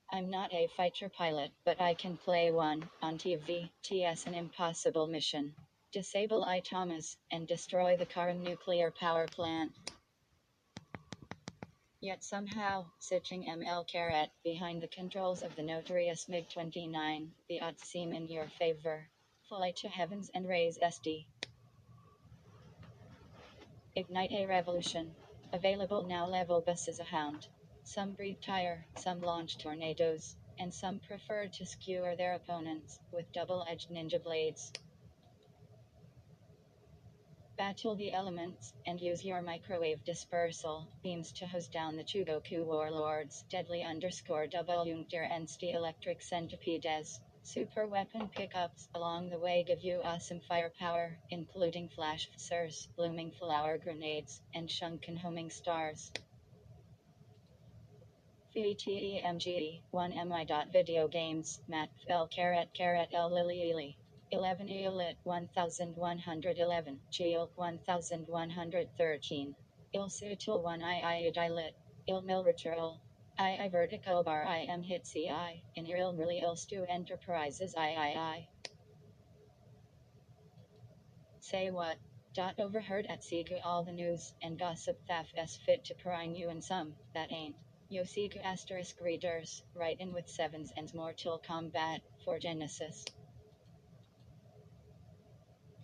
I'm not a fighter pilot, but I can play one on TV. TS an impossible mission. Disable Thomas and destroy the Karan nuclear power plant. Yet somehow, sitting ML Carat behind the controls of the notorious MiG-29, the odds seem in your favor. Fly to heavens and raise SD. Ignite a revolution. Available now. Level bus is a hound. Some breathe fire, some launch tornadoes, and some prefer to skewer their opponents with double-edged ninja blades. Battle the elements, and use your microwave dispersal beams to hose down the Chugoku warlords. Deadly _W and electric centipedes. Super weapon pickups along the way give you awesome firepower, including flash phasers, blooming flower grenades, and shunken homing stars. VTEMGE 1MI. Video games, Matt L. L. Lily 11 Eolit 1111, Geol 1113, Ilsutul 1 I Dilit, Il Milrituril, I Vertical Bar I am hit CI, in Il Really Ilstu Enterprises I. Say what? Overheard at Sega all the news and gossip that s fit to prime you and some that ain't. Yosiku asterisk readers, write in with sevens and Mortal Kombat for Genesis.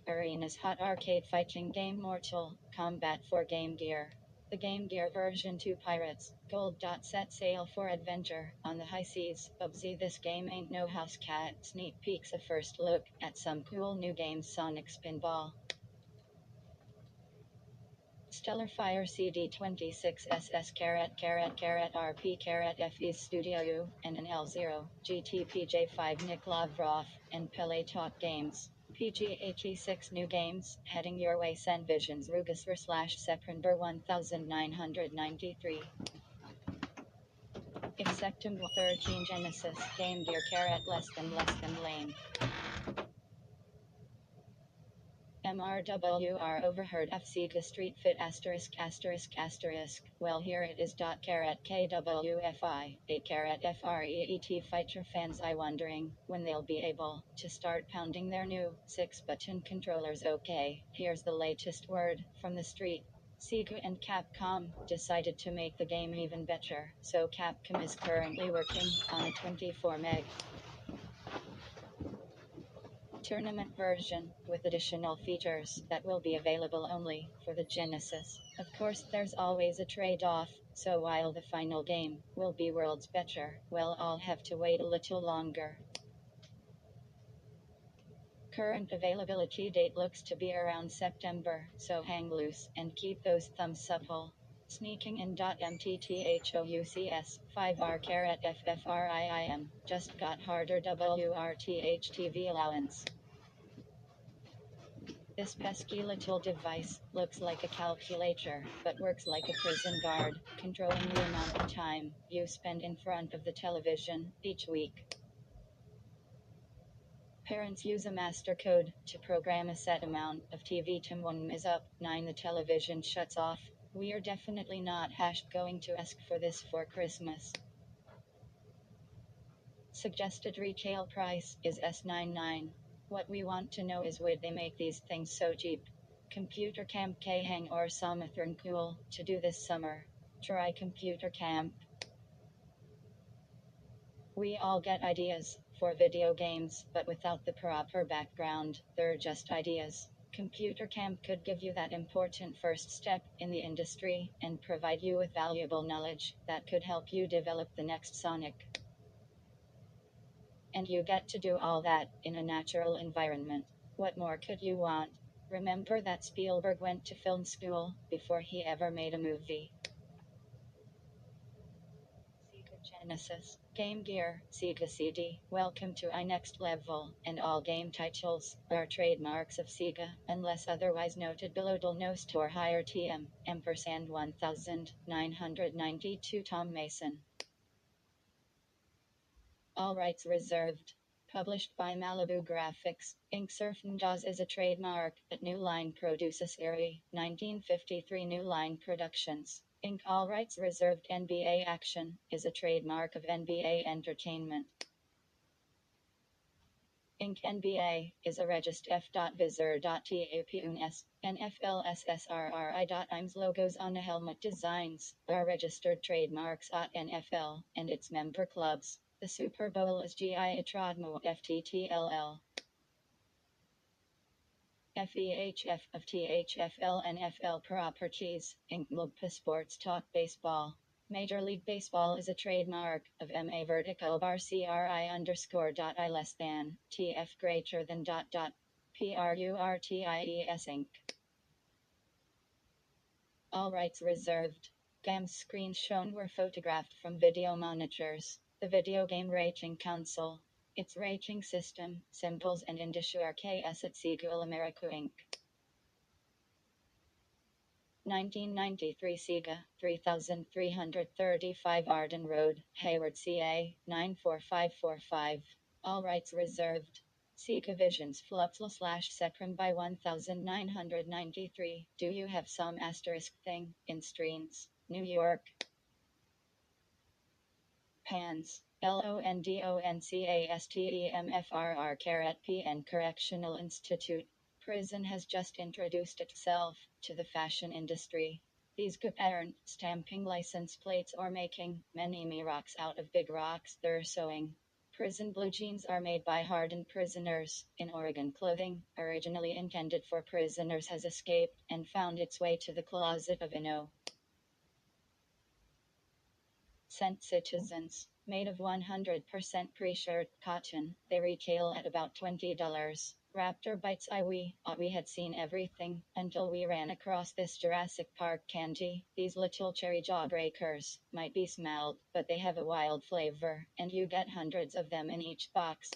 Arena's hot arcade fighting game Mortal Kombat for Game Gear. The Game Gear version 2 Pirates Gold. Set sail for adventure on the high seas. Bubsy, this game ain't no house cat. Sneak peeks, a first look at some cool new games. Sonic Spinball, Stellar Fire CD 26 SS RP FE Studio U and an L0 GTPJ5 Nick Lavrov and Pele Talk Games. PGHE6 new games heading your way. Send Visions Rugasver / September 1993. If September 13 Genesis Game Gear less than lame. MRWR overheard Sega Street Fit *****. Well, here it is. KWFI 8 FREET fighter fans I wondering when they'll be able to start pounding their new 6-button controllers. Okay, here's the latest word from the street. Sega and Capcom decided to make the game even better, so Capcom is currently working on a 24 meg tournament version with additional features that will be available only for the Genesis. Of course, there's always a trade-off, so while the final game will be worlds better, well, I'll have to wait a little longer. Current availability date looks to be around September, so hang loose and keep those thumbs supple. Sneaking in .mtthoucs 5R FFRIIM just got harder. WRTH allowance. This pesky little device looks like a calculator, but works like a prison guard, controlling the amount of time you spend in front of the television each week. Parents use a master code to program a set amount of TV time. When is up 9 the television shuts off. We're definitely not going to ask for this for Christmas. Suggested retail price is S99. What we want to know is would they make these things so cheap? Computer Camp Hang or Somathern cool to do this summer. Try Computer Camp. We all get ideas for video games, but without the proper background, they're just ideas. Computer Camp could give you that important first step in the industry and provide you with valuable knowledge that could help you develop the next Sonic. And you get to do all that in a natural environment. What more could you want? Remember that Spielberg went to film school before he ever made a movie. Sega Genesis, Game Gear, Sega CD. Welcome to iNext Level, and all game titles are trademarks of Sega, unless otherwise noted below. No store higher TM, ampersand 1992 Tom Mason. All rights reserved. Published by Malibu Graphics, Inc. Surfing Jaws is a trademark that New Line produces. Erie, 1953. New Line Productions. Inc. All rights reserved. NBA Action is a trademark of NBA Entertainment. Inc. NBA is a regist f.visor.tapuns, NFLSSRRI.IMS logos on the helmet designs are registered trademarks at NFL and its member clubs. The Super Bowl is GI Atrodmo FTTLL. FEHF of THFL NFL Properties, Inc. Lugpa Sports Talk Baseball. Major League Baseball is a trademark of MA vertical bar CRI underscore dot I less than TF greater than dot dot PRURTIES Inc. All rights reserved. Games screens shown were photographed from video monitors. The Video Game Rating Council. Its rating system, symbols and indicia are KS at Seagull America Inc. 1993 Sega, 3335 Arden Road, Hayward, CA, 94545. All rights reserved. Sega Visions Flupsla/Secrum by 1993. Do you have some asterisk thing in streams? New York. Pans. LONDONCASTEMFRR PN Correctional Institute. Prison has just introduced itself to the fashion industry. These could earn stamping license plates or making many rocks out of big rocks they're sewing. Prison blue jeans are made by hardened prisoners in Oregon. Clothing, originally intended for prisoners, has escaped and found its way to the closet of Inno. Cent citizens. Made of 100% pre-shirt cotton, they retail at about $20. Raptor Bites. We had seen everything until we ran across this Jurassic Park candy. These little cherry jawbreakers might be smelled, but they have a wild flavor, and you get hundreds of them in each box.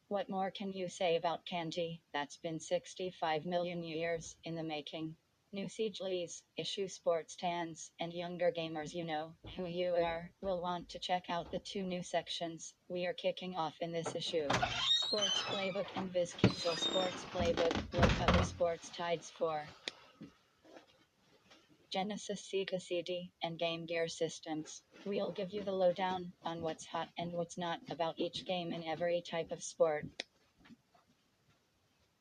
What more can you say about candy that's been 65 million years in the making? New Siegelys, issue sports stands, and younger gamers, you know who you are, will want to check out the two new sections we are kicking off in this issue. Sports Playbook and VizKixel Sports Playbook will cover sports tides for Genesis, Sega CD, and Game Gear systems. We'll give you the lowdown on what's hot and what's not about each game in every type of sport.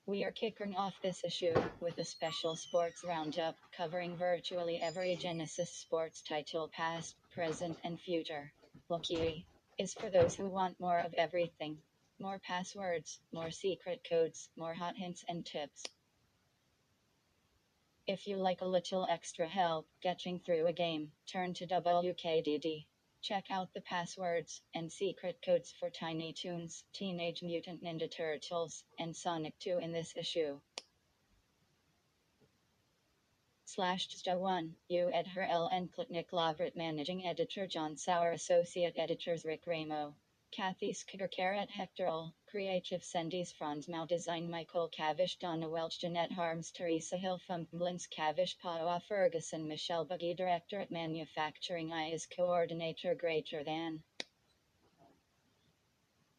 We are kicking off this issue with a special sports roundup covering virtually every Genesis sports title past, present, and future. Lucky is for those who want more of everything. More passwords, more secret codes, more hot hints and tips. If you like a little extra help getting through a game, turn to WKDD. Check out the passwords and secret codes for Tiny Toons, Teenage Mutant Ninja Turtles, and Sonic 2 in this issue. /SV1, U. Editor L. N. Klitnik Lavrit Managing Editor John Sauer Associate Editors Rick Ramo. Kathy Skigger Hector L. Creative Sendis Franz Mau Design Michael Cavish Donna Welch Jeanette Harms Teresa Hill Blins Cavish Pawa Ferguson Michelle Buggy Director at Manufacturing I is Coordinator greater than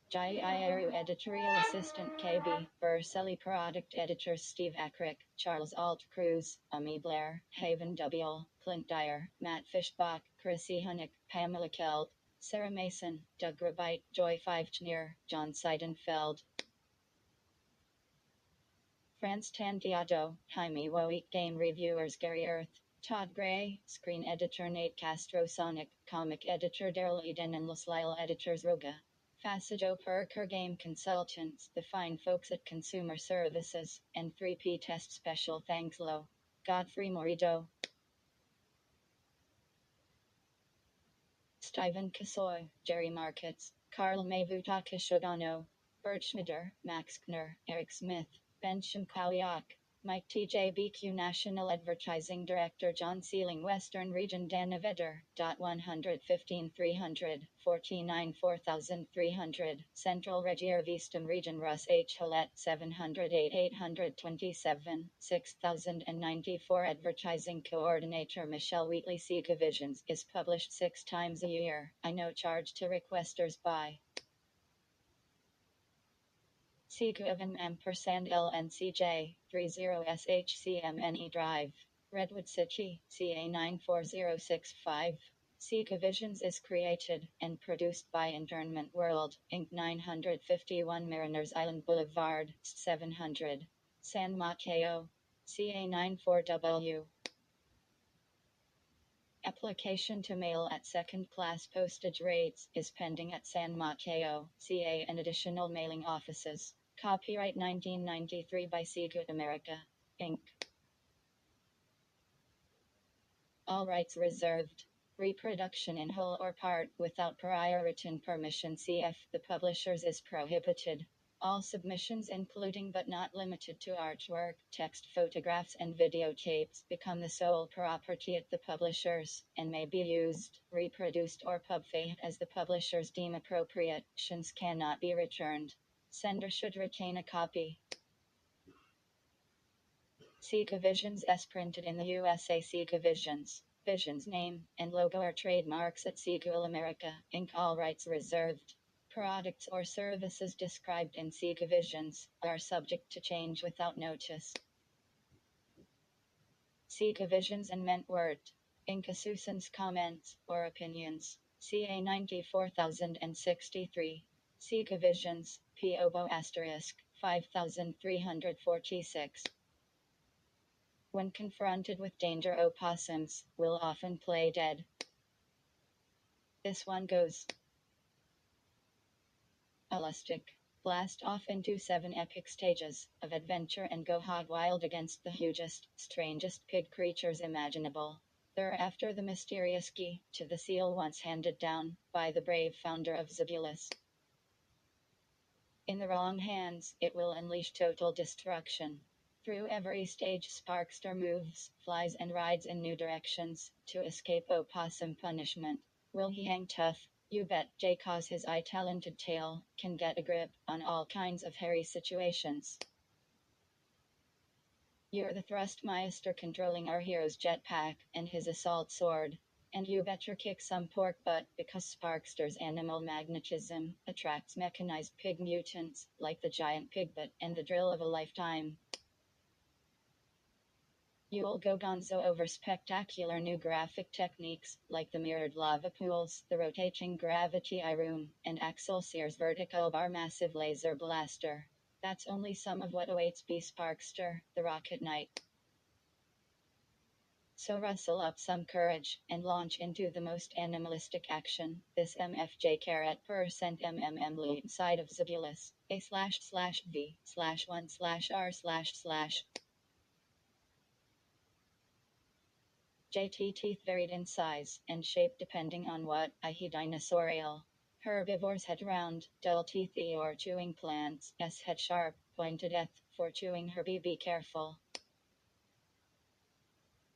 Jai Iaru Editorial Assistant KB Verselli Product Editors Steve Ackrick, Charles Alt Cruz, Ami Blair, Haven W. Clint Dyer, Matt Fishbach, Chrissy Hunnick, Pamela Kelt, Sarah Mason, Doug Rabite, Joy Fivechnier, John Seidenfeld, Franz Tangiato, Jaime Woik, Game Reviewers Gary Earth, Todd Gray, Screen Editor Nate Castro Sonic, Comic Editor Daryl Eden and Los Lyle Editors Roga. Fasajo Perker Game Consultants, the fine folks at Consumer Services, and 3P Test Special thanks Lo. Godfrey Morido. Steven Kasoy, Jerry Markets, Carl Mavutaka Shogano, Bert Schmider, Max Kner, Eric Smith, Ben Shimkawiak, Mike TJBQ National Advertising Director John Sealing Western Region Dana Vedder, 115,300, 49 4300, Central Regier Vistum Region Russ H. Hillette 708 827, 6094 Advertising Coordinator Michelle Wheatley Sega Visions is published 6 times a year. I no charge to requesters by Sega of M ampersand LNCJ 30SHCMNE Drive. Redwood City, CA 94065. Seeker Visions is created and produced by Internment World, Inc. 951 Mariners Island Boulevard, 700. San Mateo. CA 94W. Application to mail at second-class postage rates is pending at San Mateo, CA and additional mailing offices. Copyright 1993 by Seagood America, Inc. All rights reserved. Reproduction in whole or part without prior written permission cf. the publishers is prohibited. All submissions including but not limited to artwork, text photographs and videotapes become the sole property of the publishers, and may be used, reproduced or pubfed as the publishers deem appropriate. Actions cannot be returned. Sender should retain a copy. Seeker Visions S printed in the USA. Seeker Visions. Visions name and logo are trademarks at Seagull America, Inc. All rights reserved. Products or services described in Seeker Visions are subject to change without notice. Seeker Visions and meant word. Incasusan's comments or opinions. CA 94063. Seeker Visions, P.O. Bo asterisk, 5346. When confronted with danger, opossums will often play dead. This one goes. Elastic. Blast off into 7 epic stages of adventure and go hog wild against the hugest, strangest pig creatures imaginable. Thereafter the mysterious key to the seal once handed down by the brave founder of Zebulus. In the wrong hands, it will unleash total destruction. Through every stage Sparkster moves, flies and rides in new directions to escape opossum punishment. Will he hang tough? You bet, Jay, cause his eye-talented tail can get a grip on all kinds of hairy situations. You're the Thrustmeister controlling our hero's jetpack and his assault sword. And you better kick some pork butt because Sparkster's animal magnetism attracts mechanized pig mutants like the giant pigbot and the drill of a lifetime. You'll go gonzo over spectacular new graphic techniques like the mirrored lava pools, the rotating gravity eye room, and Axel Sear's vertical bar massive laser blaster. That's only some of what awaits B Sparkster, the Rocket Knight. So rustle up some courage and launch into the most animalistic action. This MFJ %MMM lead side of Zebulus. A/V/1/R// JT teeth varied in size and shape depending on what, i.e. dinosaurial. Herbivores head round, dull teethy or chewing plants. S head sharp, pointed F for chewing herb. Be careful.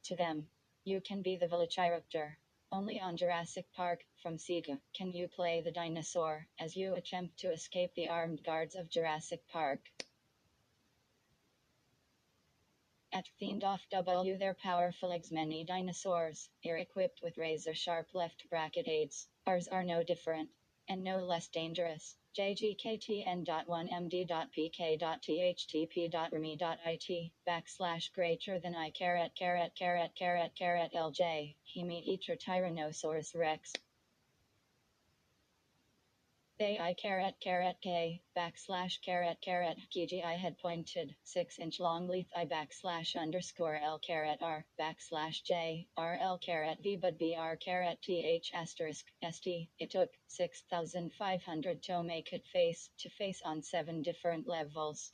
To them, you can be the Velociraptor. Only on Jurassic Park, from Sega, can you play the dinosaur as you attempt to escape the armed guards of Jurassic Park. At Fiend off W, they're powerful as many dinosaurs, are equipped with razor-sharp left bracket aids. Ours are no different, and no less dangerous. jgktn.1md.pk.thtp.rme.it / /LJ. He meet eater Tyrannosaurus Rex. They K KGI head pointed 6-inch long leaf I /L R /J RL V but BR TH ST. It took 6,500 to make it face to face on 7 different levels.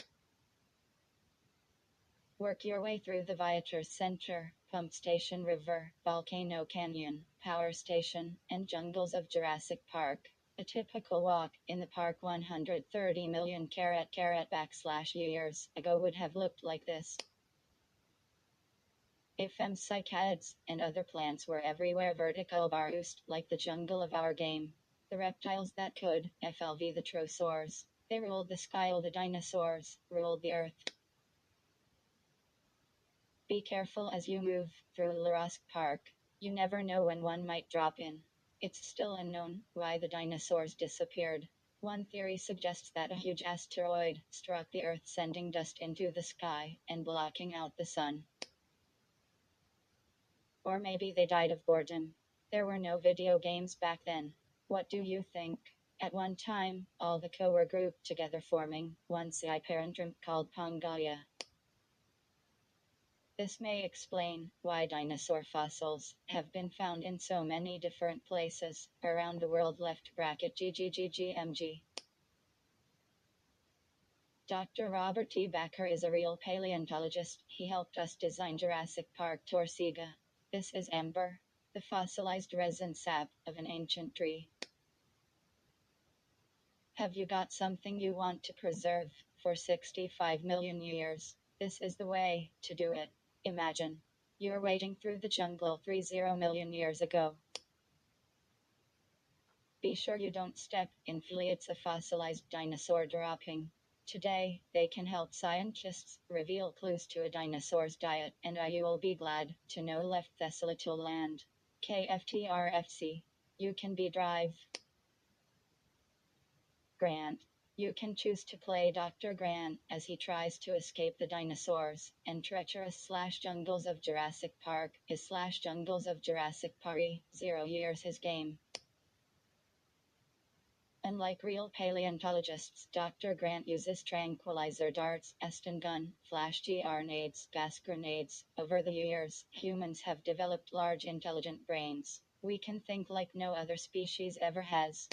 Work your way through the Viator Center, Pump Station River, Volcano Canyon, Power Station, and jungles of Jurassic Park. A typical walk in the park 130 million /years ago would have looked like this. If cycads and other plants were everywhere, vertical bar roost like the jungle of our game. The reptiles that could, FLV the trosaurs. They ruled the sky, all the dinosaurs ruled the earth. Be careful as you move through Jurassic Park. You never know when one might drop in. It's still unknown why the dinosaurs disappeared. One theory suggests that a huge asteroid struck the Earth, sending dust into the sky and blocking out the sun. Or maybe they died of boredom. There were no video games back then. What do you think? At one time, all the co were grouped together forming one parentrum called Pangaea. This may explain why dinosaur fossils have been found in so many different places around the world. Left bracket GGGGMG. Dr. Robert T. Backer is a real paleontologist. He helped us design Jurassic Park Torsiga. This is amber, the fossilized resin sap of an ancient tree. Have you got something you want to preserve for 65 million years? This is the way to do it. Imagine you're wading through the jungle 30 million years ago. Be sure you don't step in flea. It's a fossilized dinosaur dropping. Today, they can help scientists reveal clues to a dinosaur's diet, and you will be glad to know left Thessalital land. KFTRFC. You can be Drive Grant. You can choose to play Dr. Grant as he tries to escape the dinosaurs and treacherous jungles of Jurassic Park. His jungles of Jurassic Park 0 years his game. Unlike real paleontologists, Dr. Grant uses tranquilizer darts, Aston gun, flash grenades, gas grenades. Over the years, humans have developed large intelligent brains. We can think like no other species ever has.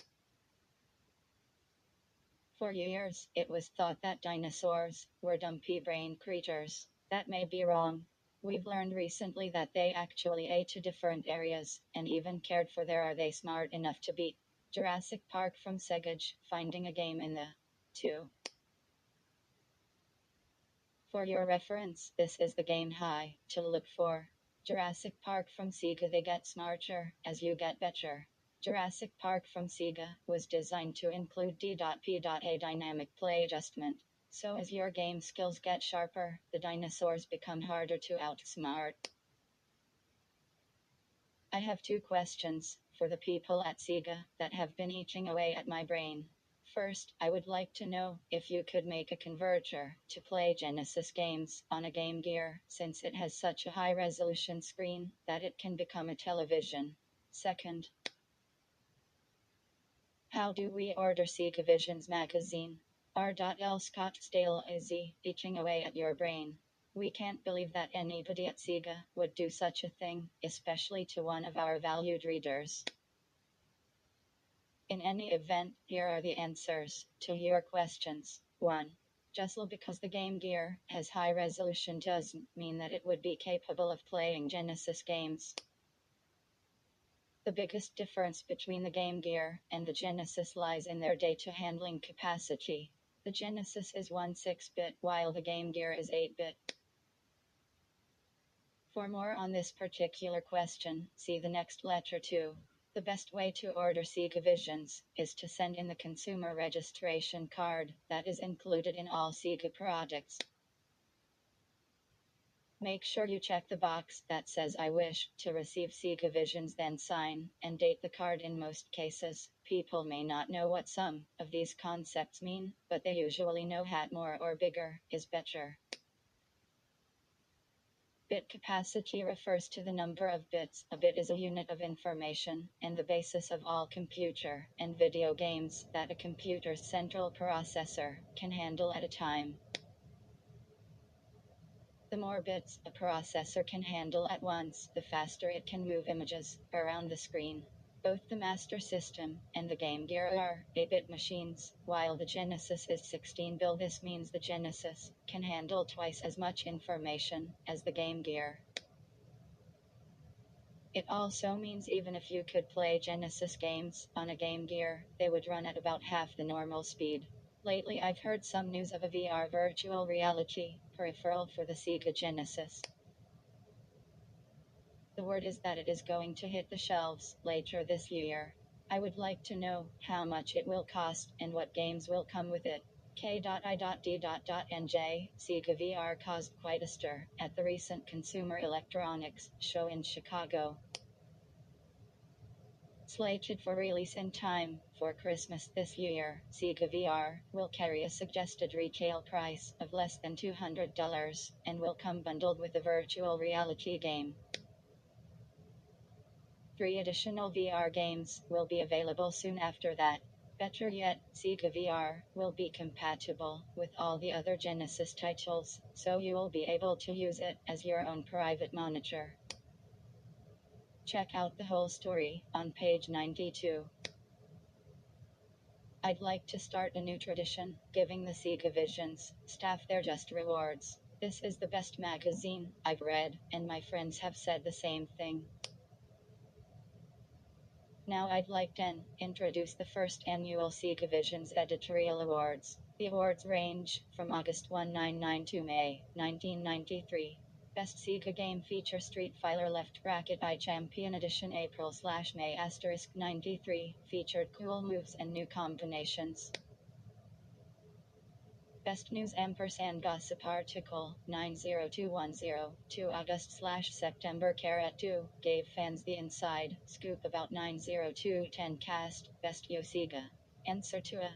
For years, it was thought that dinosaurs were dumpy-brained creatures. That may be wrong. We've learned recently that they actually ate to different areas, and even cared for their are they smart enough to beat Jurassic Park from Segage, finding a game in the 2. For your reference, this is the game high to look for. Jurassic Park from Sega. They get smarter as you get better. Jurassic Park from Sega was designed to include D.P.A dynamic play adjustment. So as your game skills get sharper, the dinosaurs become harder to outsmart. I have 2 questions for the people at Sega that have been eating away at my brain. First, I would like to know if you could make a converter to play Genesis games on a Game Gear, since it has such a high resolution screen that it can become a television. Second, how do we order Sega Visions magazine? R.L. Scottsdale is eating away at your brain. We can't believe that anybody at Sega would do such a thing, especially to one of our valued readers. In any event, here are the answers to your questions. 1. Just because the Game Gear has high resolution doesn't mean that it would be capable of playing Genesis games. The biggest difference between the Game Gear and the Genesis lies in their data handling capacity. The Genesis is 16-bit, while the Game Gear is 8-bit. For more on this particular question, see the next letter 2. The best way to order Sega Visions is to send in the consumer registration card that is included in all Sega products. Make sure you check the box that says I wish to receive Sega Visions, then sign and date the card. In most cases, people may not know what some of these concepts mean, but they usually know more or bigger is better. Bit capacity refers to the number of bits. A bit is a unit of information, and the basis of all computer and video games that a computer's central processor can handle at a time. The more bits a processor can handle at once, the faster it can move images around the screen. Both the Master System and the Game Gear are 8-bit machines, while the Genesis is 16-bit. This means the Genesis can handle twice as much information as the Game Gear. It also means even if you could play Genesis games on a Game Gear, they would run at about half the normal speed. Lately I've heard some news of a VR virtual reality peripheral for the Sega Genesis. The word is that it is going to hit the shelves later this year. I would like to know how much it will cost and what games will come with it. K.I.D.Nj Sega VR caused quite a stir at the recent Consumer Electronics show in Chicago. Slated for release in time for Christmas this year, Sega VR will carry a suggested retail price of less than $200 and will come bundled with a virtual reality game. 3 additional VR games will be available soon after that. Better yet, Sega VR will be compatible with all the other Genesis titles, so you will be able to use it as your own private monitor. Check out the whole story on page 92. I'd like to start a new tradition, giving the Sega Visions staff their just rewards. This is the best magazine I've read, and my friends have said the same thing. Now I'd like to introduce the first annual Sega Visions Editorial Awards. The awards range from August 1999 to May 1993. Best Sega Game Feature Street Fighter Left Bracket I Champion Edition April/May *93 featured cool moves and new combinations. Best News & Gossip Article 90210 to August/September 2 gave fans the inside scoop about 90210 cast. Best Yosiga answer to a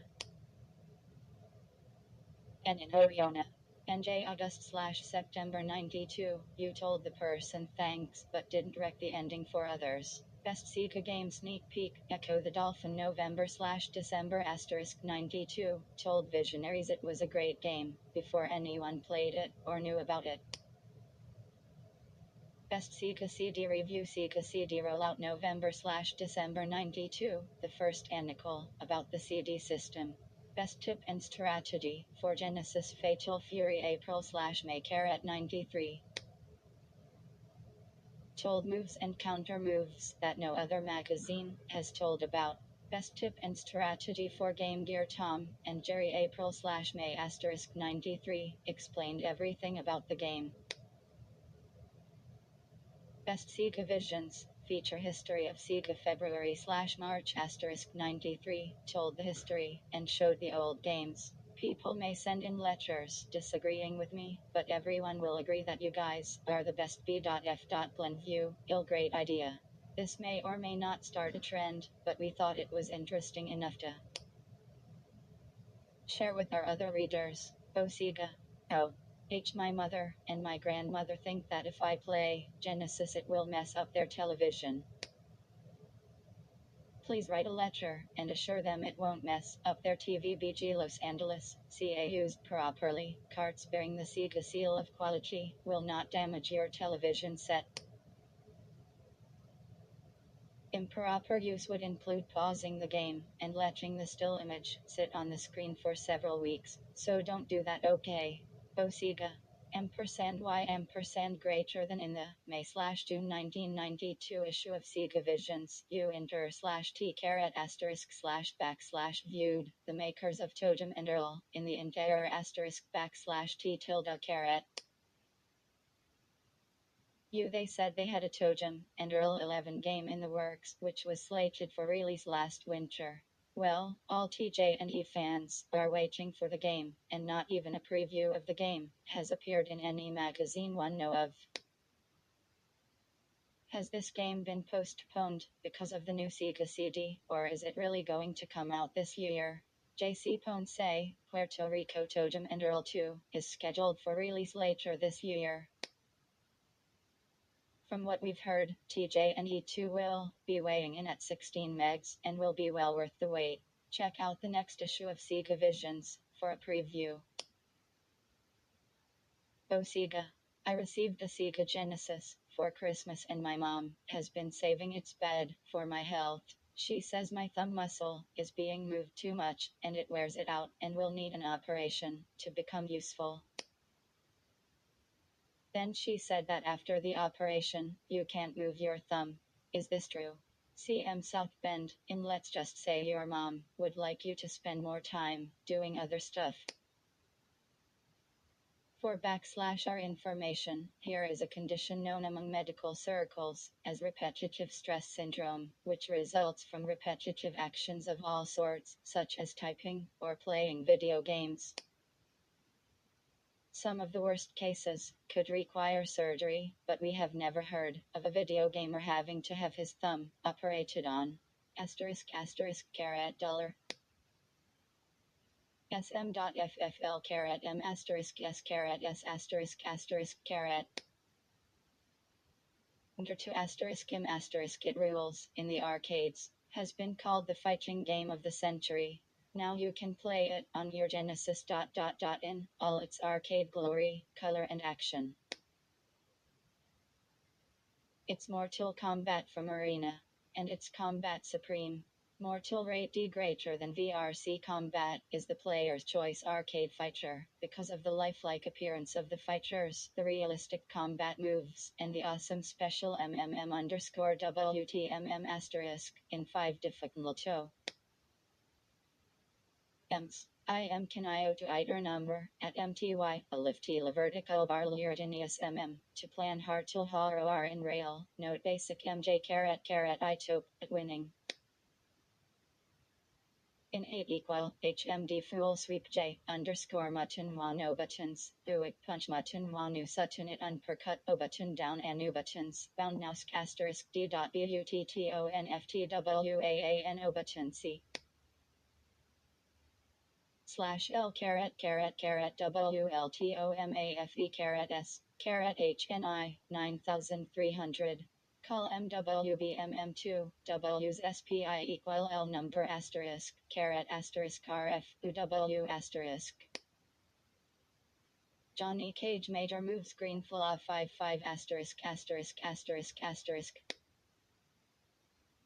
and in Oriona. NJ August/September 92, you told the person thanks but didn't wreck the ending for others. Best Sega Game Sneak Peek, Echo the Dolphin November/December *92, told Visionaries it was a great game, before anyone played it, or knew about it. Best Sega CD Review Sega CD Rollout November/December 92, the first article about the CD system. Best Tip and Strategy for Genesis Fatal Fury April/May 93. Told moves and counter moves that no other magazine has told about. Best Tip and Strategy for Game Gear Tom and Jerry April/May *93 explained everything about the game. Best Sega Visions feature history of Sega February/March *93 told the history and showed the old games. People may send in letters disagreeing with me, but everyone will agree that you guys are the best. B.F.Glenview, great idea. This may or may not start a trend, but we thought it was interesting enough to share with our other readers. Oh Sega. Oh. My mother and my grandmother think that if I play Genesis it will mess up their television. Please write a letter and assure them it won't mess up their TV. BG Los Angeles, CA used properly, carts bearing the Sega seal of quality will not damage your television set. Improper use would include pausing the game and letting the still image sit on the screen for several weeks, so don't do that, okay? Oh Sega. $Y greater than in the May/June 1992 issue of Sega Visions, U*T****viewed, the makers of Totem and Earl, in the **T****. They said they had a Totem and Earl 11 game in the works, which was slated for release last winter. Well, all TJ&E fans are waiting for the game, and not even a preview of the game has appeared in any magazine one know of. Has this game been postponed because of the new Sega CD, or is it really going to come out this year? JC Ponce, Puerto Rico Totem and Earl 2 is scheduled for release later this year. From what we've heard, TJ&E 2 will be weighing in at 16 megs and will be well worth the wait. Check out the next issue of Sega Visions for a preview. Oh Sega. I received a Sega Genesis for Christmas and my mom has been saving its bed for my health. She says my thumb muscle is being moved too much and it wears it out and will need an operation to become useful. Then she said that after the operation, you can't move your thumb. Is this true? CM South Bend, in let's just say your mom would like you to spend more time doing other stuff. For /our information, here is a condition known among medical circles as repetitive stress syndrome, which results from repetitive actions of all sorts, such as typing or playing video games. Some of the worst cases could require surgery, but we have never heard of a video gamer having to have his thumb operated on. $$. SM.FFL*M*S*S***. Under 2 asterisk im asterisk it rules in the arcades, has been called the fighting game of the century. Now you can play it on your Genesis. In all its arcade glory, color and action. It's Mortal Kombat from Arena, and it's Combat Supreme. Mortal Rate D greater than VRC Combat is the player's choice arcade fighter because of the lifelike appearance of the fighters, the realistic combat moves, and the awesome special WTMM asterisk in 5 difficulto. Ems. I am Kanayo to iter number at MTY, a liftila vertical bar Lyrgenius to plan hard to horror in rail, note basic MJ I tope at winning. In 8 equal, HMD full sweep J underscore mutton wano buttons, Buick punch mutton wanu sutton it uppercut o button down anu buttons, bound now asterisk D dot BUTTONFTWAANO button C. Slash L WLTOMAFE S HNI 9300. Call MWBMM2 W's SPI equal L number asterisk RF UW asterisk. Johnny Cage major moves green full of 5 asterisk.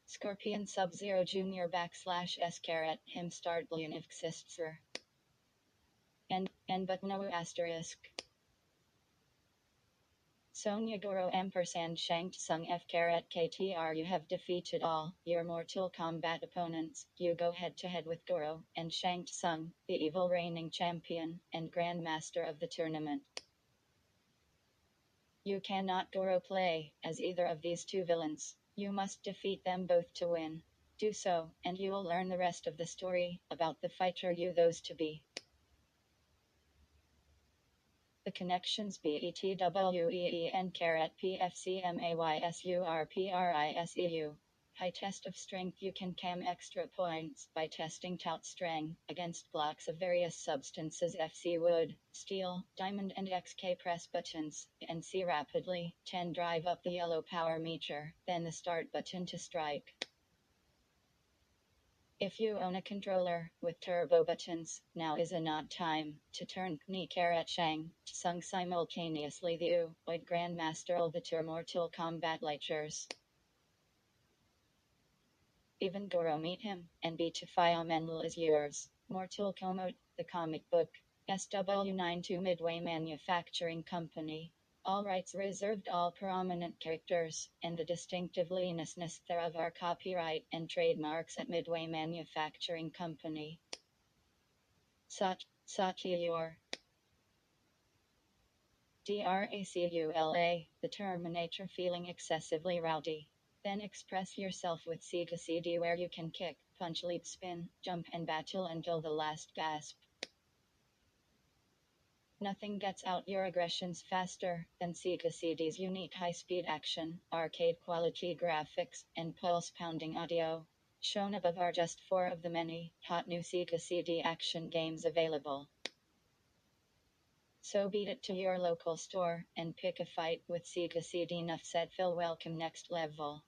Scorpion Sub-Zero Junior / S him start balloon exists and but no asterisk. Sonya Goro ampersand Shang Tsung KTR. You have defeated all your Mortal Kombat opponents. You go head to head with Goro and Shang Tsung, the evil reigning champion and grandmaster of the tournament. You cannot Goro play as either of these two villains. You must defeat them both to win. Do so, and you will learn the rest of the story about the fighter you those to be. The connections BETWEEN PFCMAYSURPRISEU. High test of strength. You can cam extra points by testing tout strength against blocks of various substances FC wood, steel, diamond and XK press buttons, and C rapidly, 10 drive up the yellow power meter, then the start button to strike. If you own a controller with turbo buttons, now is a not time to turn Ni Shang Tsung simultaneously the Void Grandmaster of the Mortal Kombat Lighters. Even Goro meet him, and Beatify Mental is yours. Mortal Kombat, the comic book. SW92 Midway Manufacturing Company. All rights reserved. All prominent characters and the distinctiveness thereof are copyright and trademarks at Midway Manufacturing Company. Sachiur. DRACULA, the Terminator feeling excessively rowdy. Then express yourself with Sega CD where you can kick, punch, leap, spin, jump and battle until the last gasp. Nothing gets out your aggressions faster than Sega CD's unique high-speed action, arcade-quality graphics, and pulse-pounding audio. Shown above are just 4 of the many hot new Sega CD action games available. So beat it to your local store and pick a fight with Sega CD. Enough said. Phil, welcome next level.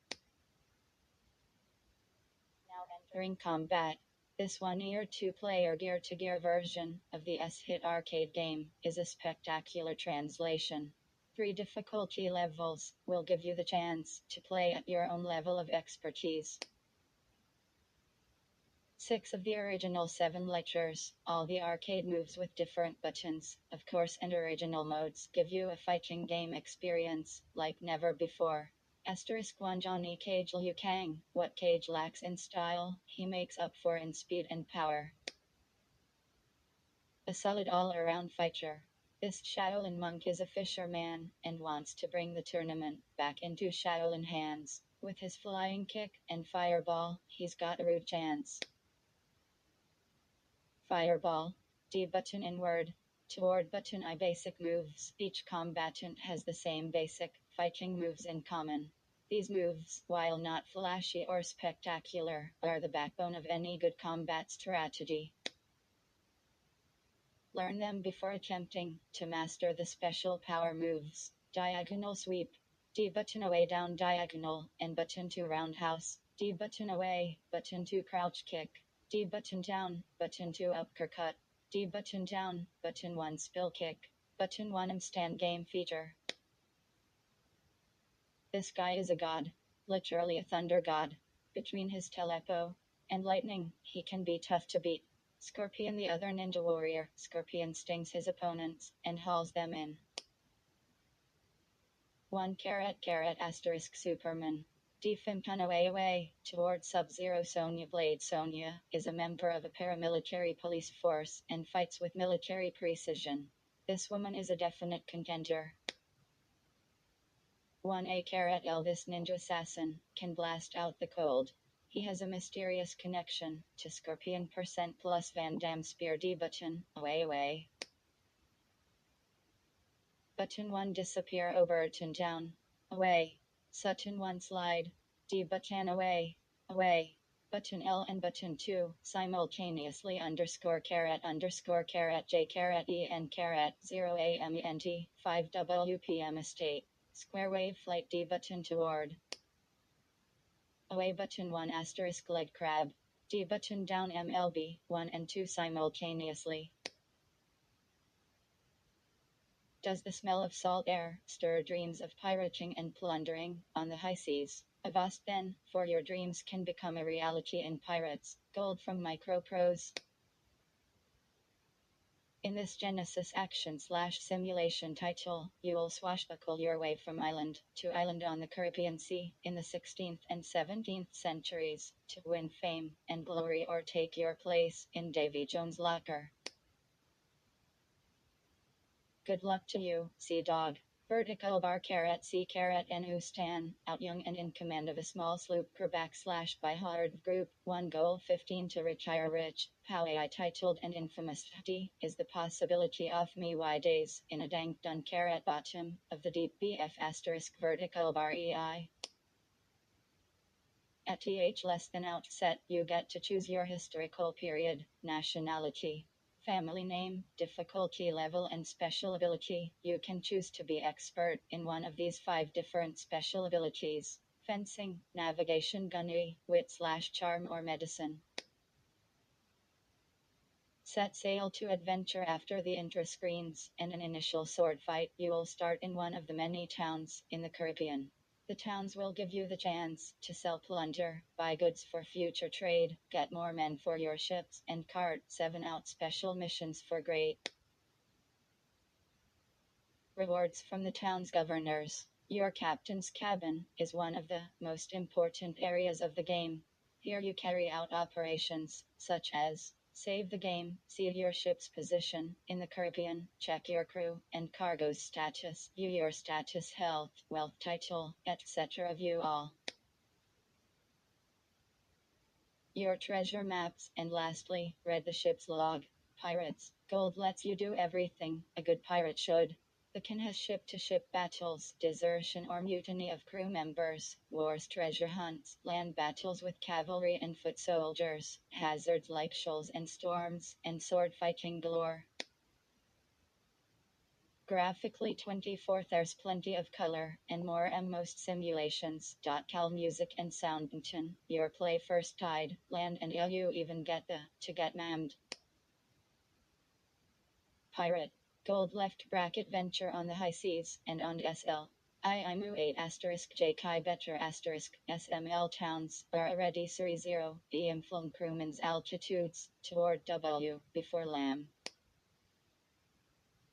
Now entering combat. This 1-year 2-player gear-to-gear version of the S-Hit arcade game is a spectacular translation. 3 difficulty levels will give you the chance to play at your own level of expertise. 6 of the original 7 lectures, all the arcade moves with different buttons, of course, and original modes give you a fighting game experience like never before. *1 Johnny Cage Liu Kang. What Cage lacks in style, he makes up for in speed and power. A solid all-around fighter. This Shaolin monk is a fisherman and wants to bring the tournament back into Shaolin hands. With his flying kick and fireball, he's got a rude chance. Fireball. D button inward. Toward button I basic moves. Each combatant has the same basic fighting moves in common. These moves, while not flashy or spectacular, are the backbone of any good combat strategy. Learn them before attempting to master the special power moves. Diagonal sweep. D button away down diagonal, and button 2 roundhouse, D button away, button 2 crouch kick, D button down, button 2 uppercut, D button down, button 1 spill kick, button 1 instant game feature. This guy is a god, literally a thunder god. Between his telepo and lightning, he can be tough to beat. Scorpion, the other ninja warrior, Scorpion stings his opponents and hauls them in. 1 asterisk Superman. Defimpan away toward Sub-Zero. Sonya Blade. Sonya is a member of a paramilitary police force and fights with military precision. This woman is a definite contender. 1A Elvis Ninja Assassin can blast out the cold. He has a mysterious connection to Scorpion % plus Van Damme Spear. D button away. Button 1 disappear. Overton down away. Sutton 1 slide. D button away. Button L and button 2 simultaneously underscore J EN 0 AMENT 5 WPM estate. Square wave flight. D button toward away. Button 1 asterisk leg crab. D button down MLB 1 and 2 simultaneously. Does the smell of salt air stir dreams of pirating and plundering on the high seas? Avast then, for your dreams can become a reality in Pirates. Gold from Microprose. In this Genesis action/simulation title, you will swashbuckle your way from island to island on the Caribbean Sea in the 16th and 17th centuries to win fame and glory or take your place in Davy Jones' locker. Good luck to you, Sea Dog. Vertical bar C NU Stan, out young and in command of a small sloop per / by hard group, 1 goal 15 to retire rich, how I titled and infamous D, is the possibility of me y days, in a dank dun bottom, of the deep BF * vertical bar EI. At th less than outset, you get to choose your historical period, nationality, family name, difficulty level and special ability. You can choose to be expert in one of these 5 different special abilities: fencing, navigation, gunnery, wit/charm or medicine. Set sail to adventure. After the intro screens and an initial sword fight, you will start in one of the many towns in the Caribbean. The towns will give you the chance to sell plunder, buy goods for future trade, get more men for your ships, and cart 7 out special missions for great rewards from the town's governors. Your captain's cabin is one of the most important areas of the game. Here you carry out operations such as save the game, see your ship's position in the Caribbean, check your crew and cargo's status, view your status, health, wealth, title, etc. View all your treasure maps, and lastly, read the ship's log. Pirates. Gold lets you do everything a good pirate should. The can has ship-to-ship battles, desertion or mutiny of crew members, wars, treasure hunts, land battles with cavalry and foot soldiers, hazards like shoals and storms, and sword fighting galore. Graphically 24. There's plenty of color and more and most simulations. Cal music and sound. Your play first tide, land and you even get to get mammed. Pirate. Gold left bracket venture on the high seas and on SL. IMU 8 J Chi better SML towns are already Series 0. EM flung crewmen's altitudes toward W before LAM.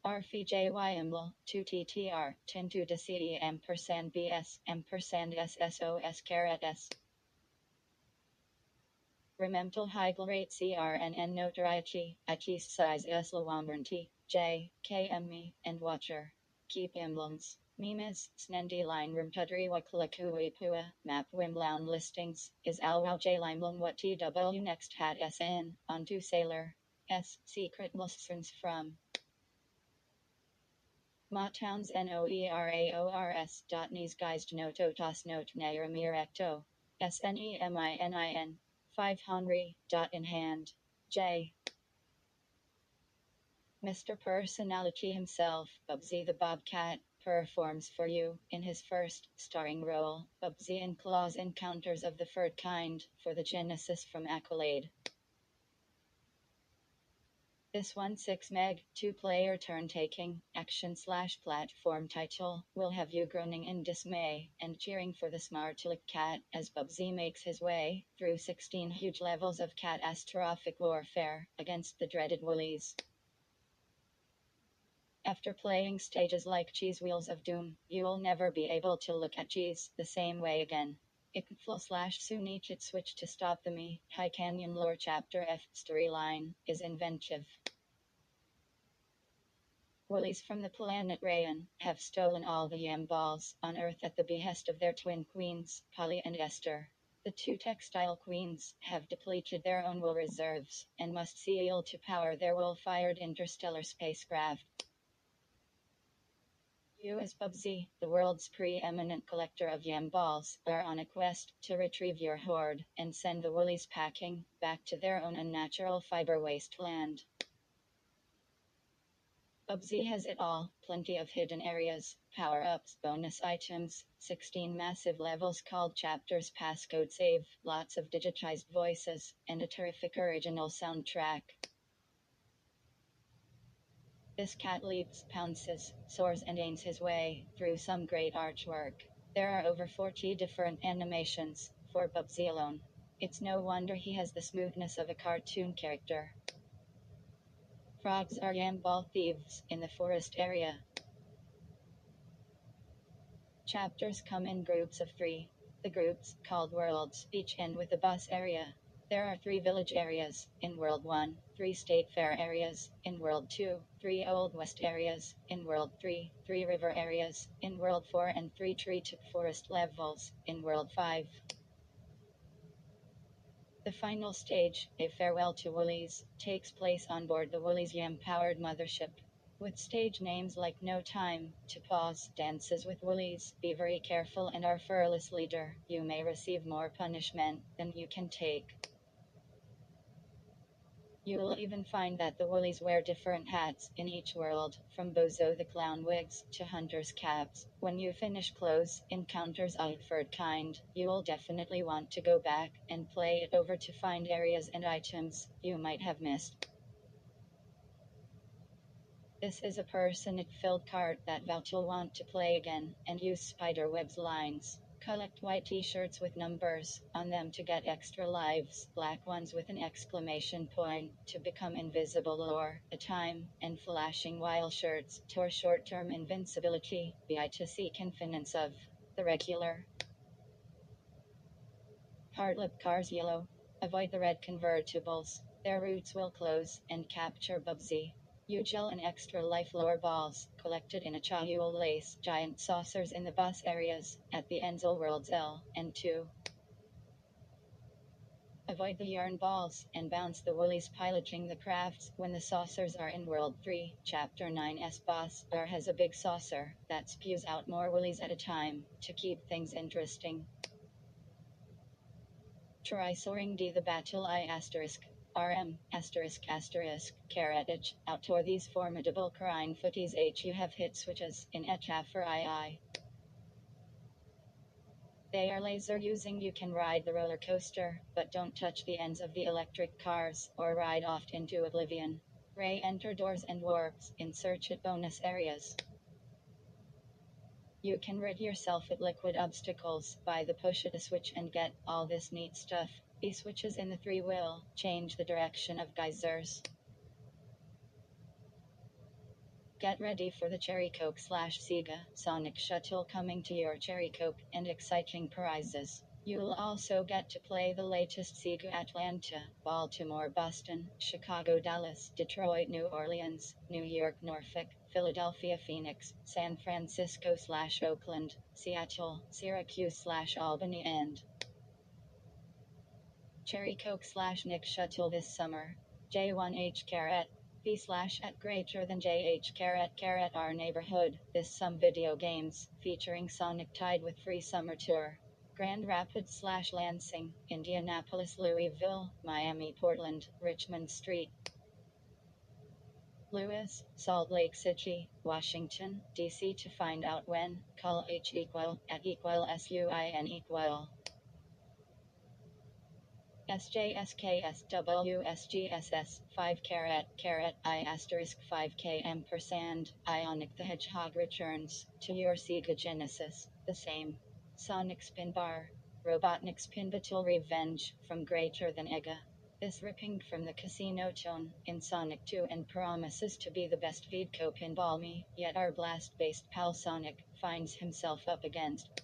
RFJYML 2TTR 10 to DCE %BS %SSOS S. Remember Heigl rate CRNN notoriety at east size Eslawamberti J KME and Watcher. Keep emblems. Memes, Snendi line Rimtudri Waklakuipua, map Wimblown listings, is Alwow J Limelon what TW next hat SN, onto Sailor. S. Secret Musterns from Motowns Noeraors. Niesgeist Nototas Not Nair Ecto. SNEMININ. 5 Henry. In hand. J. Mr. Personality himself, Bubsy the Bobcat, performs for you in his first starring role, Bubsy in Claws Encounters of the Third Kind, for the Genesis from Accolade. This 16 meg, 2-player turn-taking, action/platform title will have you groaning in dismay and cheering for the smart-lick cat as Bubsy makes his way through 16 huge levels of catastrophic warfare against the dreaded Woolies. After playing stages like Cheese Wheels of Doom, you'll never be able to look at cheese the same way again. Soon each switch to stop the me. High Canyon Lore Chapter F storyline is inventive. Woolies from the planet Rayan have stolen all the yam balls on Earth at the behest of their twin queens, Polly and Esther. The two textile queens have depleted their own wool reserves and must seal to power their wool-fired interstellar spacecraft. You as Bubsy, the world's preeminent collector of yam balls, are on a quest to retrieve your hoard and send the Woolies packing back to their own unnatural fiber wasteland. Bubsy has it all, plenty of hidden areas, power-ups, bonus items, 16 massive levels called chapters, passcode save, lots of digitized voices, and a terrific original soundtrack. This cat leaps, pounces, soars and aims his way through some great artwork. There are over 40 different animations for Bubsy alone. It's no wonder he has the smoothness of a cartoon character. Frogs are yam ball thieves in the forest area. Chapters come in groups of 3. The groups, called worlds, each end with a bus area. There are 3 village areas in World 1, 3 state fair areas in World 2, 3 Old West areas in World 3, 3 river areas in World 4, and 3 tree-tip forest levels in World 5. The final stage, A Farewell to Woolies, takes place on board the Woolies Yam-powered mothership. With stage names like No Time to Pause, Dances with Woolies, Be Very Careful, and Our Fearless Leader, you may receive more punishment than you can take. You will even find that the Woolies wear different hats in each world, from Bozo the Clown wigs to Hunter's caps. When you finish Close Encounters of the Third Kind, you will definitely want to go back and play it over to find areas and items you might have missed. This is a person-filled cart that you'll want to play again, and use Spiderweb's lines. Collect white t-shirts with numbers on them to get extra lives, black ones with an exclamation point to become invisible or a time, and flashing wild shirts for short-term invincibility, to seek infinite of the regular. Hard-lip cars yellow. Avoid the red convertibles. Their routes will close and capture Bubsy. Ugel and extra life lore balls collected in a Chahul lace giant saucers in the bus areas at the Enzel Worlds L and 2. Avoid the yarn balls and bounce the Woolies piloting the crafts when the saucers are in World 3. Chapter 9's boss bar has a big saucer that spews out more Woolies at a time to keep things interesting. Try soaring D the battle I asterisk. RM asterisk asterisk caretich out toward these formidable crime footies H you have hit switches in etcha for II. They are laser using. You can ride the roller coaster, but don't touch the ends of the electric cars or ride off into oblivion. Ray enter doors and warps in search at bonus areas. You can rid yourself of liquid obstacles by the push of a switch and get all this neat stuff. The switches in the 3 will change the direction of geysers. Get ready for the Cherry Coke / Sega Sonic Shuttle coming to your Cherry Coke and exciting prizes. You'll also get to play the latest Sega Atlanta, Baltimore, Boston, Chicago, Dallas, Detroit, New Orleans, New York, Norfolk, Philadelphia, Phoenix, San Francisco / Oakland, Seattle, Syracuse / Albany, and Cherry Coke / Nick Shuttle this summer. J1H caret. B / at greater than JH caret our neighborhood. This some video games featuring Sonic tied with free summer tour. Grand Rapids / Lansing, Indianapolis, Louisville, Miami, Portland, Richmond Street. Lewis, Salt Lake City, Washington, D.C. To find out when, call H equal at equal SUIN equal SJSKSWSGSS 5 carat I asterisk 5K ampersand Ionic the Hedgehog returns to your Sega Genesis. The same. Sonic Spin Bar. Robotnik Spin Battle Revenge from Greater Than Ega. This ripping from the casino tone in Sonic 2 and promises to be the best Vidco pinball me, yet our blast-based pal Sonic finds himself up against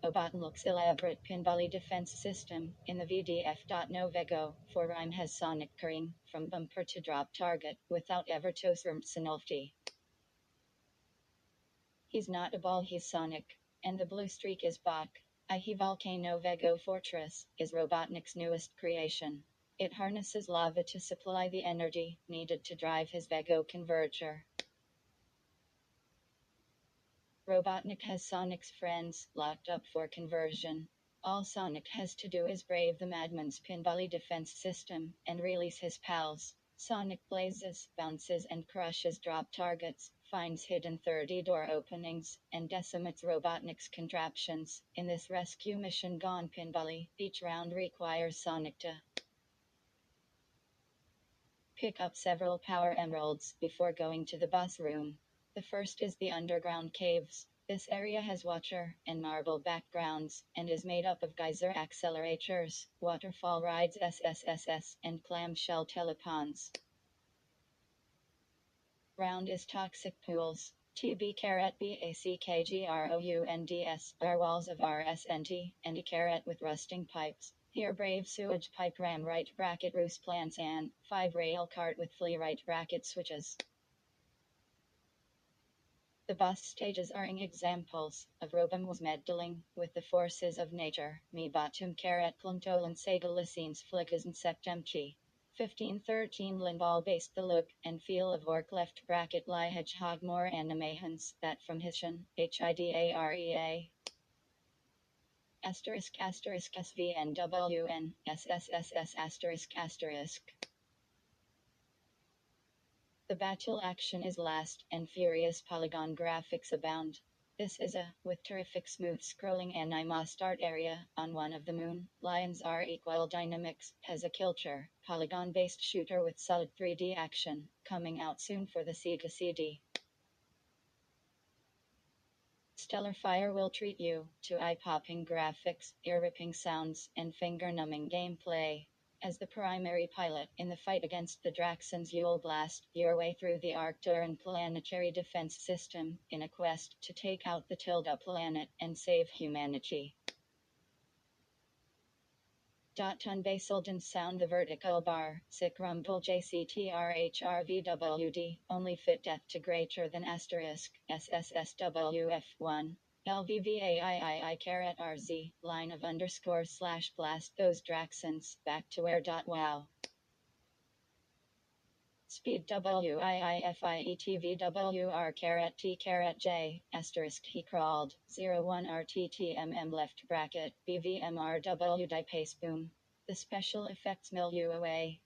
Obotnik's elaborate pinbally defense system in the VDF.Novego for rhyme has Sonic curring from bumper to drop target without ever tosermsenolfty. He's not a ball, he's Sonic, and the blue streak is back. IE Volcano Vego Fortress is Robotnik's newest creation. It harnesses lava to supply the energy needed to drive his Vego converter. Robotnik has Sonic's friends locked up for conversion. All Sonic has to do is brave the Madman's pinbally defense system and release his pals. Sonic blazes, bounces and crushes drop targets, finds hidden 30-door openings, and decimates Robotnik's contraptions. In this rescue mission gone pinbally, each round requires Sonic to pick up several power emeralds before going to the boss room. The first is the underground caves. This area has water and marble backgrounds, and is made up of geyser accelerators, waterfall rides SSSS, and clamshell telepons. Round is toxic pools. TB carat BACKGROUNDS are walls of RSNT, and E carat with rusting pipes. Here brave sewage pipe ram right bracket roost plants and 5 rail cart with flea right bracket switches. The boss stages are examples of Robum's meddling with the forces of nature. Me bottom carat Pluntolan Sagalisines Flickas and Septemchi. 1513 Linball based the look and feel of Orc left bracket Lie Hedgehog more animations that from Hishan, HIDAREA. Asterisk asterisk SVNWN SSSS asterisk asterisk. The battle action is last, and furious polygon graphics abound. This is a, with terrific smooth scrolling anima start area, on one of the moon, lions are equal dynamics, has a kilter, polygon-based shooter with solid 3D action, coming out soon for the Sega CD. Stellar Fire will treat you to eye-popping graphics, ear-ripping sounds, and finger-numbing gameplay. As the primary pilot in the fight against the Draxons, you'll blast your way through the Arcturan planetary defense system in a quest to take out the Tilda planet and save humanity. On Baselden sound the vertical bar, sick rumble JCTRHRVWD, only fit death to greater than asterisk, SSSWF1. LVVAIII carat RZ, line of underscore slash blast those Draxons back to where. Wow. Speed WIIFIETVWR carat T carat J, asterisk he crawled, 01 RTTMM left bracket, BVMRW die pace boom. The special effects mill you away.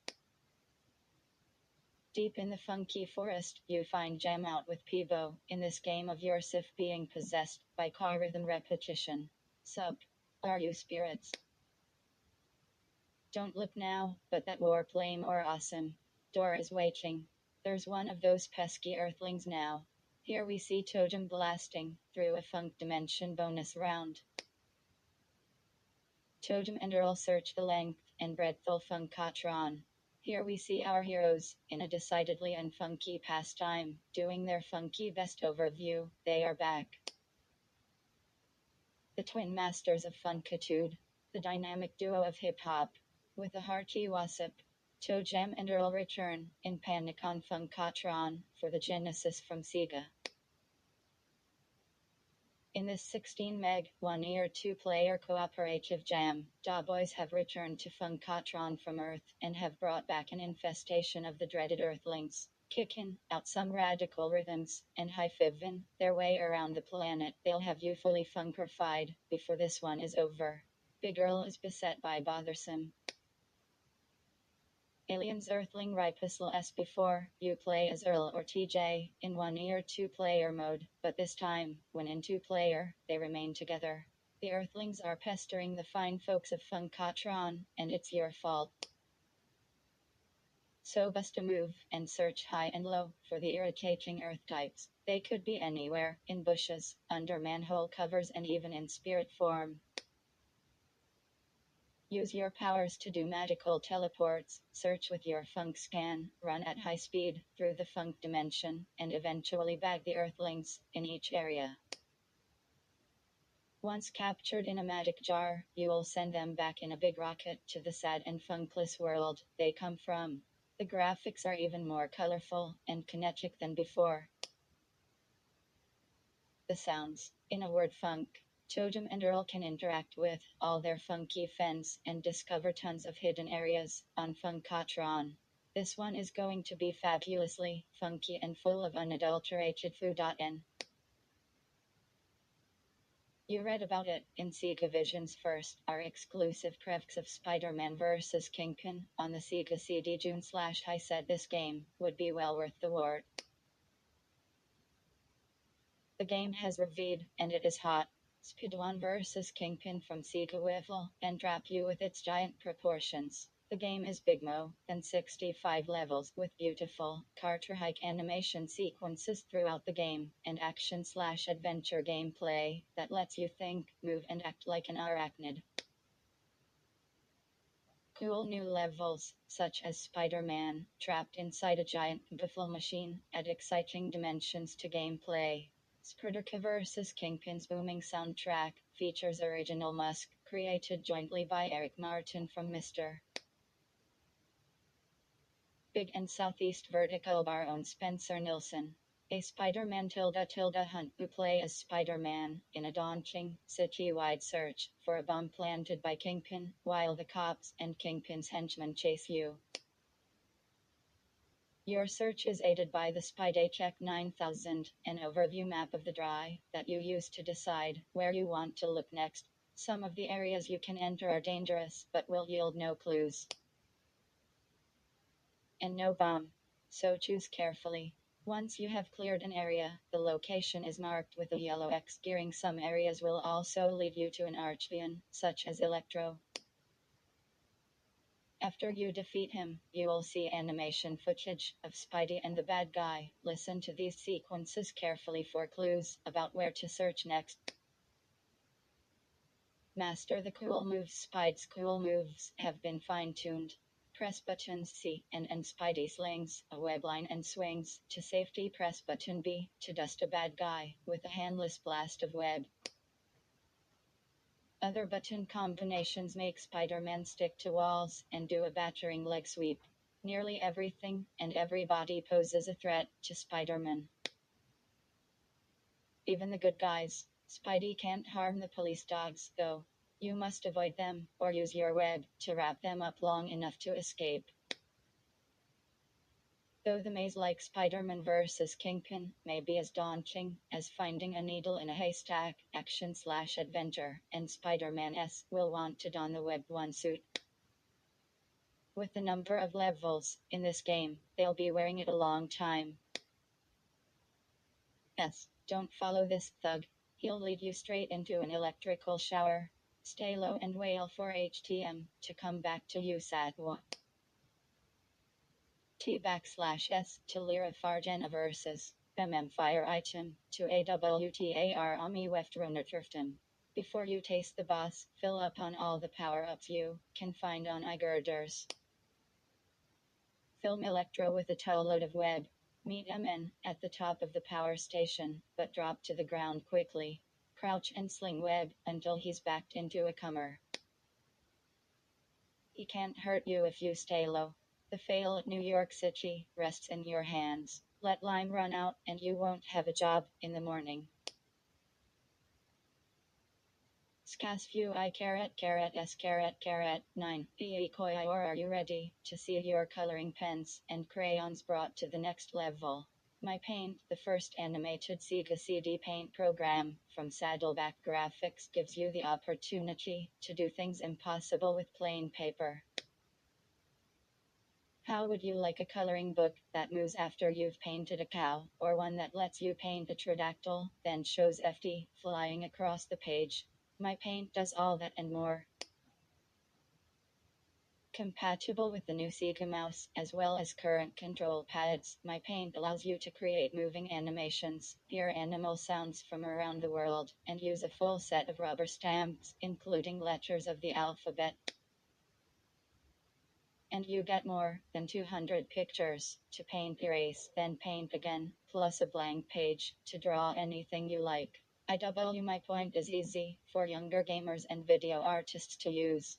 Deep in the funky forest, you find Jam out with Peebo, in this game of yourself being possessed by car rhythm repetition. Sup? Are you spirits? Don't look now, but that warplane or awesome door is waiting. There's one of those pesky earthlings now. Here we see Totem blasting through a funk dimension bonus round. Totem and Earl search the length and breadth of Funkatron. Here we see our heroes, in a decidedly unfunky pastime, doing their funky best overview. They are back. The twin masters of Funkitude. The dynamic duo of hip-hop. With a hearty wasp. Toe Jam and Earl return, in Panic on Funkatron, for the Genesis from Sega. In this 16 meg, 1-year 2-player cooperative jam, Da Boys have returned to Funkatron from Earth, and have brought back an infestation of the dreaded Earthlings, kicking out some radical rhythms, and high-fivin' their way around the planet. They'll have you fully funkified, before this one is over. Big Earl is beset by bothersome Aliens Earthling Ripusl SP4, you play as Earl or TJ, in 1 or 2-player mode, but this time, when in 2-player, they remain together. The Earthlings are pestering the fine folks of Funkotron, and it's your fault. So bust a move, and search high and low, for the irritating Earth types. They could be anywhere, in bushes, under manhole covers and even in spirit form. Use your powers to do magical teleports, search with your funk scan, run at high speed, through the funk dimension, and eventually bag the Earthlings, in each area. Once captured in a magic jar, you will send them back in a big rocket to the sad and funkless world they come from. The graphics are even more colorful and kinetic than before. The sounds, in a word funk, Totem and Earl can interact with all their funky friends and discover tons of hidden areas on Funkotron. This one is going to be fabulously funky and full of unadulterated food. You read about it in Sega Vision's first, our exclusive previews of Spider-Man vs. Kingpin on the Sega CD June/I said this game would be well worth the wait. The game has reviewed, and it is hot. Spider-Man vs. Kingpin from Sega Wiffle, and trap you with its giant proportions. The game is big more than 65 levels with beautiful, cartoon-like animation sequences throughout the game, and action/adventure gameplay that lets you think, move and act like an arachnid. Cool new levels, such as Spider-Man, trapped inside a giant buffalo machine, add exciting dimensions to gameplay. Spider-Man vs. Kingpin's booming soundtrack features original music, created jointly by Eric Martin from Mr. Big and Southeast Vertical Bar own Spencer Nilsson. A Spider-Man hunt who play as Spider-Man in a daunting, city-wide search for a bomb planted by Kingpin, while the cops and Kingpin's henchmen chase you. Your search is aided by the SpyDayCheck 9000, an overview map of the dry that you use to decide where you want to look next. Some of the areas you can enter are dangerous, but will yield no clues and no bomb. So choose carefully. Once you have cleared an area, the location is marked with a yellow X. Gearing some areas will also lead you to an archvillain, such as Electro. After you defeat him, you will see animation footage of Spidey and the bad guy. Listen to these sequences carefully for clues about where to search next. Master the cool moves. Spidey's cool moves have been fine-tuned. Press buttons C and Spidey slings a web line and swings to safety. Press button B to dust a bad guy with a handless blast of web. Other button combinations make Spider-Man stick to walls and do a battering leg sweep. Nearly everything and everybody poses a threat to Spider-Man. Even the good guys. Spidey can't harm the police dogs, though. You must avoid them, or use your web to wrap them up long enough to escape. Though the maze like Spider-Man vs. Kingpin may be as daunting as finding a needle in a haystack, action/adventure, and Spider-Man will want to don the Web 1 suit. With the number of levels in this game, they'll be wearing it a long time. Don't follow this thug. He'll lead you straight into an electrical shower. Stay low and wail for HTM to come back to you Satwa. T/S to Lyra Fargena versus Fire item to AWTAR Ami Weftronerturfton. Before you taste the boss, fill up on all the power-ups you can find on iGirders. Film Electro with a tow load of web. Meet MN at the top of the power station, but drop to the ground quickly. Crouch and sling web until he's backed into a comer. He can't hurt you if you stay low. The fail at New York City rests in your hands. Let lime run out and you won't have a job in the morning. Scasfu I S 9 Eikoi or are you ready to see your coloring pens and crayons brought to the next level? My Paint, the first animated Sega CD Paint program from Saddleback Graphics, gives you the opportunity to do things impossible with plain paper. How would you like a coloring book that moves after you've painted a cow, or one that lets you paint a pterodactyl, then shows FD flying across the page? My Paint does all that and more. Compatible with the new Sega mouse, as well as current control pads, My Paint allows you to create moving animations, hear animal sounds from around the world, and use a full set of rubber stamps, including letters of the alphabet. And you get more than 200 pictures to paint, erase, then paint again, plus a blank page to draw anything you like. My Point is easy for younger gamers and video artists to use.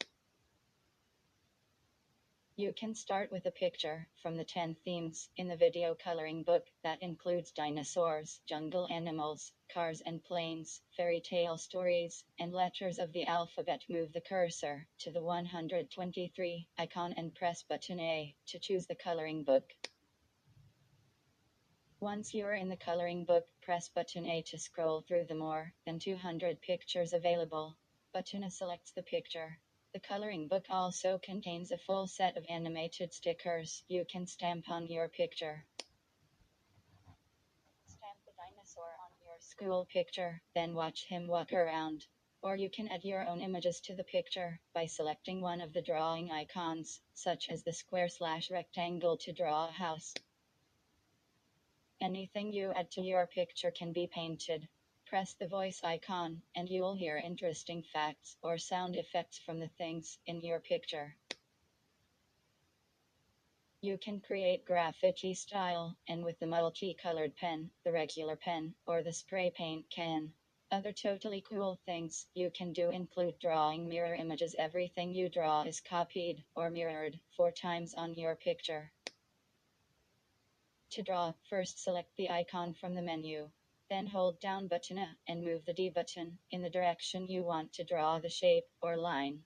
You can start with a picture from the 10 themes in the video coloring book that includes dinosaurs, jungle animals, cars and planes, fairy tale stories, and letters of the alphabet. Move the cursor to the 123 icon and press button A to choose the coloring book. Once you are in the coloring book, press button A to scroll through the more than 200 pictures available. Button A selects the picture. The coloring book also contains a full set of animated stickers you can stamp on your picture. Stamp the dinosaur on your school picture, then watch him walk around. Or you can add your own images to the picture by selecting one of the drawing icons, such as the square/rectangle to draw a house. Anything you add to your picture can be painted. Press the voice icon, and you'll hear interesting facts or sound effects from the things in your picture. You can create graffiti style, and with the multicolored pen, the regular pen, or the spray paint can. Other totally cool things you can do include drawing mirror images. Everything you draw is copied or mirrored 4 times on your picture. To draw, first select the icon from the menu. Then hold down button A and move the D button in the direction you want to draw the shape or line.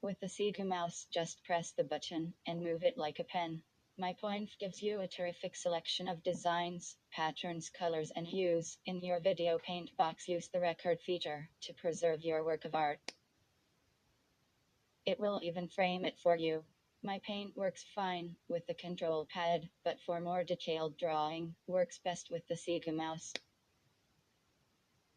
With the Sega mouse, just press the button and move it like a pen. My Point gives you a terrific selection of designs, patterns, colors, and hues in your video paint box. Use the record feature to preserve your work of art. It will even frame it for you. My Paint works fine with the control pad, but for more detailed drawing, works best with the Sega mouse.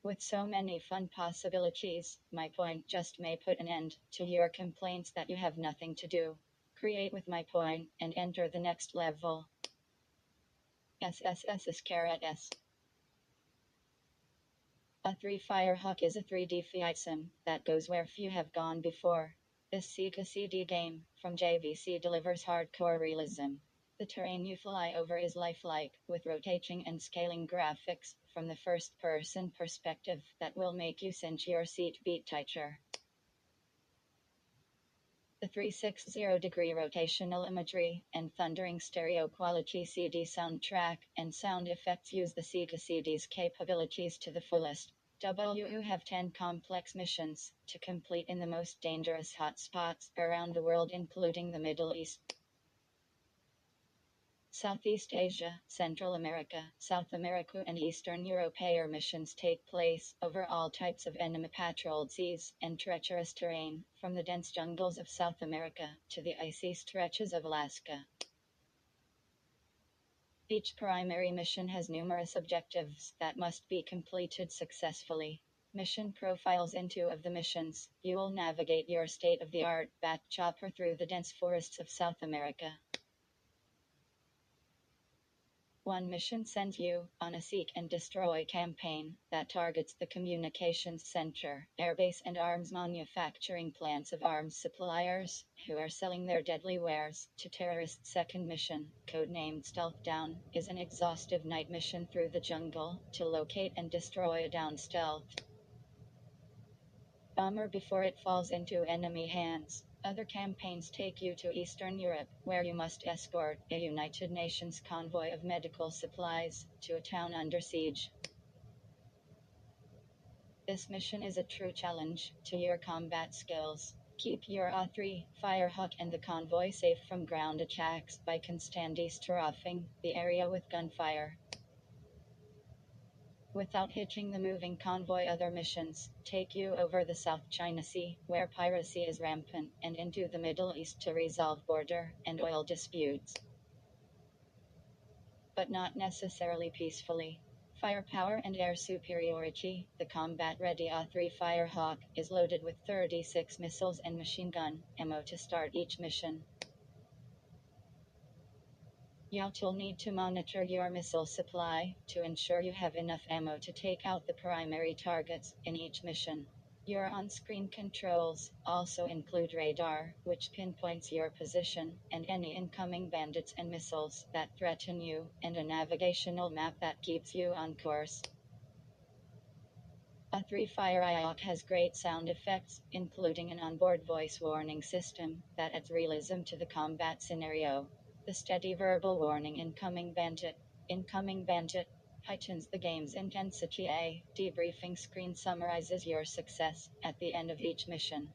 With so many fun possibilities, My Point just may put an end to your complaints that you have nothing to do. Create with My Point and enter the next level. S. A 3 Firehawk is a 3D fight sim that goes where few have gone before. This Sega CD game from JVC delivers hardcore realism. The terrain you fly over is lifelike, with rotating and scaling graphics from the first-person perspective that will make you cinch your seat beat tighter. The 360-degree rotational imagery and thundering stereo quality CD soundtrack and sound effects use the Sega CD's capabilities to the fullest. You have 10 complex missions to complete in the most dangerous hotspots around the world, including the Middle East, Southeast Asia, Central America, South America, and Eastern Europe. Your missions take place over all types of enemy-patrolled seas and treacherous terrain, from the dense jungles of South America to the icy stretches of Alaska. Each primary mission has numerous objectives that must be completed successfully. Mission profiles. In 2 of the missions, you will navigate your state-of-the-art bat chopper through the dense forests of South America. One mission sends you on a seek and destroy campaign that targets the communications center, airbase, and arms manufacturing plants of arms suppliers who are selling their deadly wares to terrorists. Second mission, codenamed Stealth Down, is an exhaustive night mission through the jungle to locate and destroy a down stealth bomber before it falls into enemy hands. Other campaigns take you to Eastern Europe, where you must escort a United Nations convoy of medical supplies to a town under siege. This mission is a true challenge to your combat skills. Keep your A3 Firehawk and the convoy safe from ground attacks by constantly strafing the area with gunfire. Without hitching the moving convoy, other missions take you over the South China Sea, where piracy is rampant, and into the Middle East to resolve border and oil disputes. But not necessarily peacefully. Firepower and air superiority, the combat-ready A3 Firehawk is loaded with 36 missiles and machine gun ammo to start each mission. You'll need to monitor your missile supply to ensure you have enough ammo to take out the primary targets in each mission. Your on-screen controls also include radar, which pinpoints your position and any incoming bandits and missiles that threaten you, and a navigational map that keeps you on course. A3 Firehawk has great sound effects, including an onboard voice warning system that adds realism to the combat scenario. The steady verbal warning, incoming bandit, heightens the game's intensity. A debriefing screen summarizes your success at the end of each mission.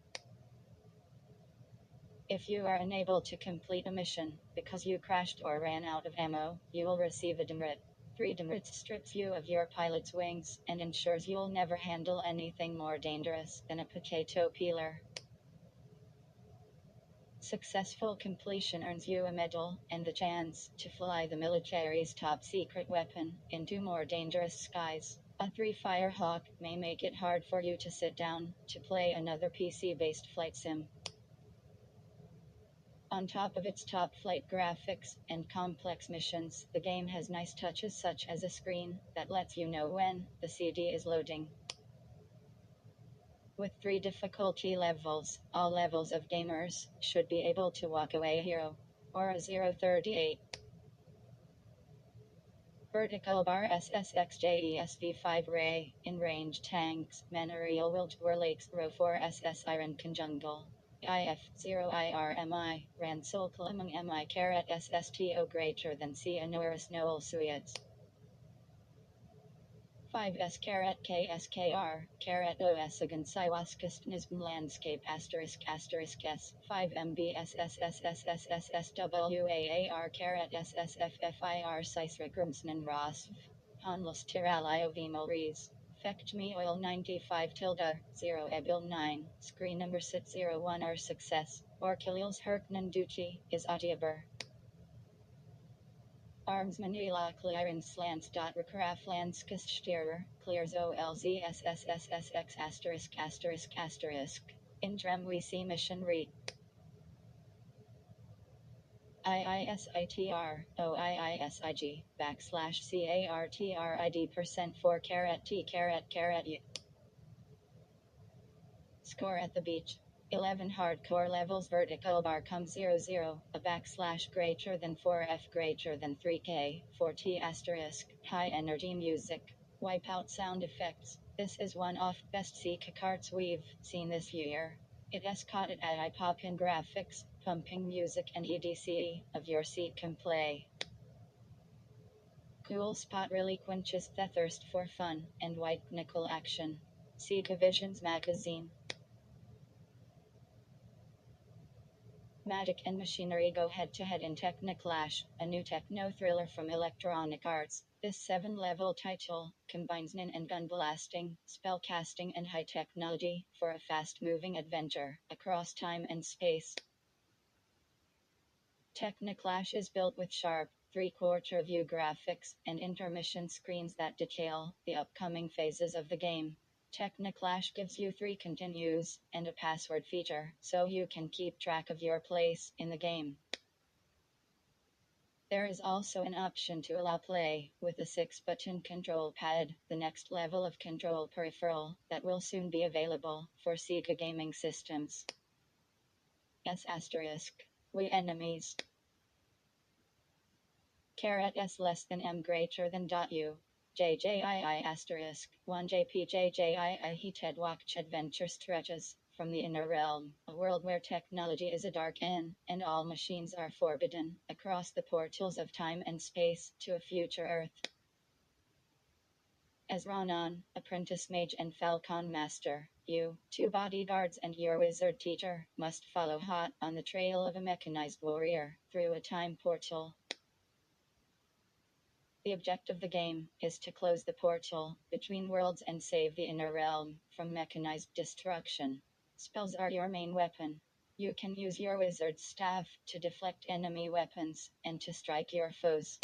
If you are unable to complete a mission because you crashed or ran out of ammo, you will receive a demerit. 3 demerits strips you of your pilot's wings and ensures you'll never handle anything more dangerous than a potato peeler. Successful completion earns you a medal and the chance to fly the military's top secret weapon into more dangerous skies. A3 Firehawk may make it hard for you to sit down to play another PC-based flight sim. On top of its top flight graphics and complex missions, the game has nice touches such as a screen that lets you know when the CD is loading. With 3 difficulty levels, all levels of gamers should be able to walk away a hero or a 038. Vertical bar SSXJE SV5 Ray, in range tanks, Manarial Wild Lakes Row 4 SS Iron Conjungle. IF0 IRMI, Ransol Clamang MI carat SSTO greater than C Anoris Noel Suyets. 5S carat KSKR, carat OS against Siwaskistnism landscape asterisk S, 5MB SSSSSSSWAAR carat SSFFIR Sisrikrumsnen Rosv. Honlus Tiralio Vimolries. Fect me oil 95 tilde 0 ebil 9 screen number sit 01 R success or Kilils Herknan Ducci is Atiaber. Arms Manila Clearance Slants. Recraft Landskiststerer Clears OLZSSSSX asterisk asterisk asterisk. Indrem we see mission read. IISITR OIISIG /CARTRID %4 carat T carat U. Score at the beach. 11 hardcore levels vertical bar come 00 a / greater than 4F greater than 3K 4T asterisk high energy music. Wipeout sound effects. This is one of best Seek cards we've seen this year. It has caught it at eye-popping graphics, pumping music and EDC of your seat can play. Cool spot really quenches the thirst for fun and white nickel action. Sega Visions Magazine. Magic and Machinery go head-to-head in Techniclash, a new techno thriller from Electronic Arts. This 7-level title combines nin and gun blasting, spellcasting and high technology for a fast-moving adventure across time and space. Techniclash is built with sharp, 3/4 view graphics and intermission screens that detail the upcoming phases of the game. Techniclash gives you 3 continues and a password feature, so you can keep track of your place in the game. There is also an option to allow play with a 6-button control pad, the next level of control peripheral that will soon be available for Sega gaming systems. We enemies. Carat S less than M greater than .U. JJII 1 JPJJII heated watch adventure stretches from the inner realm, a world where technology is a dark inn, and all machines are forbidden, across the portals of time and space to a future Earth. As Ronan, apprentice mage and Falcon master, you, 2 bodyguards and your wizard teacher, must follow hot on the trail of a mechanized warrior through a time portal. The objective of the game is to close the portal between worlds and save the inner realm from mechanized destruction. Spells are your main weapon. You can use your wizard's staff to deflect enemy weapons and to strike your foes.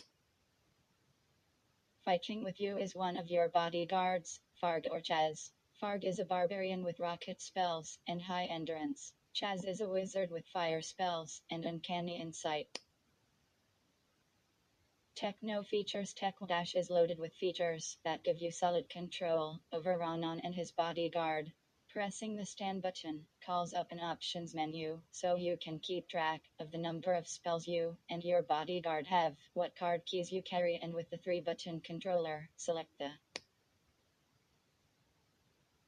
Fighting with you is one of your bodyguards, Farg or Chaz. Farg is a barbarian with rocket spells and high endurance. Chaz is a wizard with fire spells and uncanny insight. Techno features. Techno Dash is loaded with features that give you solid control over Ronan and his bodyguard. Pressing the stand button calls up an options menu so you can keep track of the number of spells you and your bodyguard have, what card keys you carry, and with the 3-button controller, select the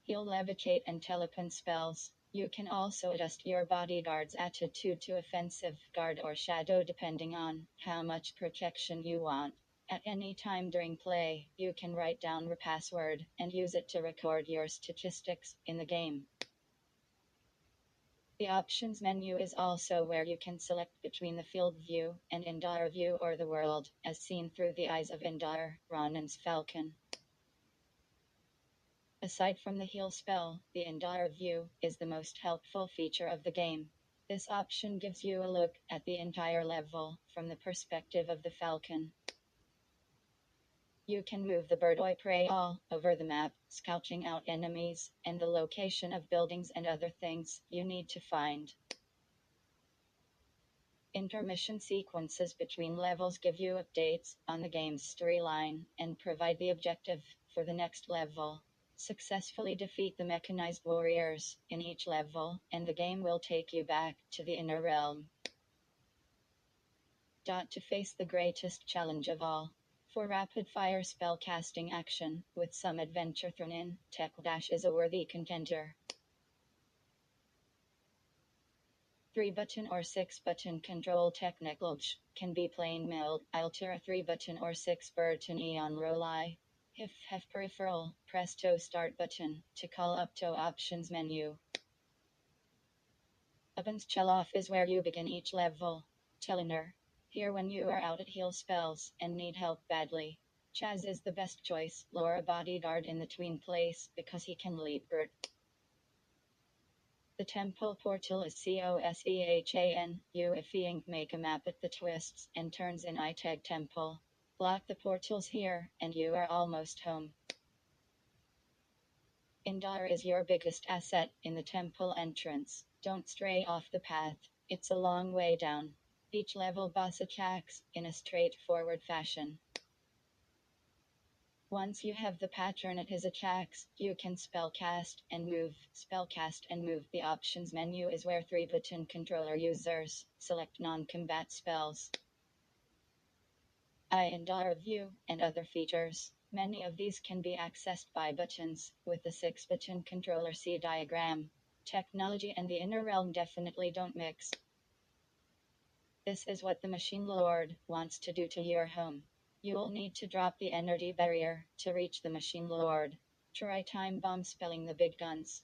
Heal, Levitate, and Telepon spells. You can also adjust your bodyguard's attitude to offensive, guard, or shadow depending on how much protection you want. At any time during play, you can write down your password and use it to record your statistics in the game. The options menu is also where you can select between the field view and Indar view, or the world as seen through the eyes of Indar, Ronan's falcon. Aside from the heal spell, the Indar view is the most helpful feature of the game. This option gives you a look at the entire level from the perspective of the falcon. You can move the bird or prey all over the map, scouting out enemies and the location of buildings and other things you need to find. Intermission sequences between levels give you updates on the game's storyline and provide the objective for the next level. Successfully defeat the mechanized warriors in each level, and the game will take you back to the inner realm. To face the greatest challenge of all. For rapid-fire spell-casting action, with some adventure thrown in, Tech Dash is a worthy contender. 3-button or 6-button control techniques can be plain mild, Alter 3-button or 6-button Eon Roli. If have peripheral, press to start button to call up to options menu. Abans Cheloff is where you begin each level. Teliner. Here when you are out at heal spells and need help badly. Chaz is the best choice, Laura bodyguard in the tween place because he can lead Bert. The temple portal is Cosehan, if make a map at the twists and turns in Itag Temple. Block the portals here, and you are almost home. Indar is your biggest asset in the temple entrance. Don't stray off the path, it's a long way down. Each level boss attacks in a straightforward fashion. Once you have the pattern at his attacks, you can spellcast and move. Spellcast and move. The options menu is where 3-button controller users select non-combat spells. Indar view and other features. Many of these can be accessed by buttons with the 6-button controller. See diagram. Technology and the inner realm definitely don't mix. This is what the Machine Lord wants to do to your home. You'll need to drop the energy barrier to reach the Machine Lord. Try time bomb spelling the big guns.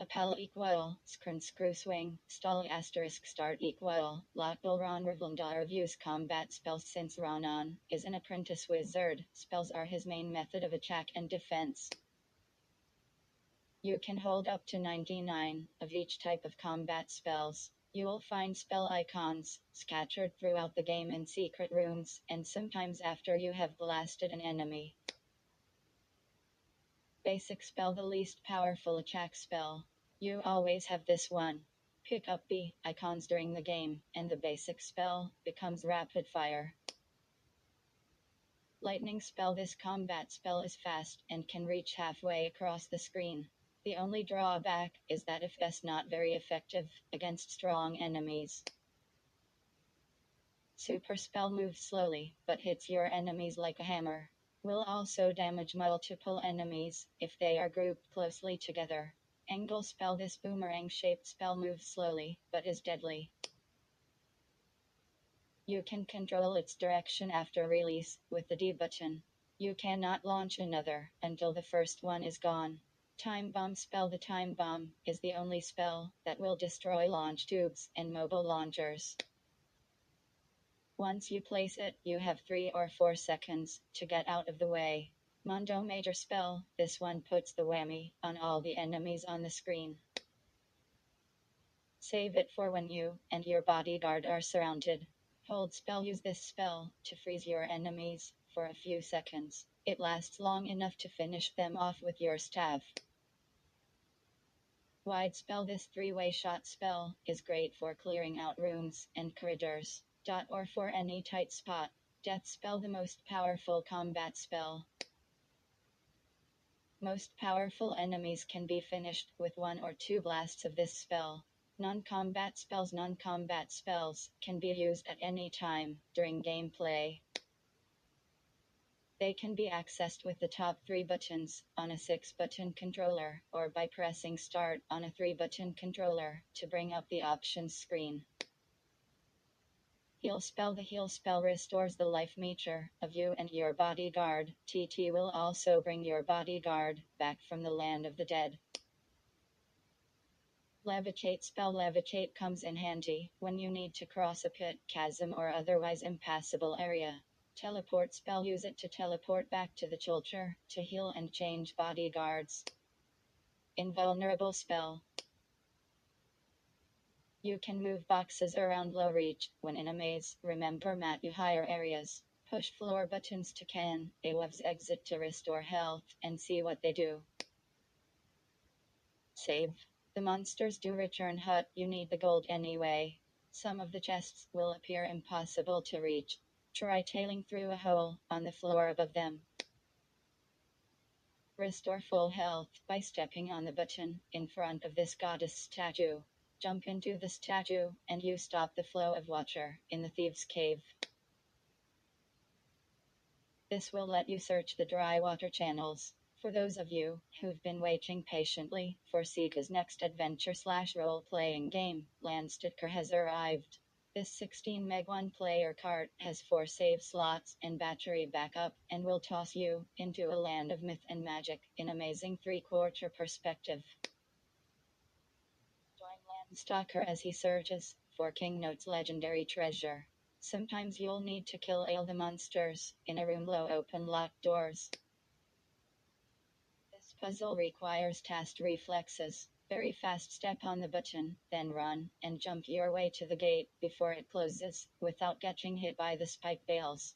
Appel equal, screw swing, stall asterisk start equal, lockable Ron Revlundar views combat spells. Since Ronan is an apprentice wizard, spells are his main method of attack and defense. You can hold up to 99 of each type of combat spells. You will find spell icons scattered throughout the game in secret rooms, and sometimes after you have blasted an enemy. Basic spell, the least powerful attack spell. You always have this one. Pick up B icons during the game, and the basic spell becomes rapid fire. Lightning spell. This combat spell is fast and can reach halfway across the screen. The only drawback is that it's not very effective against strong enemies. Super spell moves slowly, but hits your enemies like a hammer. Will also damage multiple enemies if they are grouped closely together. Angle spell. This boomerang-shaped spell moves slowly, but is deadly. You can control its direction after release with the D button. You cannot launch another until the first one is gone. Time bomb spell. The time bomb is the only spell that will destroy launch tubes and mobile launchers. Once you place it, you have 3 or 4 seconds to get out of the way. Mondo Major spell. This one puts the whammy on all the enemies on the screen. Save it for when you and your bodyguard are surrounded. Hold spell. Use this spell to freeze your enemies for a few seconds. It lasts long enough to finish them off with your staff. Wide spell. This three-way shot spell is great for clearing out rooms and corridors, or for any tight spot. Death spell. The most powerful combat spell. Most powerful enemies can be finished with 1 or 2 blasts of this spell. Non-combat spells. Non-combat spells can be used at any time during gameplay. They can be accessed with the top 3 buttons on a 6-button controller, or by pressing Start on a 3-button controller to bring up the options screen. Heal spell. The heal spell restores the life meter of you and your bodyguard. TT will also bring your bodyguard back from the land of the dead. Levitate spell. Levitate comes in handy when you need to cross a pit, chasm, or otherwise impassable area. Teleport spell. Use it to teleport back to the shelter to heal and change bodyguards. Invulnerable spell. You can move boxes around low reach when in a maze. Remember mat you higher areas. Push floor buttons to can AWEV's exit to restore health and see what they do. Save. The monsters do return hut. You need the gold anyway. Some of the chests will appear impossible to reach. Try tailing through a hole on the floor above them. Restore full health by stepping on the button in front of this goddess statue. Jump into the statue and you stop the flow of water in the thieves' cave. This will let you search the dry water channels. For those of you who've been waiting patiently for Sega's next adventure/role-playing game, Landsticker has arrived. This 16 meg one-player cart has 4 save slots and battery backup, and will toss you into a land of myth and magic in amazing 3/4 perspective. Join Landstalker as he searches for King Note's legendary treasure. Sometimes you'll need to kill all the monsters in a room low open locked doors. This puzzle requires fast reflexes. Very fast step on the button, then run and jump your way to the gate before it closes, without getting hit by the spike bales.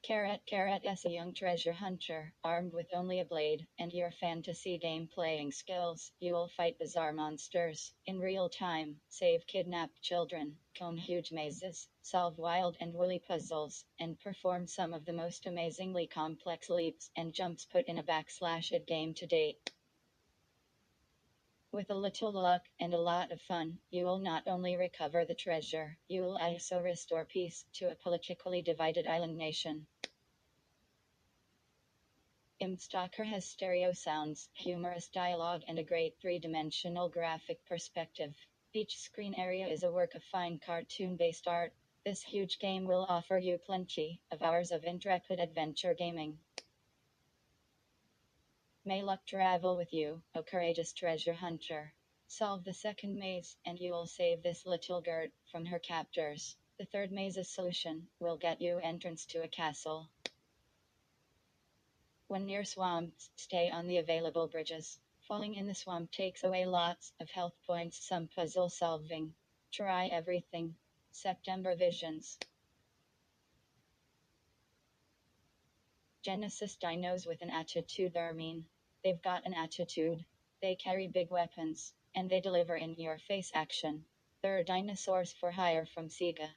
S, a young treasure hunter, armed with only a blade and your fantasy game playing skills. You will fight bizarre monsters in real time, save kidnapped children, comb huge mazes, solve wild and woolly puzzles, and perform some of the most amazingly complex leaps and jumps put in a /it game to date. With a little luck and a lot of fun, you will not only recover the treasure, you will also restore peace to a politically divided island nation. Imstalker has stereo sounds, humorous dialogue, and a great 3-dimensional graphic perspective. Each screen area is a work of fine cartoon-based art. This huge game will offer you plenty of hours of intrepid adventure gaming. May luck travel with you, O courageous treasure hunter. Solve the second maze, and you will save this little girl from her captors. The third maze's solution will get you entrance to a castle. When near swamps, stay on the available bridges. Falling in the swamp takes away lots of health points. Some puzzle solving. Try everything. September Visions. Genesis dinos with an attitude are mean. They've got an attitude. They carry big weapons, and they deliver in your face action. They're dinosaurs for hire from Sega.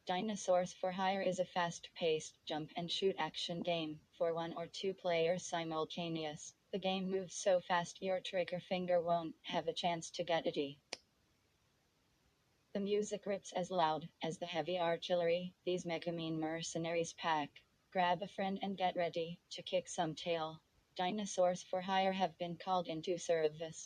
Dinosaurs for Hire is a fast-paced jump-and-shoot action game for 1 or 2 players simultaneous. The game moves so fast your trigger finger won't have a chance to get itty. The music rips as loud as the heavy artillery these megamine mercenaries pack. Grab a friend and get ready to kick some tail. Dinosaurs for Hire have been called into service.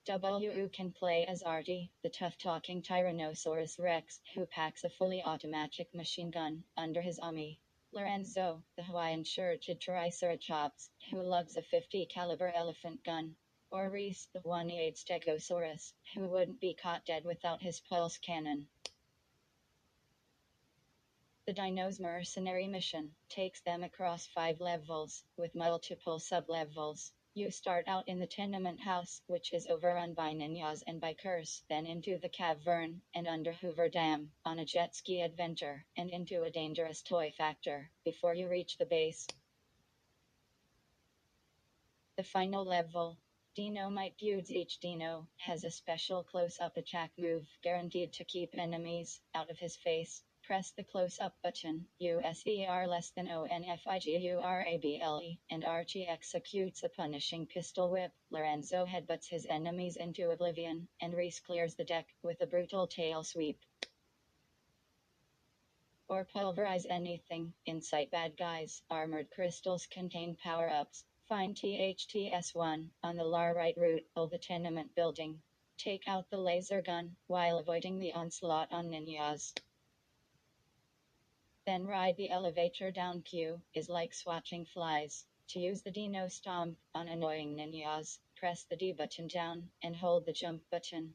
WU can play as Artie, the tough-talking Tyrannosaurus Rex, who packs a fully automatic machine gun under his army. Lorenzo, the Hawaiian-shirted Triceratops, who loves a 50 caliber elephant gun. Or Reese the one-eyed Stegosaurus, who wouldn't be caught dead without his pulse cannon. The Dino's mercenary mission takes them across 5 levels, with multiple sub-levels. You start out in the tenement house, which is overrun by ninjas and bikers, then into the cavern, and under Hoover Dam, on a jet ski adventure, and into a dangerous toy factor, before you reach the base. The final level. Dino-Mite feuds. Each Dino has a special close-up attack move, guaranteed to keep enemies out of his face. Press the close-up button, USER less than ONFIGURABLE, and Archie executes a punishing pistol whip. Lorenzo headbutts his enemies into oblivion, and Reese clears the deck with a brutal tail sweep. Or pulverize anything. Incite bad guys. Armored crystals contain power-ups. Find SV1 on the lower right route of the tenement building. Take out the laser gun while avoiding the onslaught on ninjas. Then ride the elevator down. Q is like swatching flies. To use the Dino Stomp on annoying ninjas, press the D button down and hold the jump button.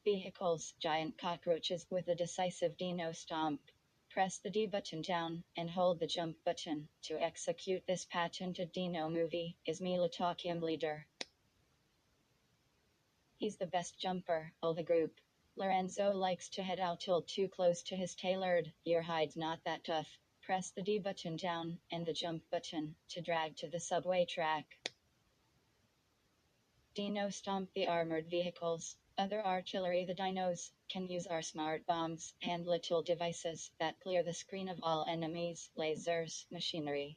Vehicles, giant cockroaches with a decisive Dino Stomp. Press the D button down and hold the jump button. To execute this patented Dino movie is Militakium leader. He's the best jumper of the group. Lorenzo likes to head out till too close to his tailored. Your hide's not that tough. Press the D button down and the jump button to drag to the subway track. Dino Stomp the armored vehicles. Other artillery. The dinos can use our smart bombs and little devices that clear the screen of all enemies, lasers, machinery.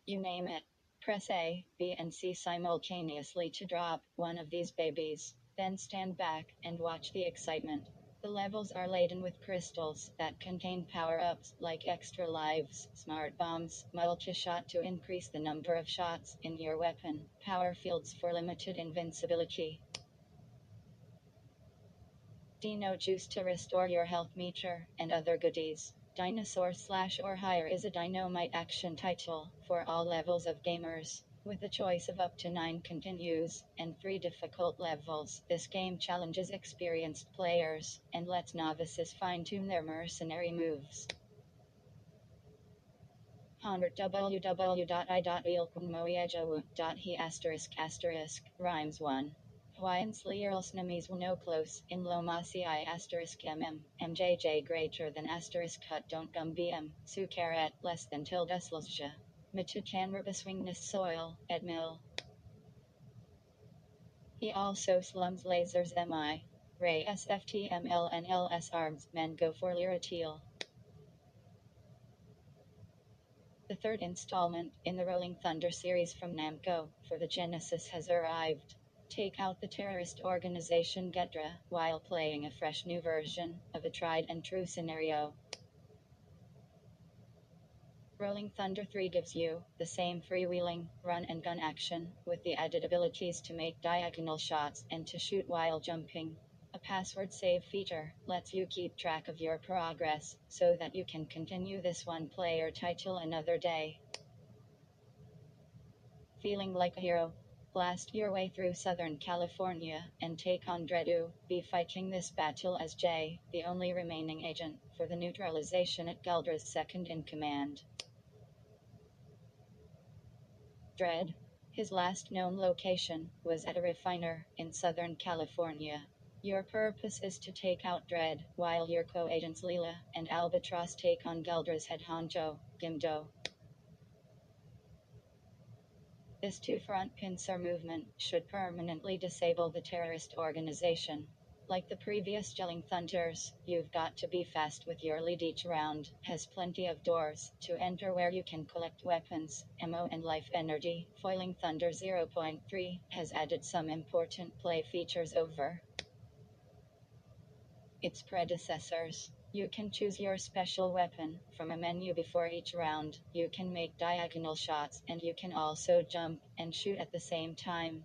You name it. Press A, B and C simultaneously to drop one of these babies. Then stand back and watch the excitement. The levels are laden with crystals that contain power-ups like extra lives, smart bombs, multi-shot to increase the number of shots in your weapon, power fields for limited invincibility. Dino Juice to restore your health meter, and other goodies. Dinosaur Slash or Higher is a Dino-Mite action title for all levels of gamers. With a choice of up to 9 continues and 3 difficult levels, this game challenges experienced players and lets novices fine-tune their mercenary moves. www.i.ilkunmoyejawu.he*** rhymes 1. Hawaiiansly Earls Namis no close in Lomasi I MJJ greater than hut don't gum BM su carat less than tilde slsja. Michichan Rubaswingness soil at mill. He also slums lasers MI. Ray SFTML and LS arms men go for Lyratil. The third installment in the Rolling Thunder series from Namco for the Genesis has arrived. Take out the terrorist organization Gedra while playing a fresh new version of a tried and true scenario. Rolling Thunder 3 gives you the same freewheeling, run and gun action, with the added abilities to make diagonal shots and to shoot while jumping. A password save feature lets you keep track of your progress, so that you can continue this one-player title another day. Feeling like a hero? Blast your way through Southern California and take on Dreadu. Be fighting this battle as Jay, the only remaining agent for the neutralization at Galdra's second-in-command. Dredd. His last known location was at a refiner in Southern California. Your purpose is to take out Dredd, while your co-agents Leela and Albatross take on Galdra's head honcho, Gimdo. This two-front pincer movement should permanently disable the terrorist organization. Like the previous Gelling Thunders, you've got to be fast with your lead. Each round has plenty of doors to enter where you can collect weapons, ammo and life energy. Foiling Thunder 0.3 has added some important play features over its predecessors. You can choose your special weapon from a menu before each round. You can make diagonal shots and you can also jump and shoot at the same time.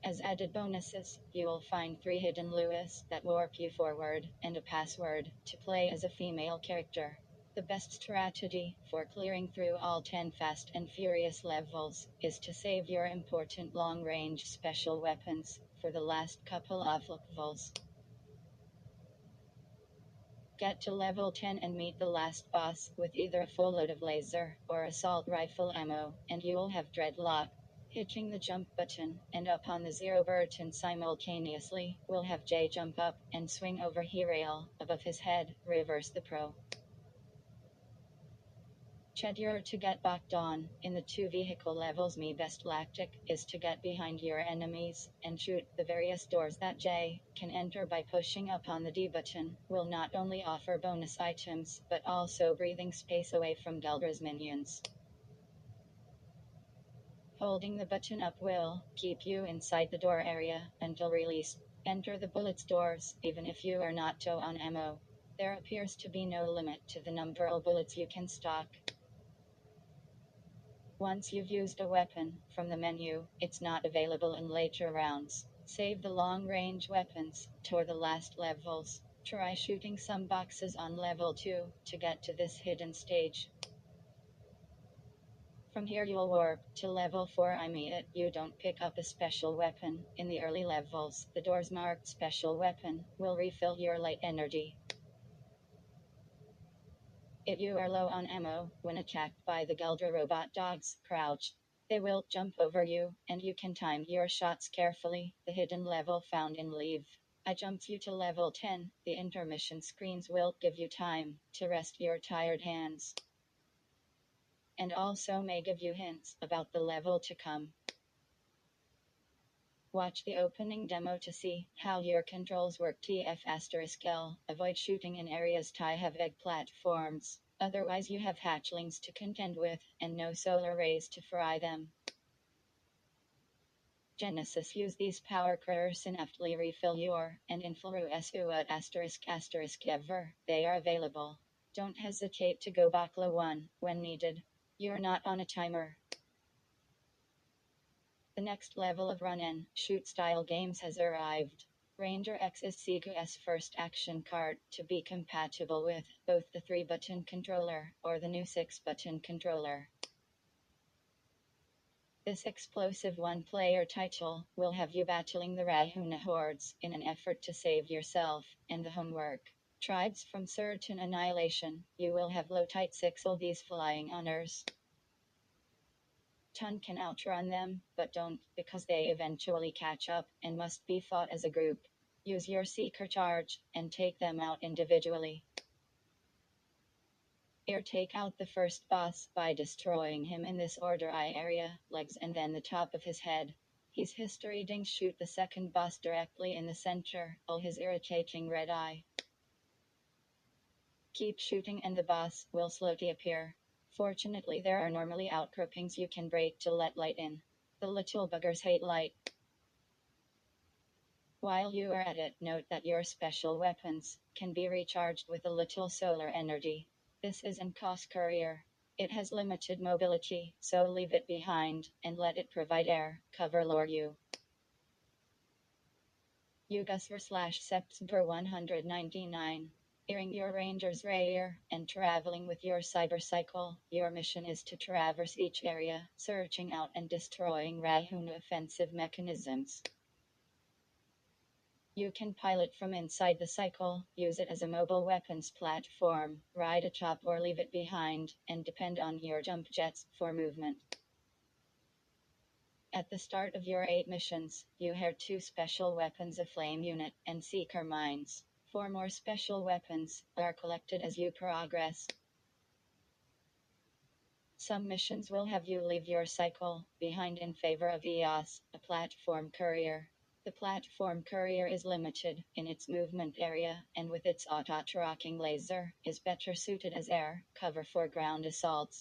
As added bonuses, you will find 3 hidden Lewis that warp you forward, and a password to play as a female character. The best strategy for clearing through all 10 Fast and Furious levels is to save your important long-range special weapons for the last couple of levels. Get to level 10 and meet the last boss with either a full load of laser or assault rifle ammo, and you'll have dreadlock. Hitching the jump button and up on the 0 button simultaneously will have Jay jump up and swing over rail above his head, reverse the pro. Schedule to get backed on in the 2 vehicle levels. Me best tactic is to get behind your enemies and shoot the various doors that J can enter by pushing up on the D button. Will not only offer bonus items but also breathing space away from Geldra's minions. Holding the button up will keep you inside the door area until released. Enter the bullets doors even if you are not low on ammo. There appears to be no limit to the number of bullets you can stock. Once you've used a weapon from the menu, it's not available in later rounds. Save the long-range weapons toward the last levels. Try shooting some boxes on level 2 to get to this hidden stage. From here you'll warp to level 4. You don't pick up a special weapon in the early levels. The doors marked special weapon will refill your light energy. If you are low on ammo, when attacked by the Geldra robot dogs, crouch. They will jump over you, and you can time your shots carefully. The hidden level found in Leave. I jumped you to level 10. The intermission screens will give you time to rest your tired hands, and also may give you hints about the level to come. Watch the opening demo to see how your controls work. TF*L. Avoid shooting in areas have egg platforms. Otherwise you have hatchlings to contend with, and no solar rays to fry them. Genesis. Use these power curves and aptly refill your and influ SV1 ever. They are available. Don't hesitate to go Bakla 1 when needed. You're not on a timer. The next level of run-and shoot style games has arrived. Ranger X is Sigu's first action card to be compatible with both the 3-button controller or the new 6-button controller. This explosive one-player title will have you battling the Rahuna hordes in an effort to save yourself and the homework. Tribes from certain annihilation, you will have low tight 6 of these flying honors. Ton can outrun them, but don't, because they eventually catch up and must be fought as a group. Use your Seeker charge and take them out individually. Here, take out the first boss by destroying him in this order: eye area, legs, and then the top of his head. He's history ding. Shoot the second boss directly in the center, all his irritating red eye. Keep shooting and the boss will slowly appear. Fortunately there are normally outcroppings you can break to let light in. The little buggers hate light. While you are at it, note that your special weapons can be recharged with a little solar energy. This isn't Cost Courier. It has limited mobility, so leave it behind and let it provide air cover lure you. Ugasver/September 199. Earing your ranger's rear and traveling with your cybercycle, your mission is to traverse each area, searching out and destroying Rahuna offensive mechanisms. You can pilot from inside the cycle, use it as a mobile weapons platform, ride a chop or leave it behind, and depend on your jump jets for movement. At the start of your 8 missions, you hear 2 special weapons: a flame unit and seeker mines. 4 more special weapons are collected as you progress. Some missions will have you leave your cycle behind in favor of EOS, a platform courier. The platform courier is limited in its movement area, and with its auto-tracking laser, is better suited as air cover for ground assaults.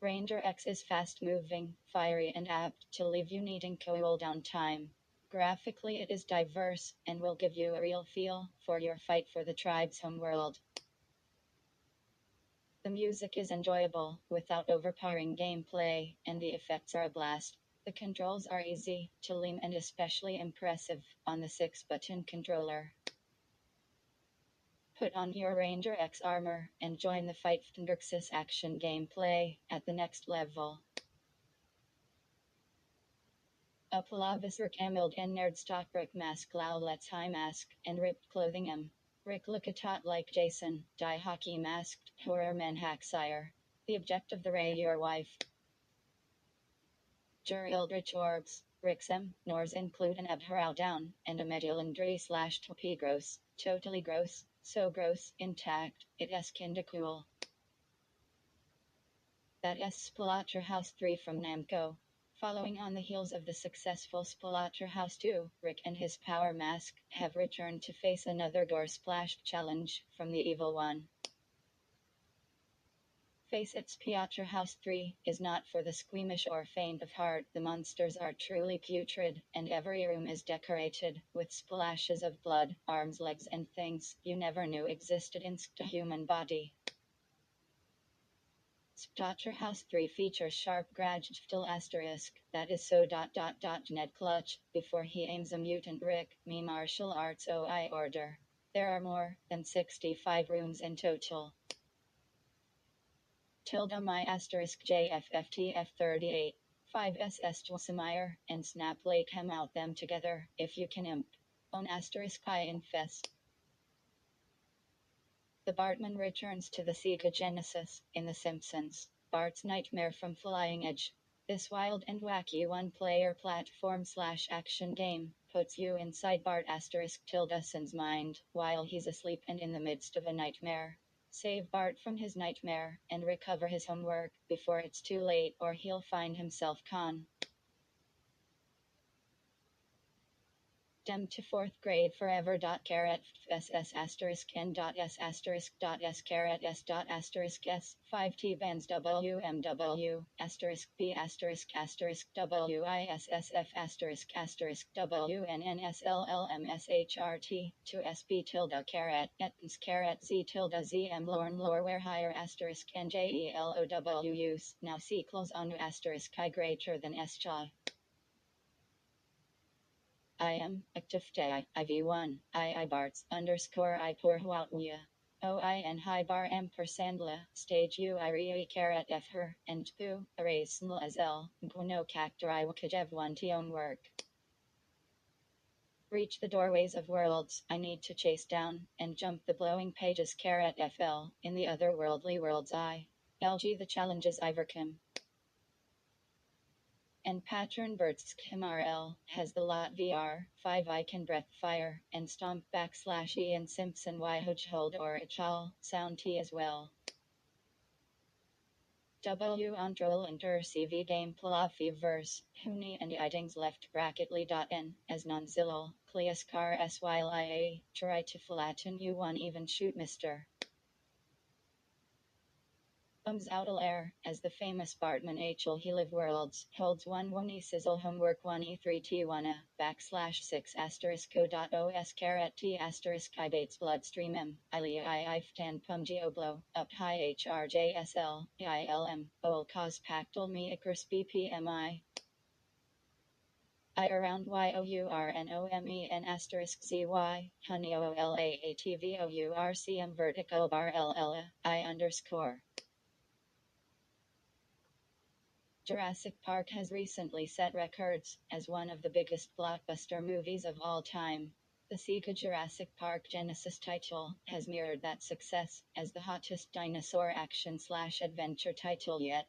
Ranger X is fast-moving, fiery, and apt to leave you needing cool-down time. Graphically it is diverse, and will give you a real feel for your fight for the tribe's homeworld. The music is enjoyable, without overpowering gameplay, and the effects are a blast. The controls are easy to lean and especially impressive on the 6-button controller. Put on your Ranger X armor and join the Fight Fnderxis action gameplay at the next level. Upalavisrik Emild en Nerdstockbrick Mask Lau Let's High Mask and Ripped Clothing M. Rick Lookatot like Jason, Die Hockey Masked, Horror Men Hacksire. The object of the Ray Your Wife. Jur Ildrich Orbs, Rixem, Nors include an Abharau down, and a Medulandry slash Topi gross, totally gross, so gross, intact, it is kinda cool. That is Splatterhouse 3 from Namco. Following on the heels of the successful Splatterhouse 2, Rick and his Power Mask have returned to face another gore-splashed challenge from the Evil One. Face it, Splatterhouse 3 is not for the squeamish or faint of heart. The monsters are truly putrid, and every room is decorated with splashes of blood, arms, legs, and things you never knew existed in the human body. Splatterhouse 3 features sharp Grajtil asterisk, that is so ... Ned Clutch, before he aims a mutant Rick, me martial arts OI order. There are more than 65 rooms in total. Tilda my asterisk JFFTF38, 5SS Jwasamire, and Snap Lake hem out them together, if you can imp. On asterisk I infest. The Bartman returns to the Sega Genesis, in The Simpsons, Bart's Nightmare from Flying Edge. This wild and wacky one-player platform/action game puts you inside Bart Tilderson's mind while he's asleep and in the midst of a nightmare. Save Bart from his nightmare and recover his homework before it's too late, or he'll find himself con. Dem to 4th grade forever. SS asterisk n s asterisk s caret s asterisk s 5t bands WMW asterisk p asterisk asterisk WISSF asterisk WNNSLLMSHRT to SP tilde caret etns caret Z tilde ZM lorn lore where higher asterisk NJELOW use now see close on asterisk I greater than S cha. I am active day IV1 I Barts underscore I pour Huatwia. OIN high bar ampersandla stage U I re caret F her and 2 erase as L Guno cactor I wakajev 1 tion work. Reach the doorways of worlds I need to chase down and jump the blowing pages caret FL in the otherworldly worlds I. LG the challenges I overcome. And pattern Bert's KMRL has the lot VR 5 icon breath fire and stomp / Ian Simpson y hold or ichal sound T as well. W Ontrol enter CV game Palafi verse Huni and Idings left bracketly .n as non-zilal Cleus car SYLIA try to flatten you one even shoot Mr. Outal air, as the famous Bartman HL He Live Worlds, holds 1 sizzle homework 1E3T1A, /6 asterisk o.os caret T asterisk I bates bloodstream M, Ilia I iftan pumgeoblo, up high HRJSL, ILM, ol cause pactal me acres BPMI. I around YOURNOMEN asterisk ZY, honey OLAATVOURCM vertical bar LL, I underscore. Jurassic Park has recently set records as one of the biggest blockbuster movies of all time. The Sega Jurassic Park Genesis title has mirrored that success as the hottest dinosaur action/adventure title yet.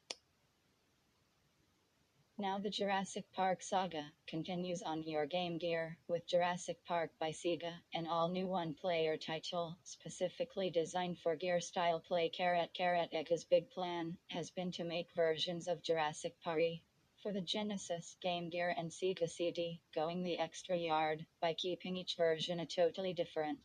Now the Jurassic Park saga continues on your Game Gear with Jurassic Park by Sega, an all-new one-player title specifically designed for gear-style play. Ega's big plan has been to make versions of Jurassic Park for the Genesis, Game Gear and Sega CD, going the extra yard by keeping each version a totally different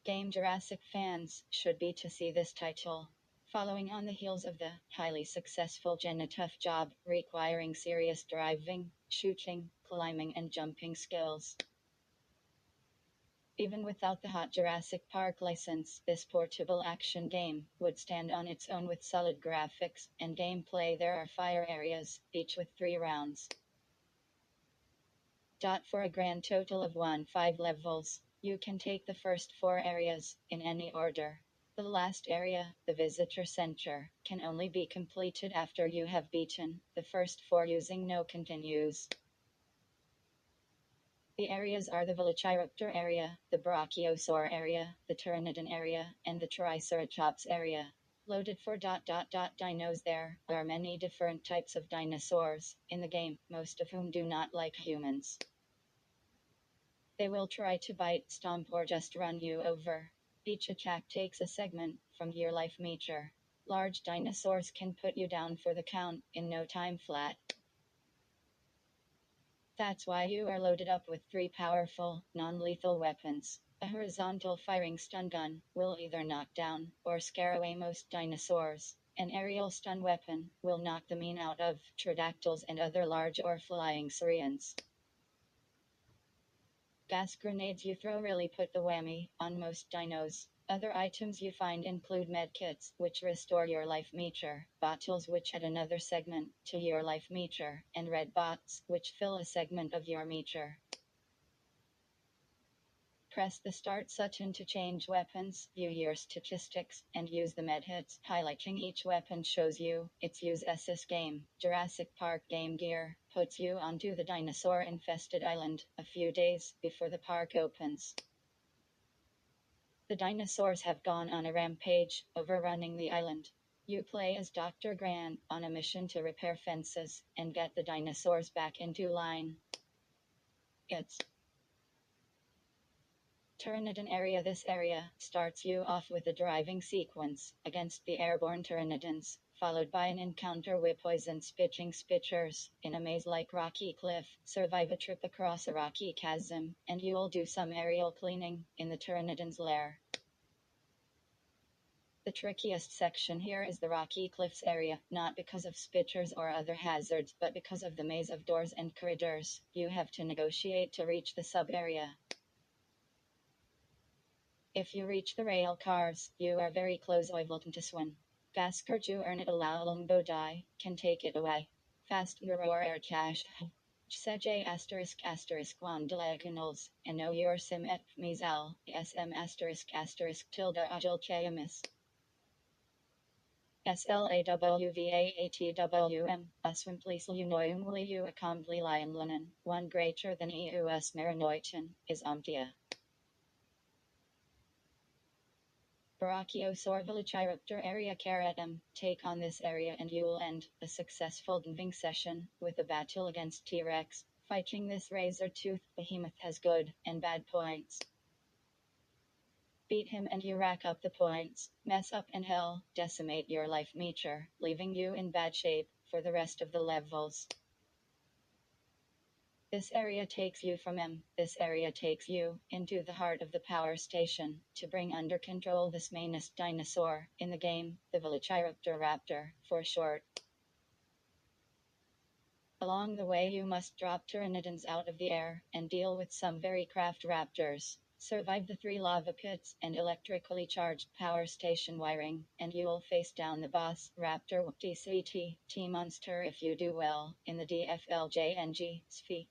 game. Jurassic fans should be to see this title. Following on the heels of the highly successful Tough Job, requiring serious driving, shooting, climbing and jumping skills. Even without the hot Jurassic Park license, this portable action game would stand on its own with solid graphics and gameplay. There are fire areas, each with 3 rounds. For a grand total of 15 levels. You can take the first 4 areas, in any order. The last area, the visitor center, can only be completed after you have beaten the first 4 using no continues. The areas are the Velociraptor area, the Brachiosaur area, the Pteranodon area, and the Triceratops area. Loaded for dinos. There are many different types of dinosaurs in the game, most of whom do not like humans. They will try to bite, stomp, or just run you over. Each attack takes a segment from your life meter. Large dinosaurs can put you down for the count in no time flat. That's why you are loaded up with 3 powerful, non-lethal weapons. A horizontal firing stun gun will either knock down or scare away most dinosaurs. An aerial stun weapon will knock the mean out of pterodactyls and other large or flying saurians. Gas grenades you throw really put the whammy on most dinos. Other items you find include medkits, which restore your life meter, bottles which add another segment to your life meter, and red bots, which fill a segment of your meter. Press the start button to change weapons, view your statistics, and use the medhits. Highlighting each weapon shows you its use. SS game. Jurassic Park Game Gear puts you onto the dinosaur-infested island a few days before the park opens. The dinosaurs have gone on a rampage, overrunning the island. You play as Dr. Grant on a mission to repair fences and get the dinosaurs back into line. It's Pteranodon area. This area starts you off with a driving sequence against the airborne pteranodons, followed by an encounter with poison spitting spitchers in a maze-like rocky cliff. Survive a trip across a rocky chasm, and you'll do some aerial cleaning in the pteranodon's lair. The trickiest section here is the rocky cliffs area, not because of spitchers or other hazards, but because of the maze of doors and corridors you have to negotiate to reach the sub-area. If you reach the rail cars, you are very close to swim. Gasker you earn it a longbow die, can take it away. Fast your air cash. Sej **1 diagonals, and know your sim et misal, sm tilde agil chaemis. SLAWVAATWM, Aswimplis Lunoyumli U Acombli Lion Lunan, one greater than EUS Marinoitin, is Omtia. Brachiosaur Velociraptor area Karatum, take on this area and you'll end a successful diving session with a battle against T-Rex. Fighting this razor-toothed behemoth has good and bad points. Beat him and you rack up the points. Mess up and hell, decimate your life meter, leaving you in bad shape for the rest of the levels. This area takes you into the heart of the power station to bring under control this mainest dinosaur in the game, the Velociraptor for short. Along the way you must drop pteranodons out of the air and deal with some very craft raptors. Survive the 3 lava pits and electrically charged power station wiring, and you'll face down the boss, Raptor TCT, T-Monster if you do well, in the DFLJNG, SV.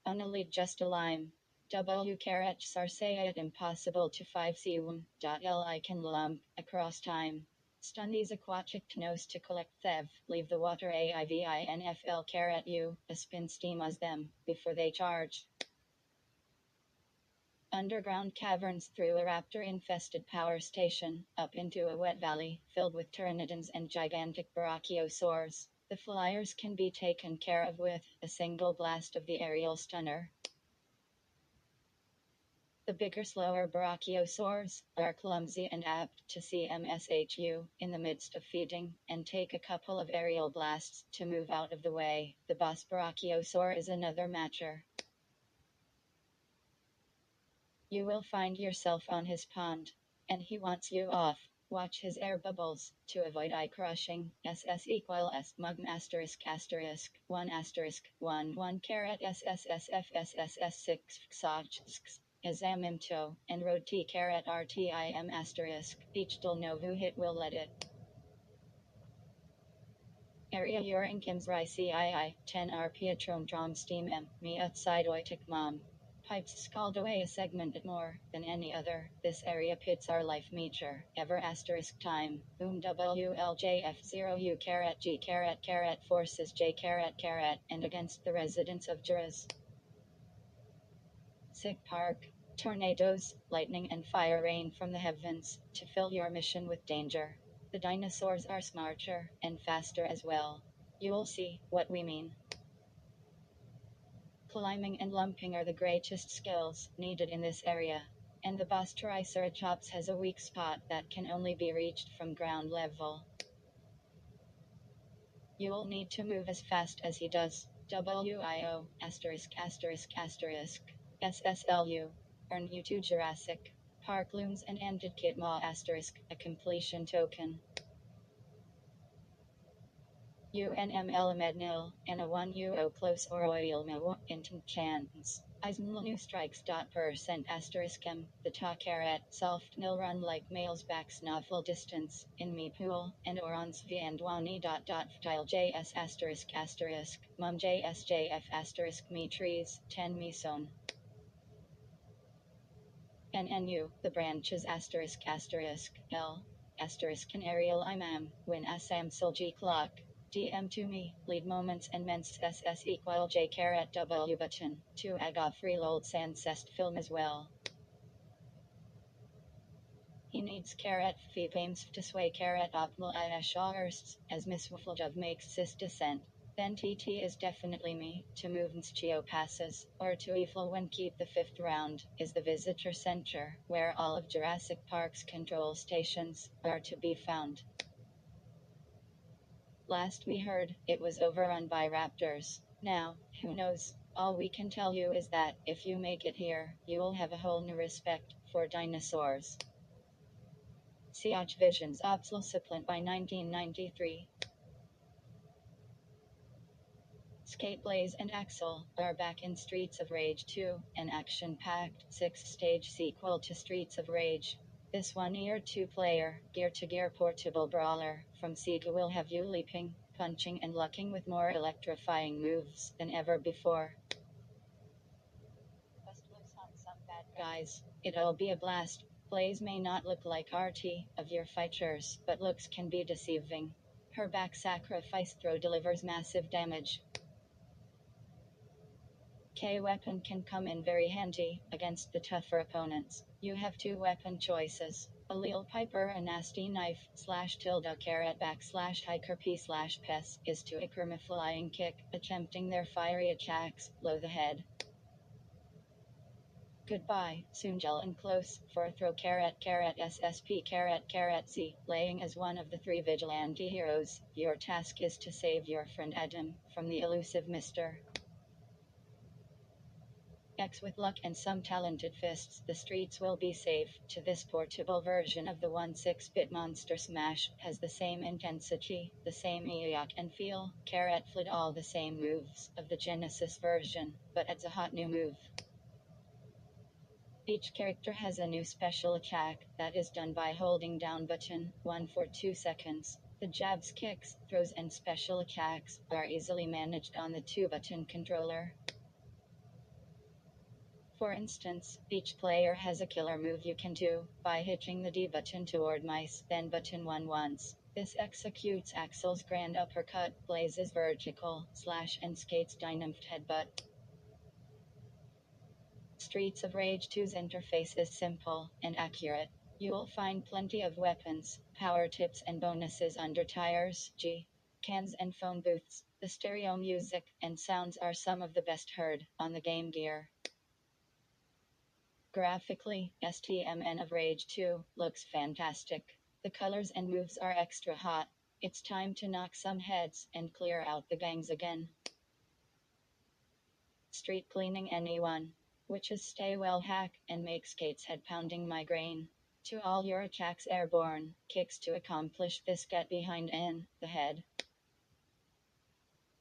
Only just a lime. W carat sarsayat impossible to 5c1.li can lump across time. Stun these aquatic nose to collect thev. Leave the water AIVINFL carat u. A spin steam as them before they charge. Underground caverns through a raptor-infested power station, up into a wet valley filled with pteranodons and gigantic brachiosaurs. The flyers can be taken care of with a single blast of the aerial stunner. The bigger, slower brachiosaurs are clumsy and apt to CMSHU in the midst of feeding, and take a couple of aerial blasts to move out of the way. The boss brachiosaur is another matcher. You will find yourself on his pond, and he wants you off. Watch his air bubbles to avoid eye crushing. SS=S mug ***1***1 carat SSSFSSS6 XOX Examimto and road T carat RTIM ***. Each del novu hit will let it. Area Urinkims Rai CII 10 R Pietrom Drom Steam M me outside Oitic Mom. Pipes scald away a segment more than any other. This area pits our life meter. Ever asterisk time. WLJF0 U carat G carat carat forces J carat carat and against the residents of Juras. Sick Park. Tornadoes, lightning and fire rain from the heavens to fill your mission with danger. The dinosaurs are smarter and faster as well. You'll see what we mean. Climbing and lumping are the greatest skills needed in this area. And the boss Triceratops has a weak spot that can only be reached from ground level. You'll need to move as fast as he does. WIO asterisk asterisk asterisk SSLU. Earn you to Jurassic Park looms and ended Kit Maw asterisk a completion token. UNML Mednil and a 1 UO close or oil mo intent chance. Ismlu strikes %% asterisk m the ta carat soft nil run like males back snuffle distance in me pool and orans viandwani ftile js asterisk asterisk mum jsjf asterisk me trees 10 me zone. NNU, the branches asterisk asterisk L asterisk canarial imam when Assam Sulji clock. DM to me, lead moments and mens SS equal J carat W button, to aga freeload sancest film as well. He needs carat fee aims to sway carat optimal ISHRs, as Miss Wufflejob makes cis descent. Then TT is definitely me, to move Nschio passes, or to Eiffel when keep the 5th round, is the visitor center, where all of Jurassic Park's control stations are to be found. Last we heard, it was overrun by raptors. Now, who knows? All we can tell you is that, if you make it here, you will have a whole new respect for dinosaurs. Siach Visions Optional Supplant by 1993. Skate Blaze and Axel are back in Streets of Rage 2, an action-packed, 6-stage sequel to Streets of Rage. This one-year two-player, gear-to-gear portable brawler from Sega will have you leaping, punching and lucking with more electrifying moves than ever before. Bust moves on some bad guys. It'll be a blast. Blaze may not look like RT of your fighters, but looks can be deceiving. Her back sacrifice throw delivers massive damage. K-weapon can come in very handy against the tougher opponents. You have two weapon choices. A Lil Piper, a nasty knife, /tilde carat backslash hiker p slash pes, is to ikram a flying kick, attempting their fiery attacks, low the head. Goodbye, Soongel and close, for throw carat SSP carat Z, laying as one of the 3 vigilante heroes. Your task is to save your friend Adam from the elusive Mr. X with luck and some talented fists, the streets will be safe. To this portable version of the 16-bit Monster Smash, has the same intensity, the same EOC and feel, carat flit all the same moves of the Genesis version, but adds a hot new move. Each character has a new special attack that is done by holding down button 1 for 2 seconds. The jabs, kicks, throws and special attacks are easily managed on the 2-button controller. For instance, each player has a killer move you can do by hitching the D button toward mice, then button 1 once. This executes Axel's grand uppercut, Blaze's vertical slash, and Skate's dynamic headbutt. Streets of Rage 2's interface is simple and accurate. You'll find plenty of weapons, power tips and bonuses under tires, cans and phone booths. The stereo music and sounds are some of the best heard on the Game Gear. Graphically, STMN of Rage 2 looks fantastic. The colors and moves are extra hot. It's time to knock some heads and clear out the gangs again. Street cleaning anyone. Witches stay well hack and make Skate's head pounding migraine. To all your attacks airborne, kicks to accomplish this, get behind in the head.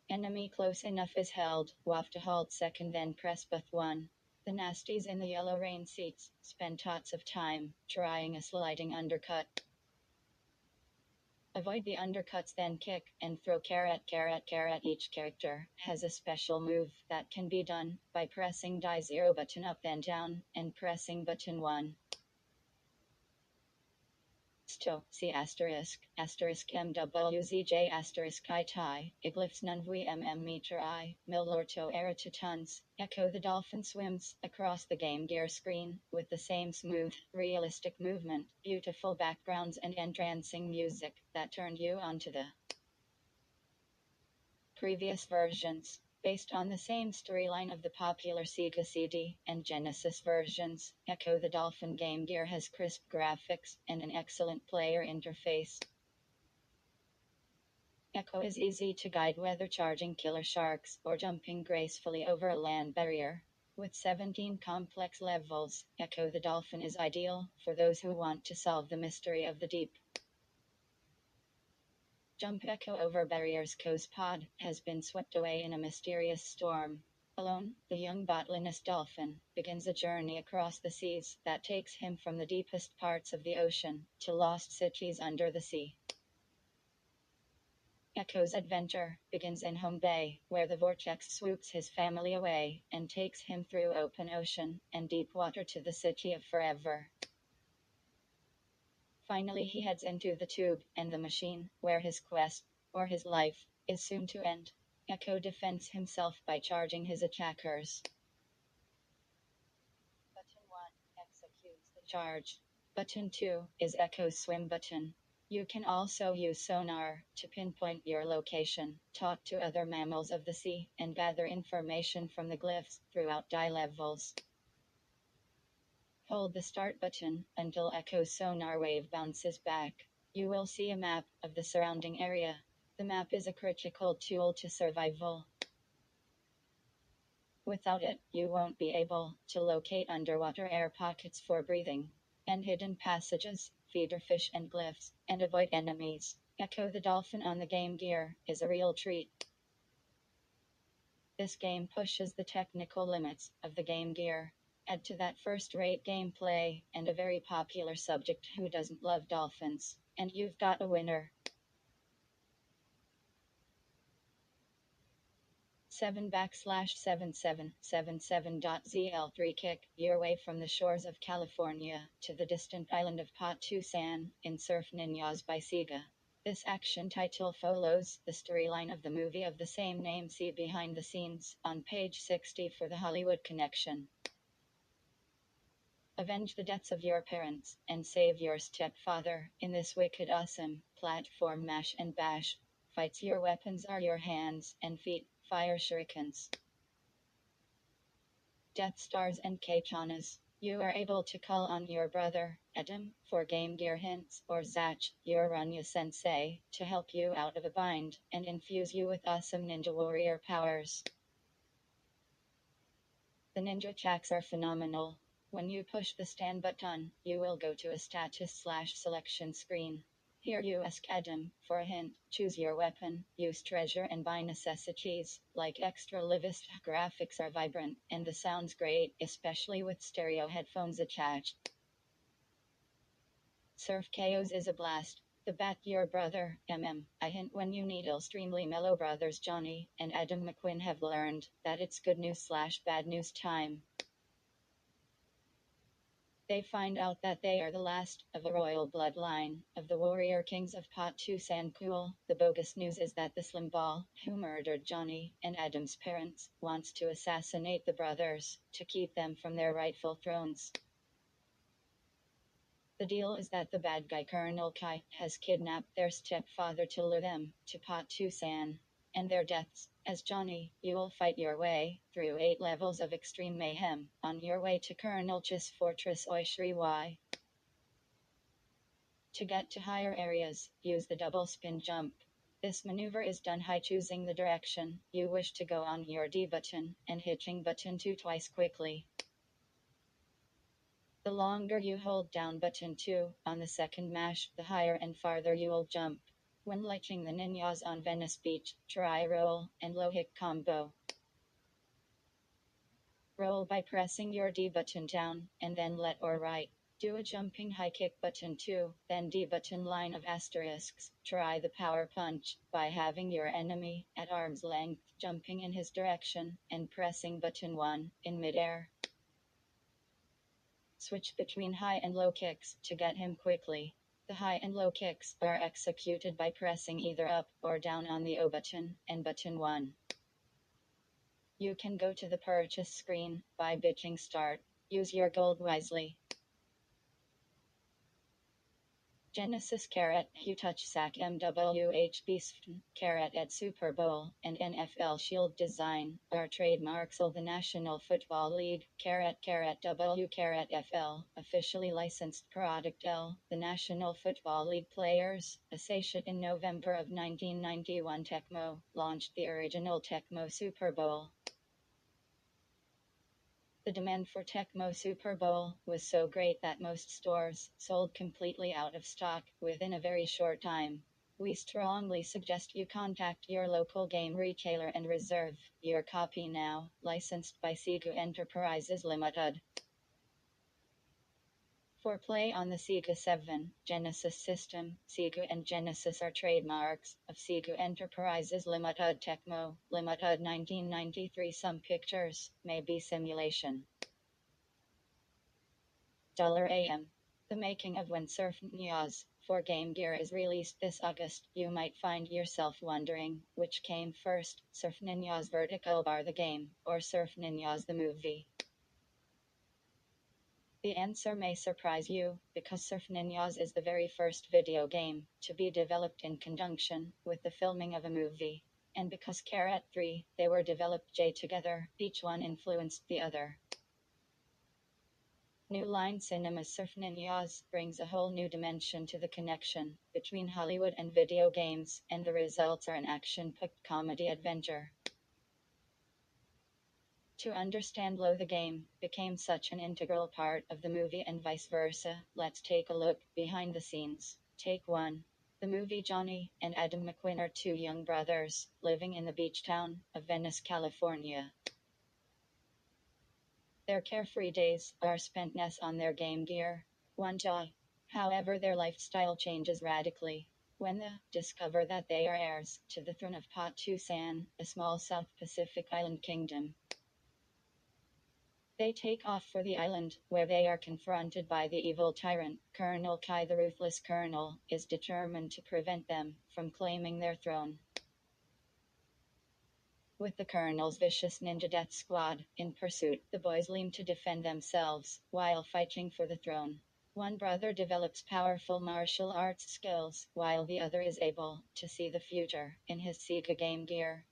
Enemy close enough is held, waft to halt second then press buff 1. The nasties in the yellow rain seats spend lots of time trying a sliding undercut. Avoid the undercuts, then kick and throw. Each character has a special move that can be done by pressing die 0 button up and down and pressing button 1. Sto, C asterisk, asterisk MWZJ asterisk I tie, Iglyphs Nunvui meter I, Milorto to tons. Echo the dolphin swims across the Game Gear screen with the same smooth, realistic movement, beautiful backgrounds and entrancing music that turned you onto the previous versions. Based on the same storyline of the popular Sega CD and Genesis versions, Echo the Dolphin Game Gear has crisp graphics and an excellent player interface. Echo is easy to guide whether charging killer sharks or jumping gracefully over a land barrier. With 17 complex levels, Echo the Dolphin is ideal for those who want to solve the mystery of the deep. Jump Echo over barriers. Echo's pod has been swept away in a mysterious storm. Alone, the young botanist dolphin begins a journey across the seas that takes him from the deepest parts of the ocean to lost cities under the sea. Echo's adventure begins in Home Bay, where the vortex swoops his family away and takes him through open ocean and deep water to the city of Forever. Finally, he heads into the tube and the machine, where his quest, or his life, is soon to end. Echo defends himself by charging his attackers. Button 1 executes the charge. Button 2 is Echo's swim button. You can also use sonar to pinpoint your location, talk to other mammals of the sea, and gather information from the glyphs throughout die levels. Hold the start button until Echo's sonar wave bounces back. You will see a map of the surrounding area. The map is a critical tool to survival. Without it, you won't be able to locate underwater air pockets for breathing, and hidden passages, feeder fish and glyphs, and avoid enemies. Echo the Dolphin on the Game Gear is a real treat. This game pushes the technical limits of the Game Gear. Add to that first-rate gameplay and a very popular subject, who doesn't love dolphins, and you've got a winner. 7/7777.zl3 Kick your way from the shores of California to the distant island of Patusan in Surf Ninjas by Sega. This action title follows the storyline of the movie of the same name. See behind the scenes on page 60 for the Hollywood connection. Avenge the deaths of your parents and save your stepfather in this wicked awesome platform mash and bash. Fights. Your weapons are your hands and feet. Fire shurikens, Death Stars and katanas. You are able to call on your brother, Adam, for Game Gear hints, or Zach, your Ranya sensei, to help you out of a bind and infuse you with awesome ninja warrior powers. The ninja attacks are phenomenal. When you push the stand button, you will go to a status/selection screen. Here you ask Adam for a hint, choose your weapon, use treasure and buy necessities, like extra livest. Graphics are vibrant, and the sound's great, especially with stereo headphones attached. Surf Chaos is a blast. The Bat Your Brother, I hint when you need extremely mellow brothers Johnny and Adam McQueen have learned that it's good news/bad news time. They find out that they are the last of a royal bloodline of the warrior kings of Patusan. Cool. The bogus news is that the slim ball, who murdered Johnny and Adam's parents, wants to assassinate the brothers to keep them from their rightful thrones. The deal is that the bad guy Colonel Kai has kidnapped their stepfather to lure them to Patusan and their deaths. As Johnny, you will fight your way through 8 levels of extreme mayhem on your way to Colonel Chi's fortress Oishri Y. To get to higher areas, use the double spin jump. This maneuver is done by choosing the direction you wish to go on your D button and hitching button 2 twice quickly. The longer you hold down button 2 on the second mash, the higher and farther you will jump. When liking the ninjas on Venice Beach, try roll and low hit combo. Roll by pressing your D button down, and then left or right. Do a jumping high kick button 2, then D button line of asterisks. Try the power punch by having your enemy at arm's length, jumping in his direction, and pressing button 1 in midair. Switch between high and low kicks to get him quickly. The high and low kicks are executed by pressing either up or down on the O button and button 1. You can go to the purchase screen by bidding start. Use your gold wisely. Genesis Hugh Touch Sack MWHB at Super Bowl and NFL Shield Design are trademarks of the National Football League. W FL officially licensed product L. The National Football League players, associate in November of 1991 Tecmo, launched the original Tecmo Super Bowl. The demand for Tecmo Super Bowl was so great that most stores sold completely out of stock within a very short time. We strongly suggest you contact your local game retailer and reserve your copy now. Licensed by Sega Enterprises Limited. For play on the Sega 7 Genesis system, Sega and Genesis are trademarks of Sega Enterprises Limited. Tecmo Limited 1993. Some pictures may be simulation. $AM. The making of when Surf Ninjas for Game Gear is released this August. You might find yourself wondering which came first, Surf Ninjas Vertical Bar the game, or Surf Ninjas the movie. The answer may surprise you, because Surf Ninjas is the very first video game to be developed in conjunction with the filming of a movie. And because Carrot 3, they were developed together, each one influenced the other. New Line Cinema's Surf Ninjas brings a whole new dimension to the connection between Hollywood and video games, and the results are an action-packed comedy adventure. To understand how the game became such an integral part of the movie and vice versa, let's take a look behind the scenes. Take 1. The movie. Johnny and Adam McQueen are two young brothers living in the beach town of Venice, California. Their carefree days are spent on their Game Gear. One joy. However, their lifestyle changes radically when they discover that they are heirs to the throne of Patusan, a small South Pacific island kingdom. They take off for the island, where they are confronted by the evil tyrant. Colonel Kai, the ruthless colonel, is determined to prevent them from claiming their throne. With the colonel's vicious ninja death squad in pursuit, the boys lean to defend themselves while fighting for the throne. One brother develops powerful martial arts skills, while the other is able to see the future in his Sega Game Gear.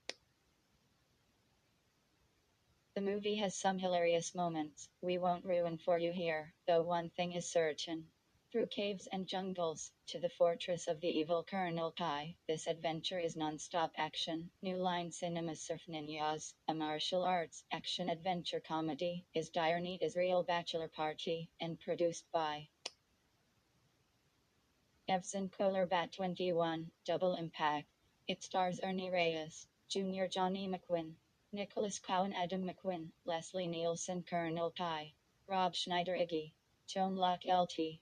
The movie has some hilarious moments we won't ruin for you here, though one thing is certain. Through caves and jungles, to the fortress of the evil Colonel Kai, this adventure is non-stop action. New Line Cinema's Surf Ninjas, a martial arts action-adventure comedy, is Dire Need Israel Bachelor Party, and produced by Evson Kohler Bat 21, Double Impact. It stars Ernie Reyes, Jr. Johnny McQueen, Nicholas Cowan Adam McQueen, Leslie Nielsen Colonel Kai, Rob Schneider Iggy, Joan Locke LT.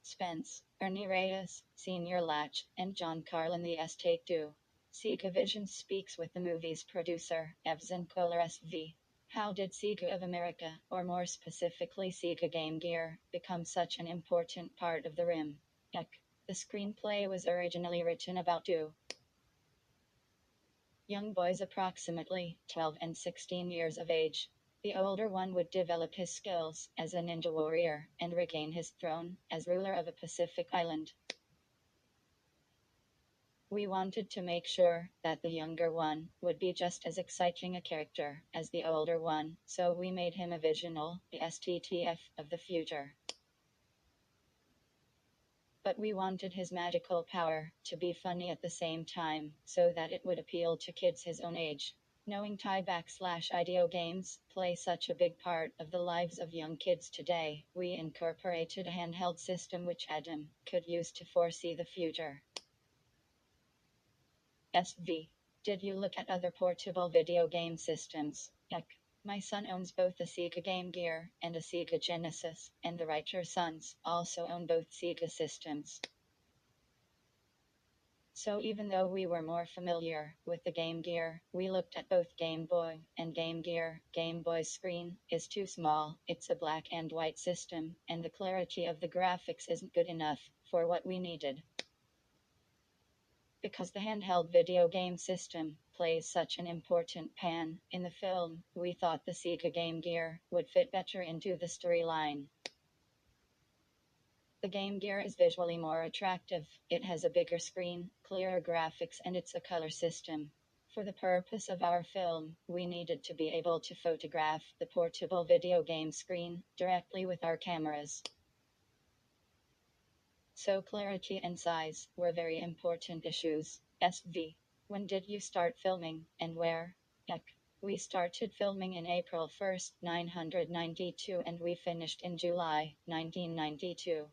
Spence, Ernie Reyes, Senior Latch, and John Carlin. The Take 2. Sega Vision speaks with the movie's producer, Evson Kohler SV. How did Sega of America, or more specifically Sega Game Gear, become such an important part of the RIM? The screenplay was originally written about two young boys approximately 12 and 16 years of age. The older one would develop his skills as a ninja warrior and regain his throne as ruler of a Pacific island. We wanted to make sure that the younger one would be just as exciting a character as the older one, so we made him a visional, the STTF of the future. But we wanted his magical power to be funny at the same time, so that it would appeal to kids his own age. Knowing /video games play such a big part of the lives of young kids today, we incorporated a handheld system which Adam could use to foresee the future. SV. Did you look at other portable video game systems? My son owns both a Sega Game Gear and a Sega Genesis, and the Writer sons also own both Sega systems. So even though we were more familiar with the Game Gear, we looked at both Game Boy and Game Gear. Game Boy's screen is too small, it's a black and white system, and the clarity of the graphics isn't good enough for what we needed. Because the handheld video game system plays such an important part in the film, we thought the Sega Game Gear would fit better into the storyline. The Game Gear is visually more attractive, it has a bigger screen, clearer graphics, and it's a color system. For the purpose of our film, we needed to be able to photograph the portable video game screen directly with our cameras. So clarity and size were very important issues. SV. When did you start filming, and where? Heck. We started filming in April 1st, 992, and we finished in July, 1992.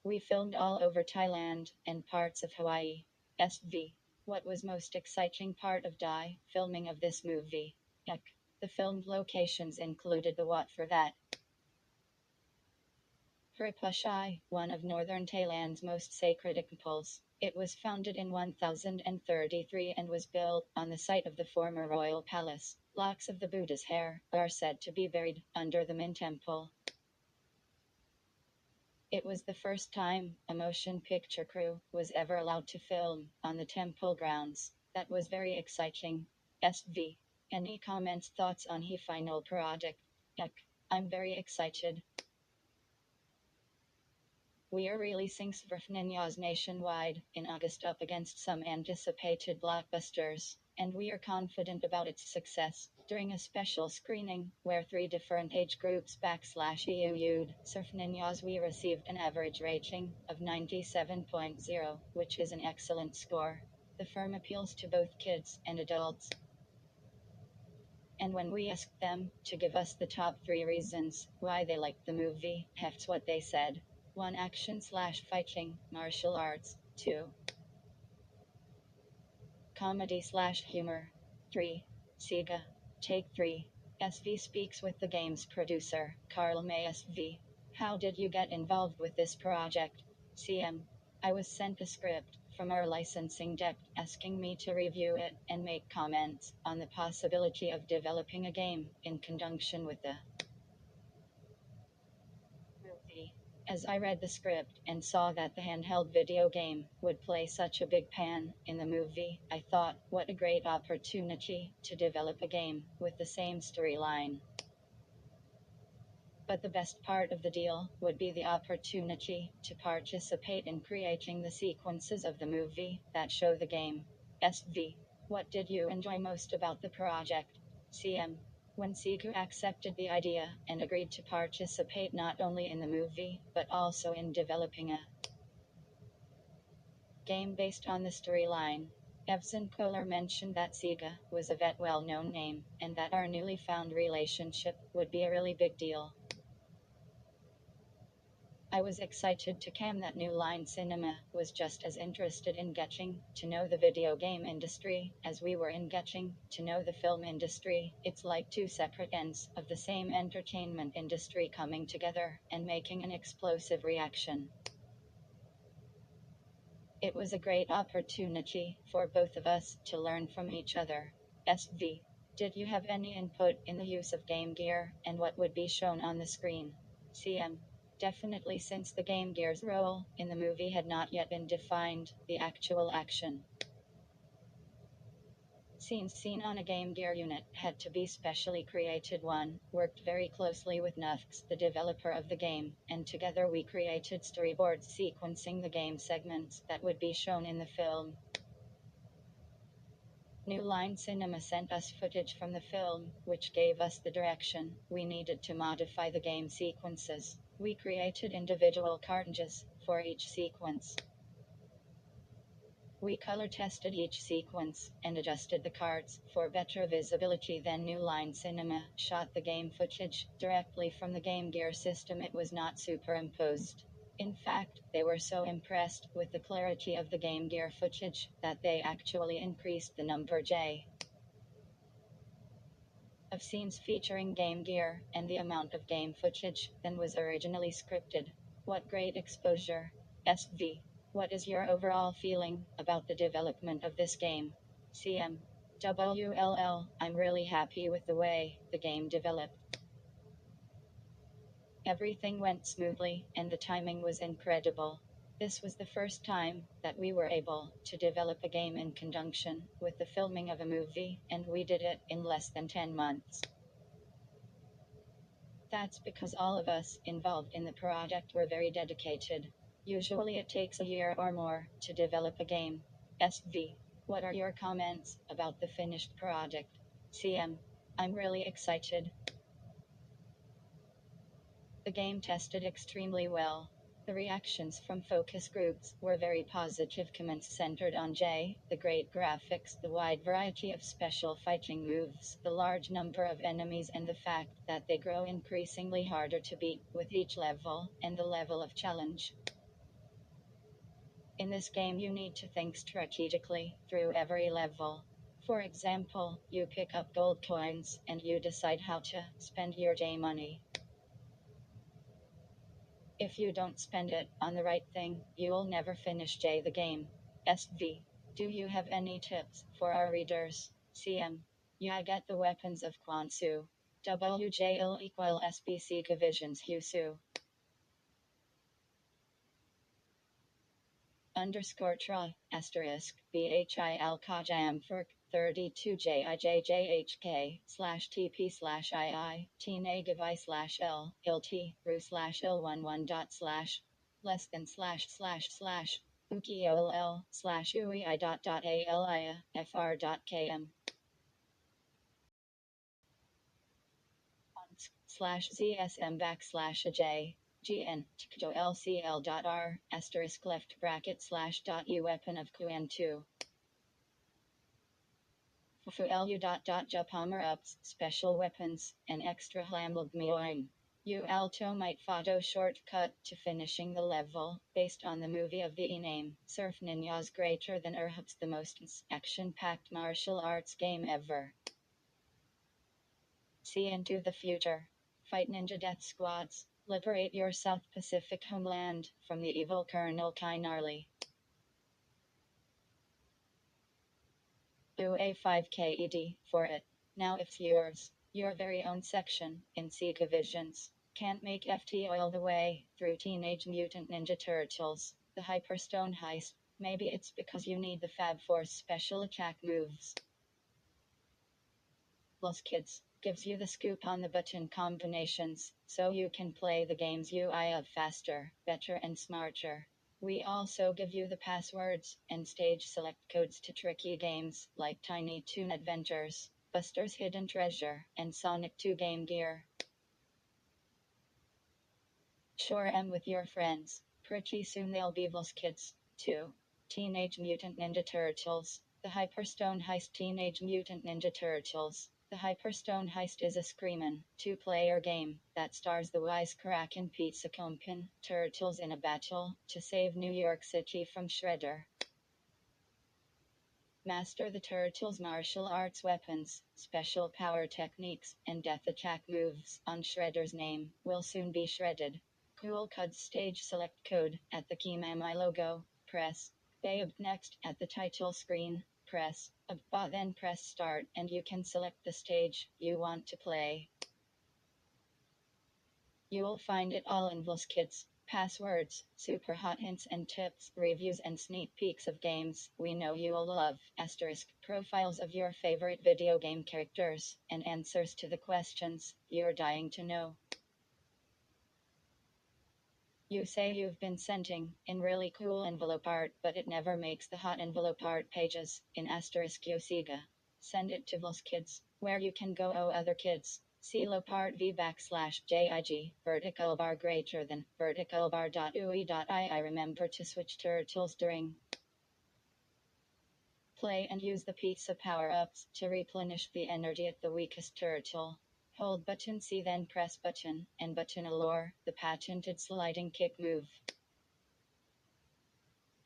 We filmed all over Thailand and parts of Hawaii. SV. What was most exciting part of filming of this movie? Heck. The filmed locations included the Wat for that. Pripashai, one of northern Thailand's most sacred temples. It was founded in 1033 and was built on the site of the former royal palace. Locks of the Buddha's hair are said to be buried under the main temple. It was the first time a motion picture crew was ever allowed to film on the temple grounds. That was very exciting. SV. Any comments, thoughts on the final project? Heck, I'm very excited. We are releasing SV1 nationwide in August up against some anticipated blockbusters, and we are confident about its success. During a special screening, where 3 different age groups /EU'd SV1, we received an average rating of 97.0, which is an excellent score. The film appeals to both kids and adults. And when we asked them to give us the top 3 reasons why they liked the movie, here's what they said. 1. Action/fighting, martial arts. 2. Comedy/humor. 3. Sega. Take 3. SV speaks with the game's producer, Carl May. SV. How did you get involved with this project? CM. I was sent a script from our licensing desk asking me to review it and make comments on the possibility of developing a game in conjunction with the movie. As I read the script and saw that the handheld video game would play such a big part in the movie, I thought, what a great opportunity to develop a game with the same storyline. But the best part of the deal would be the opportunity to participate in creating the sequences of the movie that show the game. SV. What did you enjoy most about the project? CM. When Sega accepted the idea and agreed to participate not only in the movie, but also in developing a game based on the storyline. Evson Kohler mentioned that Sega was a well-known name, and that our newly found relationship would be a really big deal. I was excited to come that New Line Cinema was just as interested in getting to know the video game industry as we were in getting to know the film industry. It's like 2 separate ends of the same entertainment industry coming together and making an explosive reaction. It was a great opportunity for both of us to learn from each other. SV. Did you have any input in the use of Game Gear and what would be shown on the screen? CM. Definitely, since the Game Gear's role in the movie had not yet been defined, the actual action scenes seen on a Game Gear unit had to be specially created. One worked very closely with Nufx, the developer of the game, and together we created storyboards sequencing the game segments that would be shown in the film. New Line Cinema sent us footage from the film, which gave us the direction we needed to modify the game sequences. We created individual cartridges for each sequence. We color tested each sequence and adjusted the cards for better visibility. Then New Line Cinema shot the game footage directly from the Game Gear system. It was not superimposed. In fact, they were so impressed with the clarity of the Game Gear footage that they actually increased the number J of scenes featuring Game Gear and the amount of game footage than was originally scripted. What great exposure. SV. What is your overall feeling about the development of this game? CM. WLL. I'm really happy with the way the game developed. Everything went smoothly, and the timing was incredible. This was the first time that we were able to develop a game in conjunction with the filming of a movie, and we did it in less than 10 months. That's because all of us involved in the project were very dedicated. Usually it takes a year or more to develop a game. SV. What are your comments about the finished project? CM. I'm really excited. The game tested extremely well. The reactions from focus groups were very positive. Comments centered on the great graphics, the wide variety of special fighting moves, the large number of enemies, and the fact that they grow increasingly harder to beat with each level, and the level of challenge. In this game, you need to think strategically through every level. For example, you pick up gold coins and you decide how to spend your J money. If you don't spend it on the right thing, you'll never finish the game. SV. Do you have any tips for our readers? CM. Yeah, get the weapons of Kwansu. WJL equal SBC divisions Husu. Underscore tra, asterisk, BHIL Kajam for 32JIJJHK slash TP slash II, TNAGIVI slash L, ILT, RU slash L11 dot slash, less than slash slash slash, UKIOL slash UI dot ALIA, FR dot KM. Slash ZSM backslash AJ. GN LCL.R asterisk left bracket slash dot U weapon of QN2 FULU dot Japomer ups special weapons and extra Lamlogmioing. U alto might photo shortcut to finishing the level based on the movie of the name. Surf Ninjas greater than Erhub's the most action-packed martial arts game ever. See into the future. Fight ninja death squads. Liberate your South Pacific homeland from the evil Colonel Kinarly. Do a 5KED for it. Now it's yours. Your very own section in Sega Visions. Can't make FT all the way through Teenage Mutant Ninja Turtles. The Hyperstone Heist. Maybe it's because you need the Fab Force special attack moves. Los Kids gives you the scoop on the button combinations, so you can play the game's UI of faster, better and smarter. We also give you the passwords and stage select codes to tricky games like Tiny Toon Adventures, Buster's Hidden Treasure, and Sonic 2 Game Gear. Share 'em with your friends. Pretty soon they'll be Los Kids, too. Teenage Mutant Ninja Turtles. The Hyperstone Heist. Teenage Mutant Ninja Turtles. The Hyperstone Heist is a screamin' two-player game that stars the wisecrackin' Pizza Company turtles in a battle to save New York City from Shredder. Master the turtles' martial arts weapons, special power techniques, and death attack moves on Shredder's name will soon be shredded. Cool Cuds stage select code at the Kimami logo. Press Babe next at the title screen. Press Abba, then press start and you can select the stage you want to play. You'll find it all in Los Kids. Passwords, super hot hints and tips, reviews and sneak peeks of games we know you'll love, asterisk, profiles of your favorite video game characters, and answers to the questions you're dying to know. You say you've been sending in really cool envelope art, but it never makes the hot envelope art pages in asterisk Yosiga. Send it to Los Kids, where you can go other kids. See Lopart V /JIG, vertical bar greater than, vertical bar .ui.I remember to switch turtles during play and use the pizza power-ups to replenish the energy at the weakest turtle. Hold button C then press button, and button allure, the patented sliding kick move.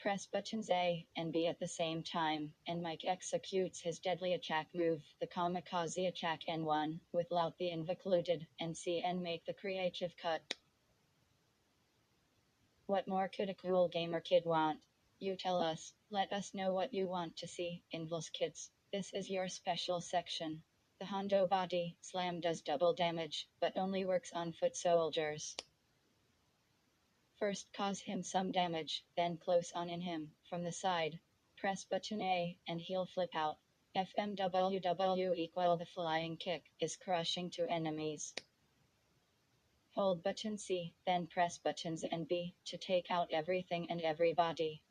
Press buttons A and B at the same time, and Mike executes his deadly attack move, the kamikaze attack N1, without the included, and C and make the creative cut. What more could a cool gamer kid want? You tell us. Let us know what you want to see in those kids. This is your special section. The Hondo body slam does double damage, but only works on foot soldiers. First cause him some damage, then close on in him, from the side. Press button A, and he'll flip out. FMWW equal the flying kick, is crushing to enemies. Hold button C, then press buttons A and B, to take out everything and everybody.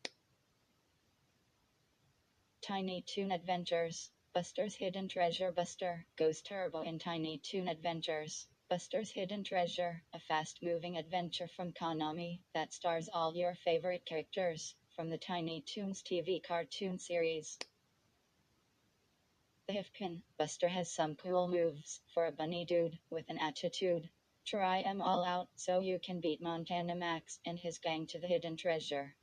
Tiny Toon Adventures. Buster's Hidden Treasure. Buster goes turbo in Tiny Toon Adventures. Buster's Hidden Treasure, a fast-moving adventure from Konami that stars all your favorite characters from the Tiny Toons TV cartoon series. The Hifpin. Buster has some cool moves for a bunny dude with an attitude. Try 'em all out so you can beat Montana Max and his gang to the hidden treasure.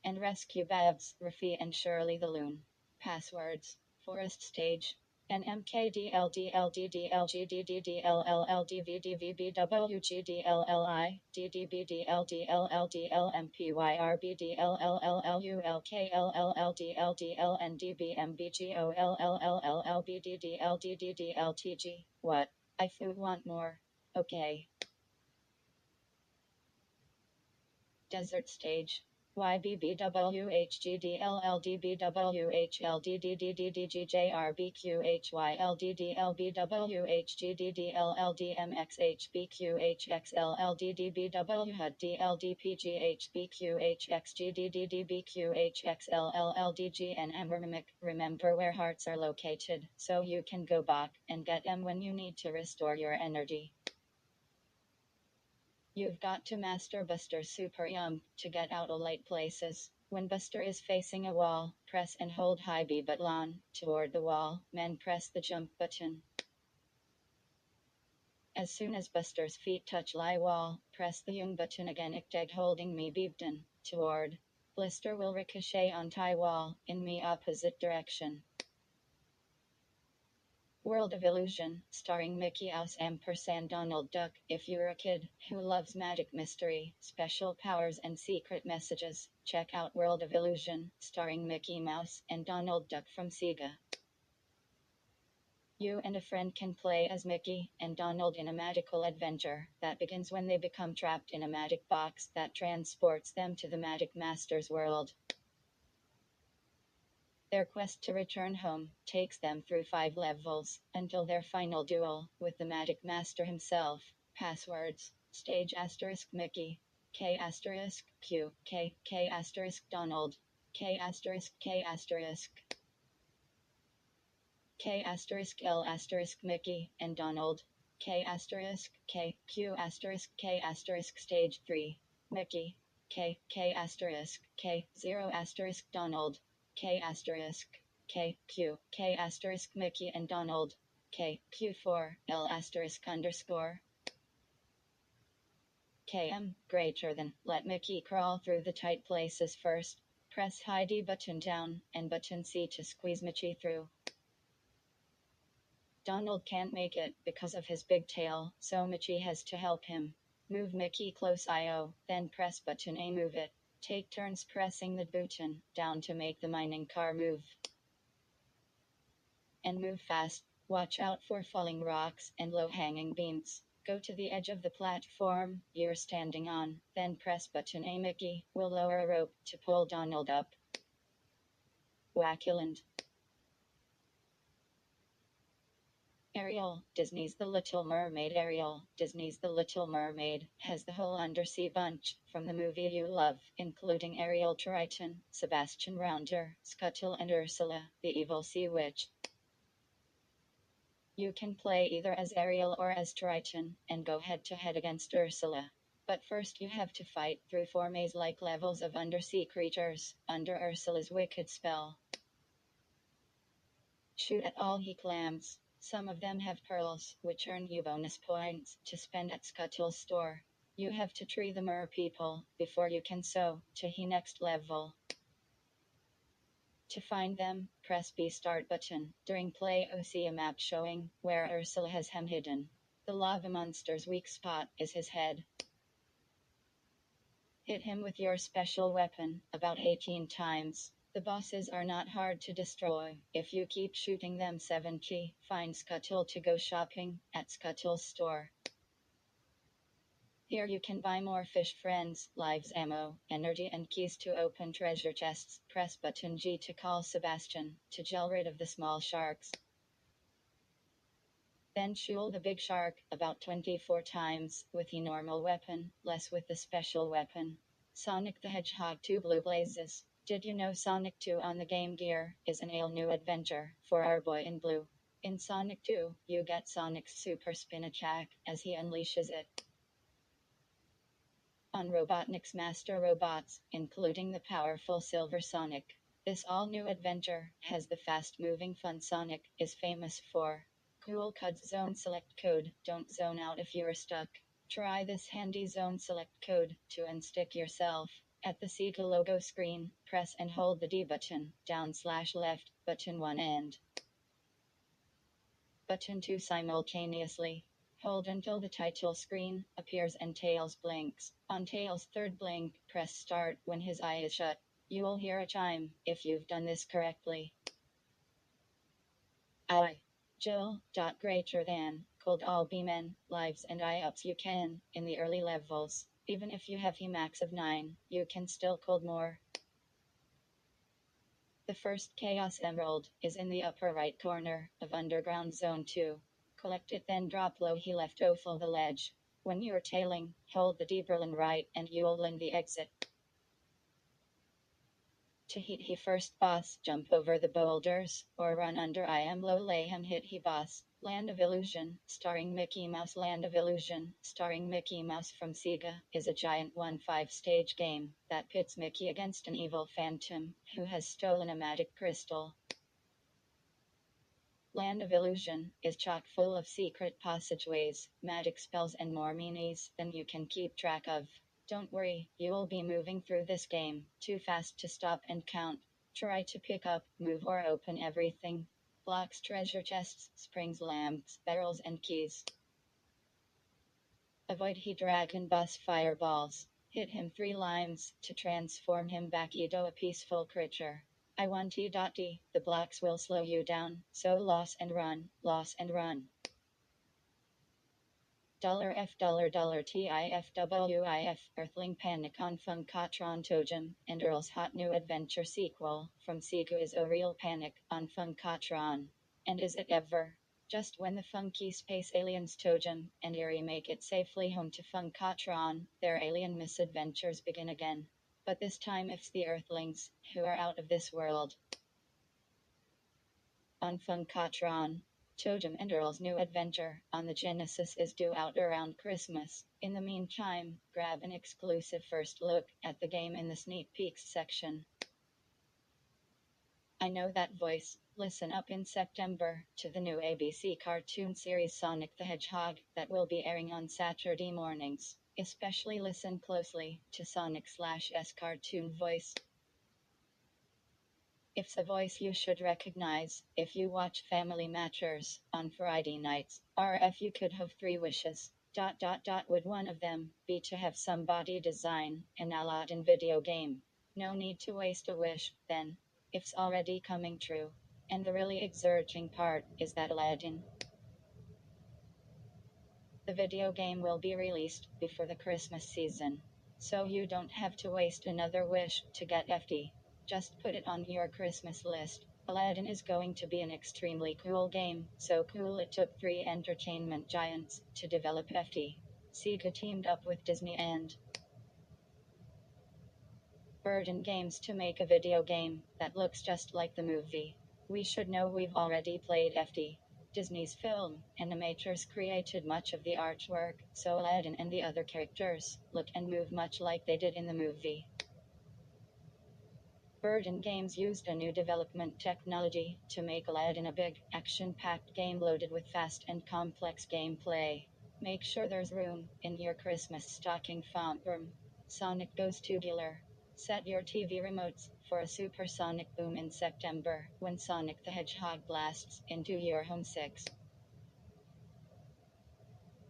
And rescue Babs, Rafi and Shirley the Loon. Passwords. Forest Stage. NMKDLDLDDDLGDDDLLLDVDVBWGDLLI DDBDLDLLDLMPYRBDLLLDLDLNDBMBGOLLLLBDDLDDDLTG. What? I want more. Okay. Desert Stage. YBBWHGDLLDBWHLDDDDGJRBQHYLDDBWHDLDPGHBQHXLLDGBWHDLDPGHXLLDGN remember where hearts are located, so you can go back and get them when you need to restore your energy. You've got to master Buster's super jump to get out of late places. When Buster is facing a wall, press and hold high B button toward the wall, then press the jump button. As soon as Buster's feet touch lie wall, press the young button again ictag holding me beepton toward. Blister will ricochet on tie wall in me opposite direction. World of Illusion, starring Mickey Mouse & Donald Duck. If you're a kid who loves magic, mystery, special powers and secret messages, check out World of Illusion, starring Mickey Mouse and Donald Duck from Sega. You and a friend can play as Mickey and Donald in a magical adventure that begins when they become trapped in a magic box that transports them to the Magic Master's world. Their quest to return home takes them through 5 levels until their final duel with the Magic Master himself. Passwords. Stage * Mickey. K * Q. K. K * Donald. K * K * K L * Mickey and Donald. K * K. Q * K * Stage 3. Mickey. K. K * K. 0 * Donald. K * K. Q. K * Mickey and Donald. K. Q4 L *_. KM greater than. Let Mickey crawl through the tight places first. Press high D button down and button C to squeeze Mickey through. Donald can't make it because of his big tail, so Mickey has to help him. Move Mickey close IO, then press button A move it. Take turns pressing the button down to make the mining car move. And move fast. Watch out for falling rocks and low-hanging beams. Go to the edge of the platform you're standing on, then press button A. Mickey will lower a rope to pull Donald up. Wackyland. Ariel, Disney's The Little Mermaid. Ariel, Disney's The Little Mermaid, has the whole undersea bunch from the movie you love, including Ariel Triton, Sebastian Rounder, Scuttle and Ursula, the evil sea witch. You can play either as Ariel or as Triton, and go head-to-head against Ursula. But first you have to fight through 4 maze-like levels of undersea creatures, under Ursula's wicked spell. Shoot at all he clams. Some of them have pearls, which earn you bonus points to spend at Scuttle's store. You have to tree the mer people before you can so to he next level. To find them, press B start button. During play see a map showing where Ursula has him hidden. The lava monster's weak spot is his head. Hit him with your special weapon about 18 times. The bosses are not hard to destroy if you keep shooting them. 7 key. Find Scuttle to go shopping at Scuttle's store. Here you can buy more fish friends, lives, ammo, energy and keys to open treasure chests. Press button G to call Sebastian to gel rid of the small sharks. Then shoot the big shark about 24 times with the normal weapon, less with the special weapon. Sonic the Hedgehog 2 Blue Blazes. Did you know Sonic 2 on the Game Gear is an all new adventure for our boy in blue? In Sonic 2, you get Sonic's super spin attack as he unleashes it on Robotnik's master robots, including the powerful Silver Sonic. This all-new adventure has the fast-moving fun Sonic is famous for. Cool cuts zone select code, don't zone out if you're stuck. Try this handy zone select code to unstick yourself. At the Sega logo screen, press and hold the D button, down/left, button 1 and button 2 simultaneously. Hold until the title screen appears and Tails blinks. On Tails' third blink, press start when his eye is shut. You will hear a chime if you've done this correctly. I. Jill. Greater than. Could all be men, lives and I-ups you can, in the early levels. Even if you have a max of 9, you can still cold more. The first Chaos Emerald is in the upper right corner of Underground Zone 2. Collect it then drop low he left off the ledge. When you're tailing, hold the D Berlin right and you'll land the exit. To hit he first boss, jump over the boulders, or run under I am low lay him hit he boss. Land of Illusion, starring Mickey Mouse. Land of Illusion, starring Mickey Mouse from Sega, is a giant 1-5 stage game that pits Mickey against an evil phantom who has stolen a magic crystal. Land of Illusion is chock full of secret passageways, magic spells and more minis than you can keep track of. Don't worry, you will be moving through this game too fast to stop and count. Try to pick up, move or open everything. Blocks, treasure chests, springs, lamps, barrels and keys. Avoid he dragon boss fireballs. Hit him 3 limes to transform him back into a peaceful creature. I want T.D. The blocks will slow you down, so loss and run, loss and run. $F$TIFWIF Earthling Panic on Funkatron Tojum and Earl's hot new adventure sequel from Sega is a real panic on Funkatron. And is it ever? Just when the funky space aliens Tojum and Eerie make it safely home to Funkatron, their alien misadventures begin again. But this time it's the Earthlings who are out of this world. On Funkatron, Tojum and Earl's new adventure on the Genesis is due out around Christmas. In the meantime, grab an exclusive first look at the game in the sneak peeks section. I know that voice. Listen up in September to the new ABC cartoon series Sonic the Hedgehog that will be airing on Saturday mornings. Especially listen closely to Sonic/S cartoon voice. It's a voice you should recognize if you watch Family Matters on Friday nights, or if you could have 3 wishes. Would one of them be to have somebody design an Aladdin video game? No need to waste a wish, then. It's already coming true. And the really exerting part is that Aladdin, the video game, will be released before the Christmas season. So you don't have to waste another wish to get FD. Just put it on your Christmas list. Aladdin is going to be an extremely cool game, so cool it took 3 entertainment giants to develop FD. Sega teamed up with Disney and Burden Games to make a video game that looks just like the movie. We should know we've already played FD. Disney's film animators created much of the artwork, so Aladdin and the other characters look and move much like they did in the movie. Burden Games used a new development technology to make Aladdin a big, action-packed game loaded with fast and complex gameplay. Make sure there's room in your Christmas stocking room. Sonic goes tubular. Set your TV remotes for a supersonic boom in September when Sonic the Hedgehog blasts into your home 6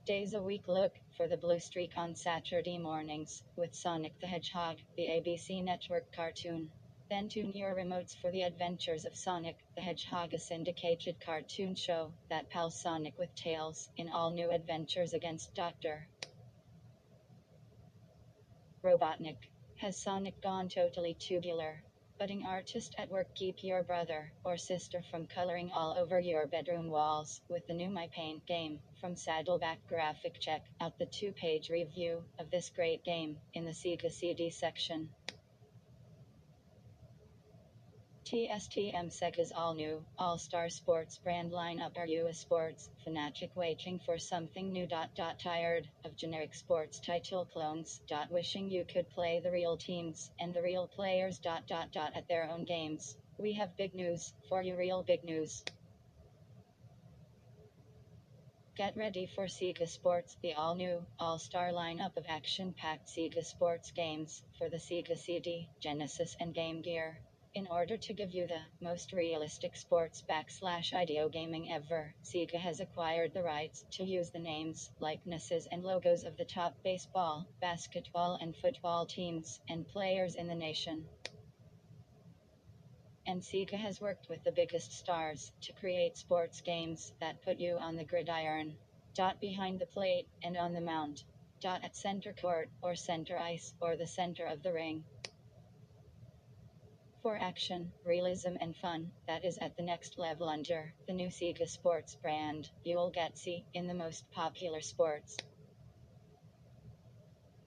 days a week. Look for the blue streak on Saturday mornings with Sonic the Hedgehog, the ABC network cartoon. Then tune your remotes for the adventures of Sonic the Hedgehog, a syndicated cartoon show that pals Sonic with Tails in all new adventures against Dr. Robotnik. Has Sonic gone totally tubular? Budding artist at work, keep your brother or sister from coloring all over your bedroom walls with the new My Paint game from Saddleback Graphic. Check out the 2-page review of this great game in the Sega CD section. TSTM Sega's all-new, all-star sports brand lineup. Are you a sports fanatic waiting for something new? Tired of generic sports title clones? Wishing you could play the real teams and the real players? At their own games? We have big news for you, real big news. Get ready for Sega Sports, the all-new, all-star lineup of action-packed Sega Sports games for the Sega CD, Genesis and Game Gear. In order to give you the most realistic sports /video gaming ever, Sega has acquired the rights to use the names, likenesses and logos of the top baseball, basketball and football teams and players in the nation. And Sega has worked with the biggest stars to create sports games that put you on the gridiron. Behind the plate and on the mound. At center court or center ice or the center of the ring. For action, realism and fun that is at the next level under the new Sega Sports brand, you'll get in the most popular sports.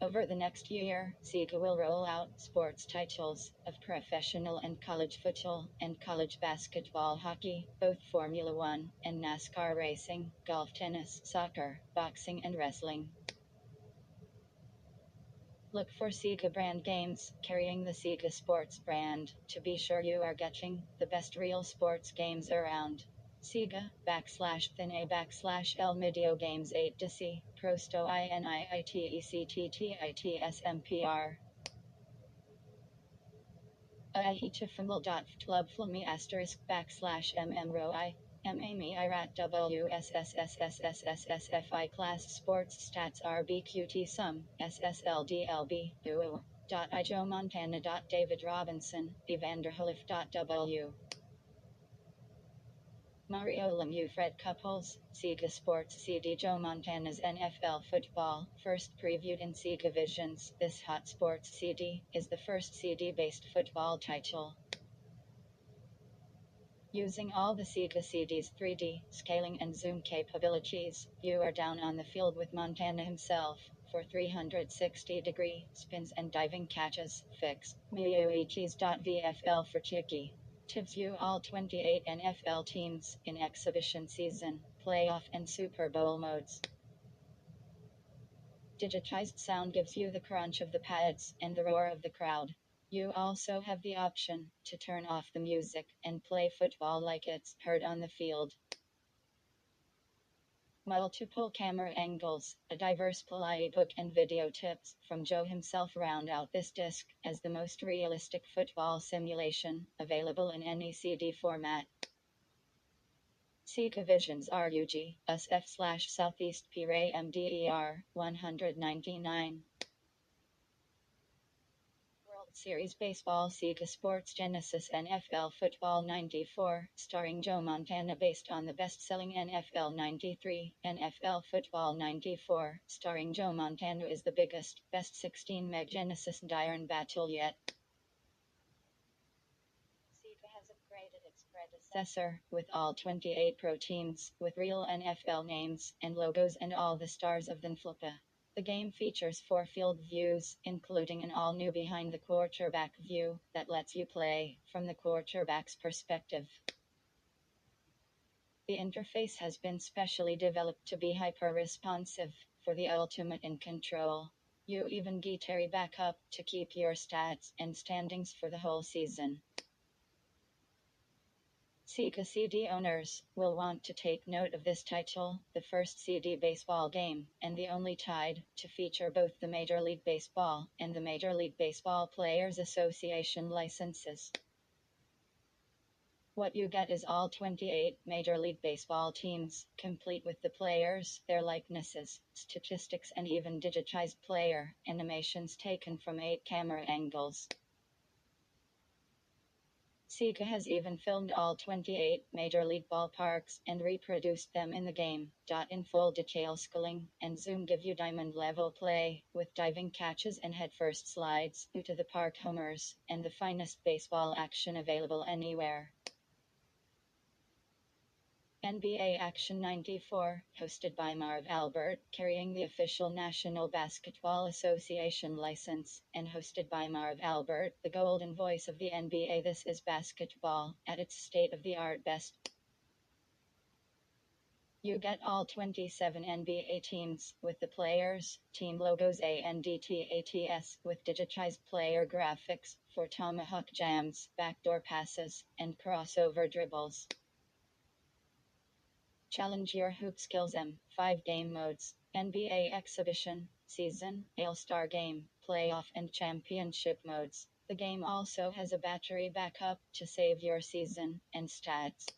Over the next year, Sega will roll out sports titles of professional and college football and college basketball, hockey, both Formula One and NASCAR racing, golf, tennis, soccer, boxing and wrestling. Look for Sega brand games carrying the Sega Sports brand to be sure you are getting the best real sports games around. Sega /thina/L Medio Games 8 to C Prosto INIITECTTITSMPR ahitafumble.flubflumi */mmroi MAMEIRAT WSSSSSSSFI class sports stats RBQT sum SSLDLB UU. I Joe Montana. David Robinson Evander Halif.W Mario Lemieux Fred Couples, Sega Sports CD. Joe Montana's NFL football, first previewed in Sega Visions. This Hot Sports CD is the first CD-based football title. Using all the Sega CD's 3D scaling and zoom capabilities, you are down on the field with Montana himself for 360-degree spins and diving catches. Fix Miyoichis.VFL for Chicky. To view all 28 NFL teams in exhibition season, playoff and Super Bowl modes. Digitized sound gives you the crunch of the pads and the roar of the crowd. You also have the option to turn off the music and play football like it's heard on the field. Multiple camera angles, a diverse playbook and video tips from Joe himself round out this disc as the most realistic football simulation available in any CD format. Sega Visions RUG SF/Southeast PRA MDER 199 World Series Baseball Sega Sports Genesis NFL Football 94 starring Joe Montana based on the best-selling NFL 93 NFL Football 94 starring Joe Montana is the biggest, best 16-meg Genesis Iron battle yet. Sega has upgraded its predecessor with all 28 pro teams with real NFL names and logos and all the stars of the NFLPA. The game features 4 field views, including an all-new behind-the-quarterback view that lets you play from the quarterback's perspective. The interface has been specially developed to be hyper-responsive for the ultimate in control. You even get a backup to keep your stats and standings for the whole season. Sega CD owners will want to take note of this title, the first CD baseball game, and the only tied, to feature both the Major League Baseball and the Major League Baseball Players Association licenses. What you get is all 28 Major League Baseball teams, complete with the players, their likenesses, statistics and even digitized player animations taken from 8 camera angles. Sega has even filmed all 28 Major League ballparks and reproduced them in the game. In full detail scaling and zoom give you diamond level play, with diving catches and headfirst slides, due to the park homers, and the finest baseball action available anywhere. NBA Action 94, hosted by Marv Albert, carrying the official National Basketball Association license, and hosted by Marv Albert, the golden voice of the NBA. This is basketball, at its state-of-the-art best. You get all 27 NBA teams, with the players, team logos and DTATS, with digitized player graphics, for tomahawk jams, backdoor passes, and crossover dribbles. Challenge your hoop skills. 5 game modes: NBA Exhibition, Season, All-Star Game, Playoff and Championship modes. The game also has a battery backup to save your season and stats.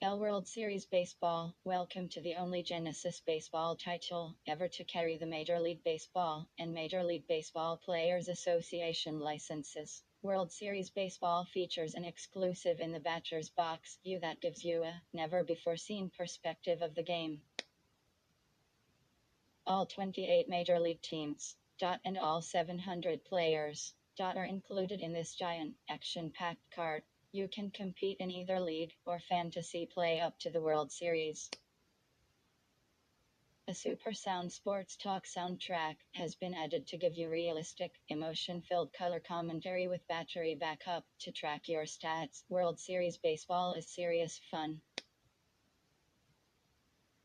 World Series Baseball. Welcome to the only Genesis baseball title ever to carry the Major League Baseball and Major League Baseball Players Association licenses. World Series Baseball features an exclusive in the batter's box view that gives you a never-before-seen perspective of the game. All 28 Major League teams, and all 700 players, are included in this giant, action-packed card. You can compete in either league or fantasy play up to the World Series. A super sound sports talk soundtrack has been added to give you realistic, emotion-filled color commentary with battery backup to track your stats. World Series Baseball is serious fun.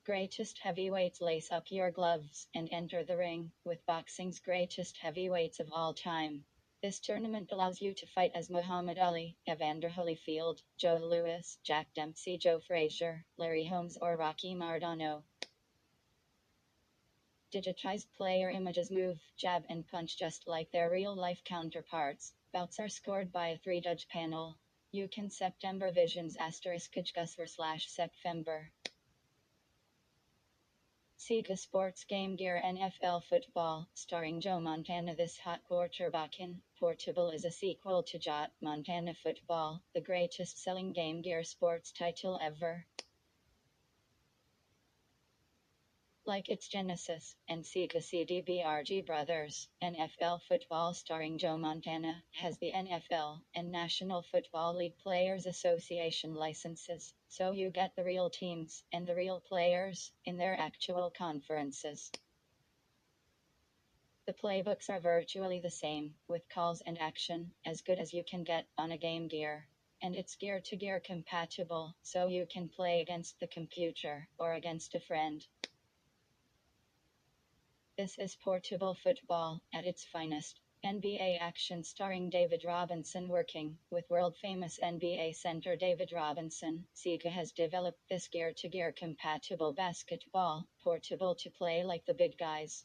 Greatest heavyweights. Lace up your gloves and enter the ring with boxing's greatest heavyweights of all time. This tournament allows you to fight as Muhammad Ali, Evander Holyfield, Joe Louis, Jack Dempsey, Joe Frazier, Larry Holmes, or Rocky Marciano. Digitized player images move, jab, and punch just like their real-life counterparts. Bouts are scored by a 3-judge panel. You can September Visions */September. Sega Sports Game Gear NFL Football, starring Joe Montana. This hot quarterbackin' portable is a sequel to Joe Montana Football, the greatest selling Game Gear sports title ever. Like its genesis, and Sega CDBRG Brothers, NFL Football starring Joe Montana has the NFL and National Football League Players Association licenses, so you get the real teams and the real players in their actual conferences. The playbooks are virtually the same, with calls and action, as good as you can get on a Game Gear. And it's gear-to-gear compatible, so you can play against the computer or against a friend. This is portable football at its finest. NBA action starring David Robinson. Working with world-famous NBA center David Robinson, Sega has developed this gear-to-gear compatible basketball, portable to play like the big guys.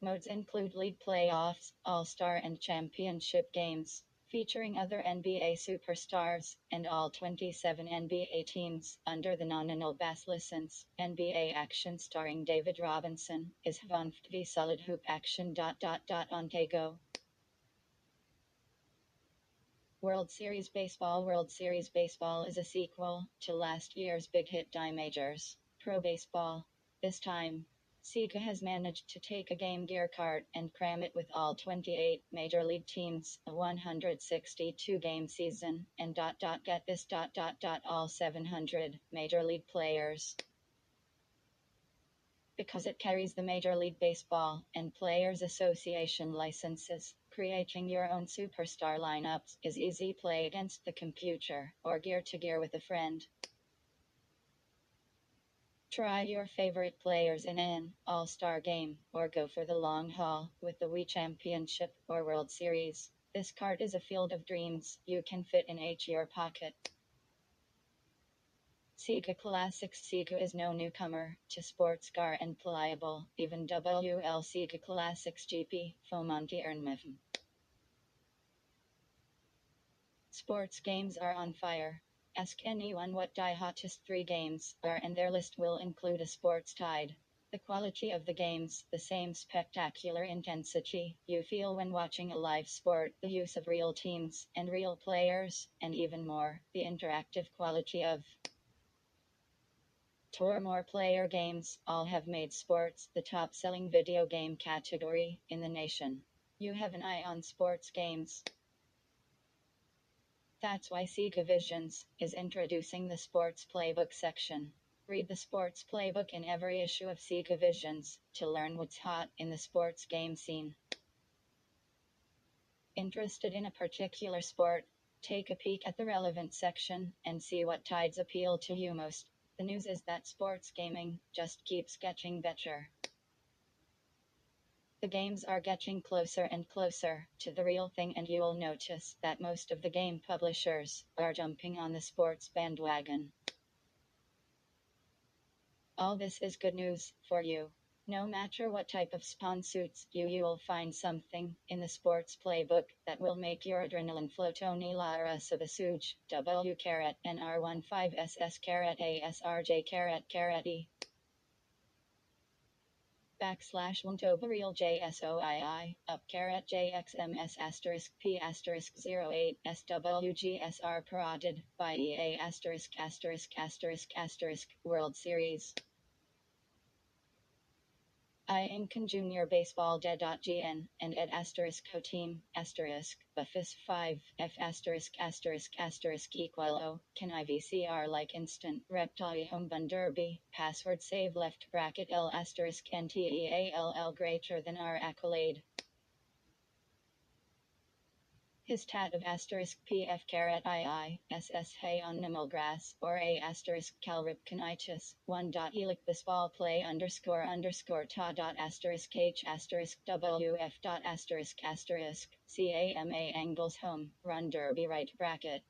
Modes include League Playoffs, All-Star and Championship games, featuring other NBA superstars, and all 27 NBA teams under the nominal bass license. NBA action starring David Robinson is V solid hoop action. On Tego. World Series Baseball. World Series Baseball is a sequel to last year's big hit Die Majors, Pro Baseball. This time, Sega has managed to take a Game Gear cart and cram it with all 28 Major League teams, a 162-game season, and get this all 700 Major League players. Because it carries the Major League Baseball and Players Association licenses, creating your own superstar lineups is easy. Play against the computer or gear-to-gear with a friend. Try your favorite players in an all-star game, or go for the long haul with the Wii Championship or World Series. This cart is a field of dreams you can fit in your pocket. Sega Classics. Sega is no newcomer to sports car and pliable, even WL Sega Classics GP, Fomonti Ernmefm. Sports games are on fire. Ask anyone what die hottest 3 games are and their list will include a sports tide. The quality of the games, the same spectacular intensity you feel when watching a live sport, the use of real teams and real players, and even more, the interactive quality of Tour more player games, all have made sports the top selling video game category in the nation. You have an eye on sports games. That's why Sega Visions is introducing the Sports Playbook section. Read the Sports Playbook in every issue of Sega Visions to learn what's hot in the sports game scene. Interested in a particular sport? Take a peek at the relevant section and see what tides appeal to you most. The news is that sports gaming just keeps getting better. The games are getting closer and closer to the real thing, and you'll notice that most of the game publishers are jumping on the sports bandwagon. All this is good news for you. No matter what type of spawn suits you'll find something in the sports playbook that will make your adrenaline flow. Tony Lara Sabasuj, W carat NR15SS carat ASRJ carat E. /1 real JSOII up carat JXMS asterisk P asterisk 08 SWGSR parodied by EA asterisk asterisk asterisk asterisk World Series. I Incan Junior Baseball Dead.gn and Ed asterisk co team asterisk Buffis 5 F asterisk asterisk asterisk equalo can IVCR like instant reptile home bun derby password save left bracket L asterisk NTEALL greater than our accolade. His tat of asterisk PF carat II, SS hay on nimmelgrass, or A asterisk calripconitis, 1. Helic baseball play underscore underscore ta dot asterisk H asterisk WF dot asterisk asterisk, CAMA angles home, run derby right bracket.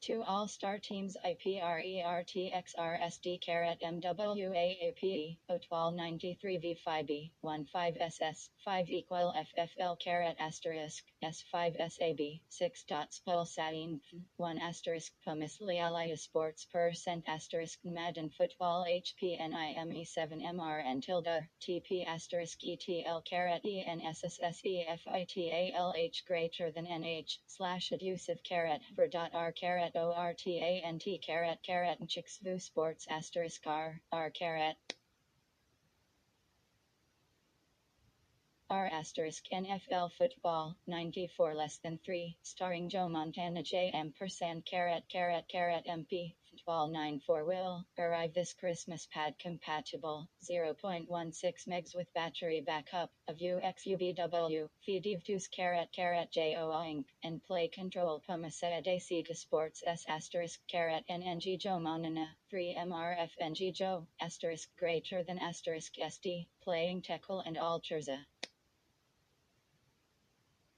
Two all-star teams IPRERTXRSD carat MWAAPE, O12 93 V5B, 15SS, 5 equal FFL carat asterisk, S5SAB, 6 dots Pulsatin, 1 asterisk Pumislialaya Sports percent asterisk Madden Football HPNIME7MR and tilde, TP asterisk ETL carat ENSSSEFITALH greater than NH, / abusive carat ver.R carat ORTANT carat Chixvu Sports asterisk R carat R asterisk NFL Football 94 less than 3 starring Joe Montana J ampersand carat MP Football 94 will arrive this Christmas. Pad compatible 0.16 megs with battery backup of UXUBW feed2 carat JO Inc and play control Pumasea de Sega Sports S asterisk carat NNG Joe Monana 3 MRFNG Joe asterisk greater than asterisk SD playing tackle and Alterza.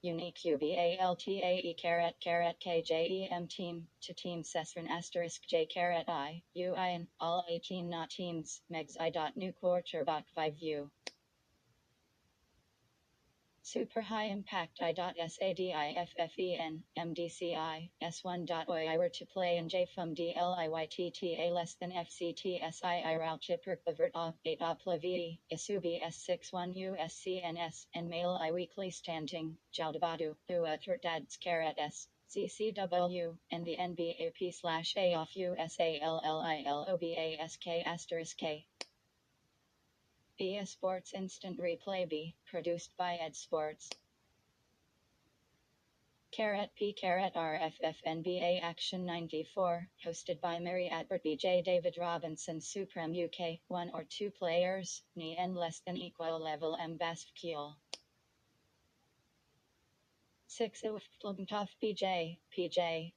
Unique UBALTAE carat KJEM team to team Sesran asterisk J carat I UIN all 18 not teams megs I dot new quarterback 5 view. Super high impact I.SADIFFEN MDCI S1.OI were to play in JFUM DLIYTTA less than FCTSII Ralchipper Avert 8 Oplavi Isubi S61 USCNS and Mail I weekly standing Jaldabadu Uatur Dads carat S CCW and the NBAP/A off USALLILOBASK asterisk K. EA Sports Instant Replay B, produced by Ed Sports. Carat P carat RFF NBA Action 94, hosted by Mary Adbert BJ David Robinson Supreme UK, 1 or 2 players, ni and less than equal level Mbasfkiel. 6 Flugtoff PJ,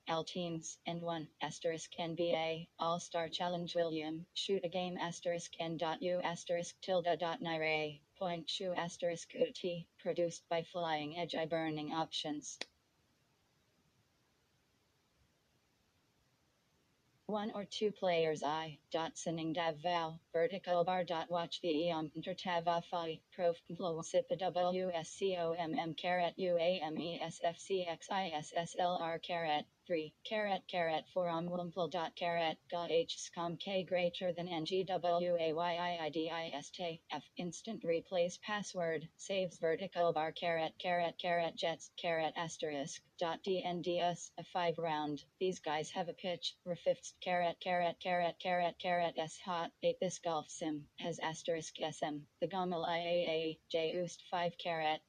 L teams, and 1 asterisk NBA, All-Star Challenge William, shoot a game asterisk N.U asterisk tilde.nire, Point shoe asterisk UT, produced by Flying Edge eye burning options. One or two players I. Sinning dav val, vertical bar. Watch the eom intertava fi, prof flow sipa wscomm carat uamesfcxisslr carat 3 carat forum wumpel dot carat got h scom k greater than ngwayiidist f instant replace password saves vertical bar carat jets carat asterisk dot dnds a 5 round. These guys have a pitch refifts carat s hot 8 this golf sim has asterisk sm the gomal iaa j oost 5 carat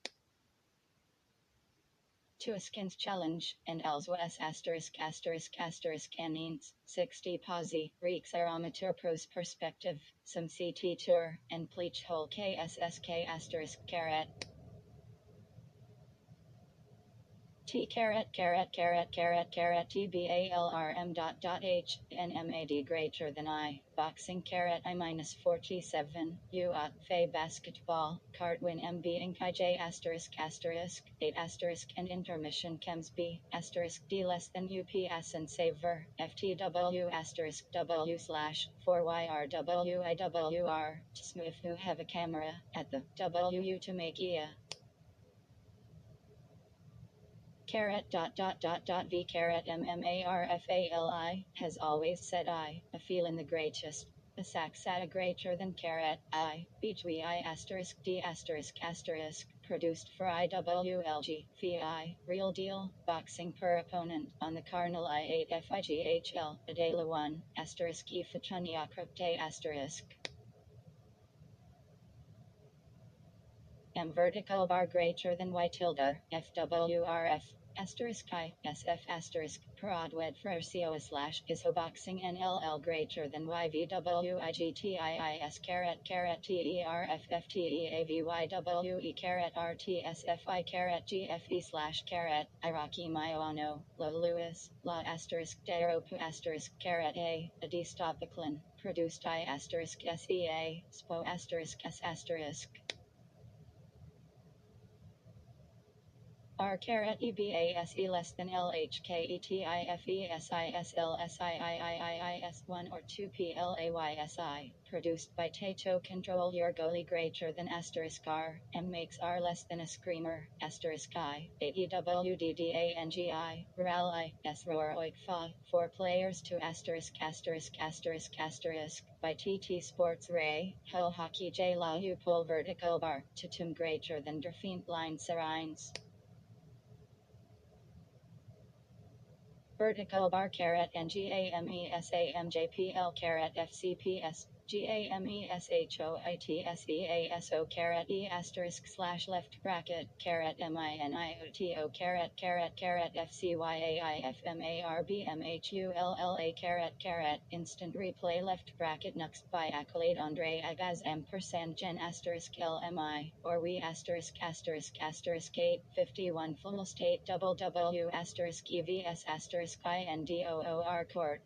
to a skins challenge and elsewhere asterisk canines 60 posi reeks arometer pros perspective some ct tour and pleach hole kssk asterisk carat T TBALRM H NMAD greater than I boxing I minus 47 U Fe basketball Cartwin MB Inc IJ asterisk 8 asterisk and intermission chems B asterisk D less than UPS and saver FTW asterisk W slash 4YRWIWR smooth who have a camera at the WU to make IA V MMARFALI has always said I feel in the greatest. A saxata greater than I between I asterisk D asterisk produced for IWLG VI real deal boxing per opponent on the Carnal I8 FIGHL Adela 1 asterisk Ifachania Crypte asterisk M vertical bar greater than Y tilde FWRF asterisk I SF asterisk Paradwed Frercio slash isoboxing NLL greater than YVWIGTIIS carat TERFFTEAVYWE carat RTSFI carat GFE slash carat Iraqi Mioano Lo Lewis La asterisk Deropu asterisk carat A Adistopiclin produced I asterisk SEA SPO asterisk S asterisk R carat EBASE less than LHKETIFESISLSIIIIIIS 1 or 2 PLAYSI produced by Tato control your goalie greater than asterisk R M makes R less than a screamer asterisk I AEWDDANGI Rally S roar oik fa 4 players to asterisk by TT Sports Ray Hull Hockey J La U pull vertical bar to tum greater than der Fiend line Serines vertical bar carat NGAMESAMJPL carat FCPS GAMESHOITSEASO carat E asterisk slash left bracket carat MINIOTO carat FCYAIFMARBMHULLA carat instant replay left bracket Nux by accolade Andre Agaz ampersand Gen asterisk LMI or we asterisk 851 full state double W asterisk EVS asterisk INDOOR court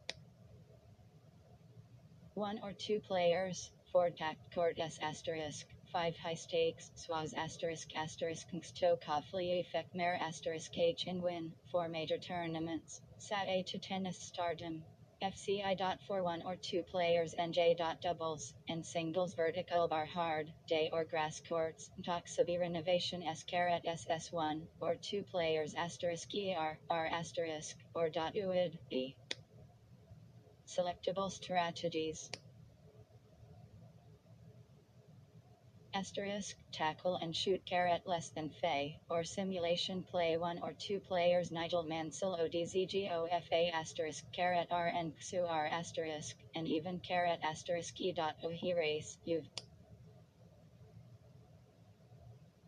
1 or 2 players, 4 tact court S asterisk, 5 high stakes, Swaz asterisk Ksto Kofli effect Mare asterisk H in win, 4 major tournaments, Sat A to tennis stardom. FCI. For 1 or 2 players NJ. Doubles, and singles vertical bar hard, day or grass courts, Toxabi renovation S carat SS1, or 2 players asterisk ER, R asterisk, or UID, E. Selectable strategies asterisk tackle and shoot carat less than Fay or simulation play 1 or 2 players Nigel Mansell ODZGOFA asterisk carat R and XU R asterisk and even carat asterisk E dot O he race U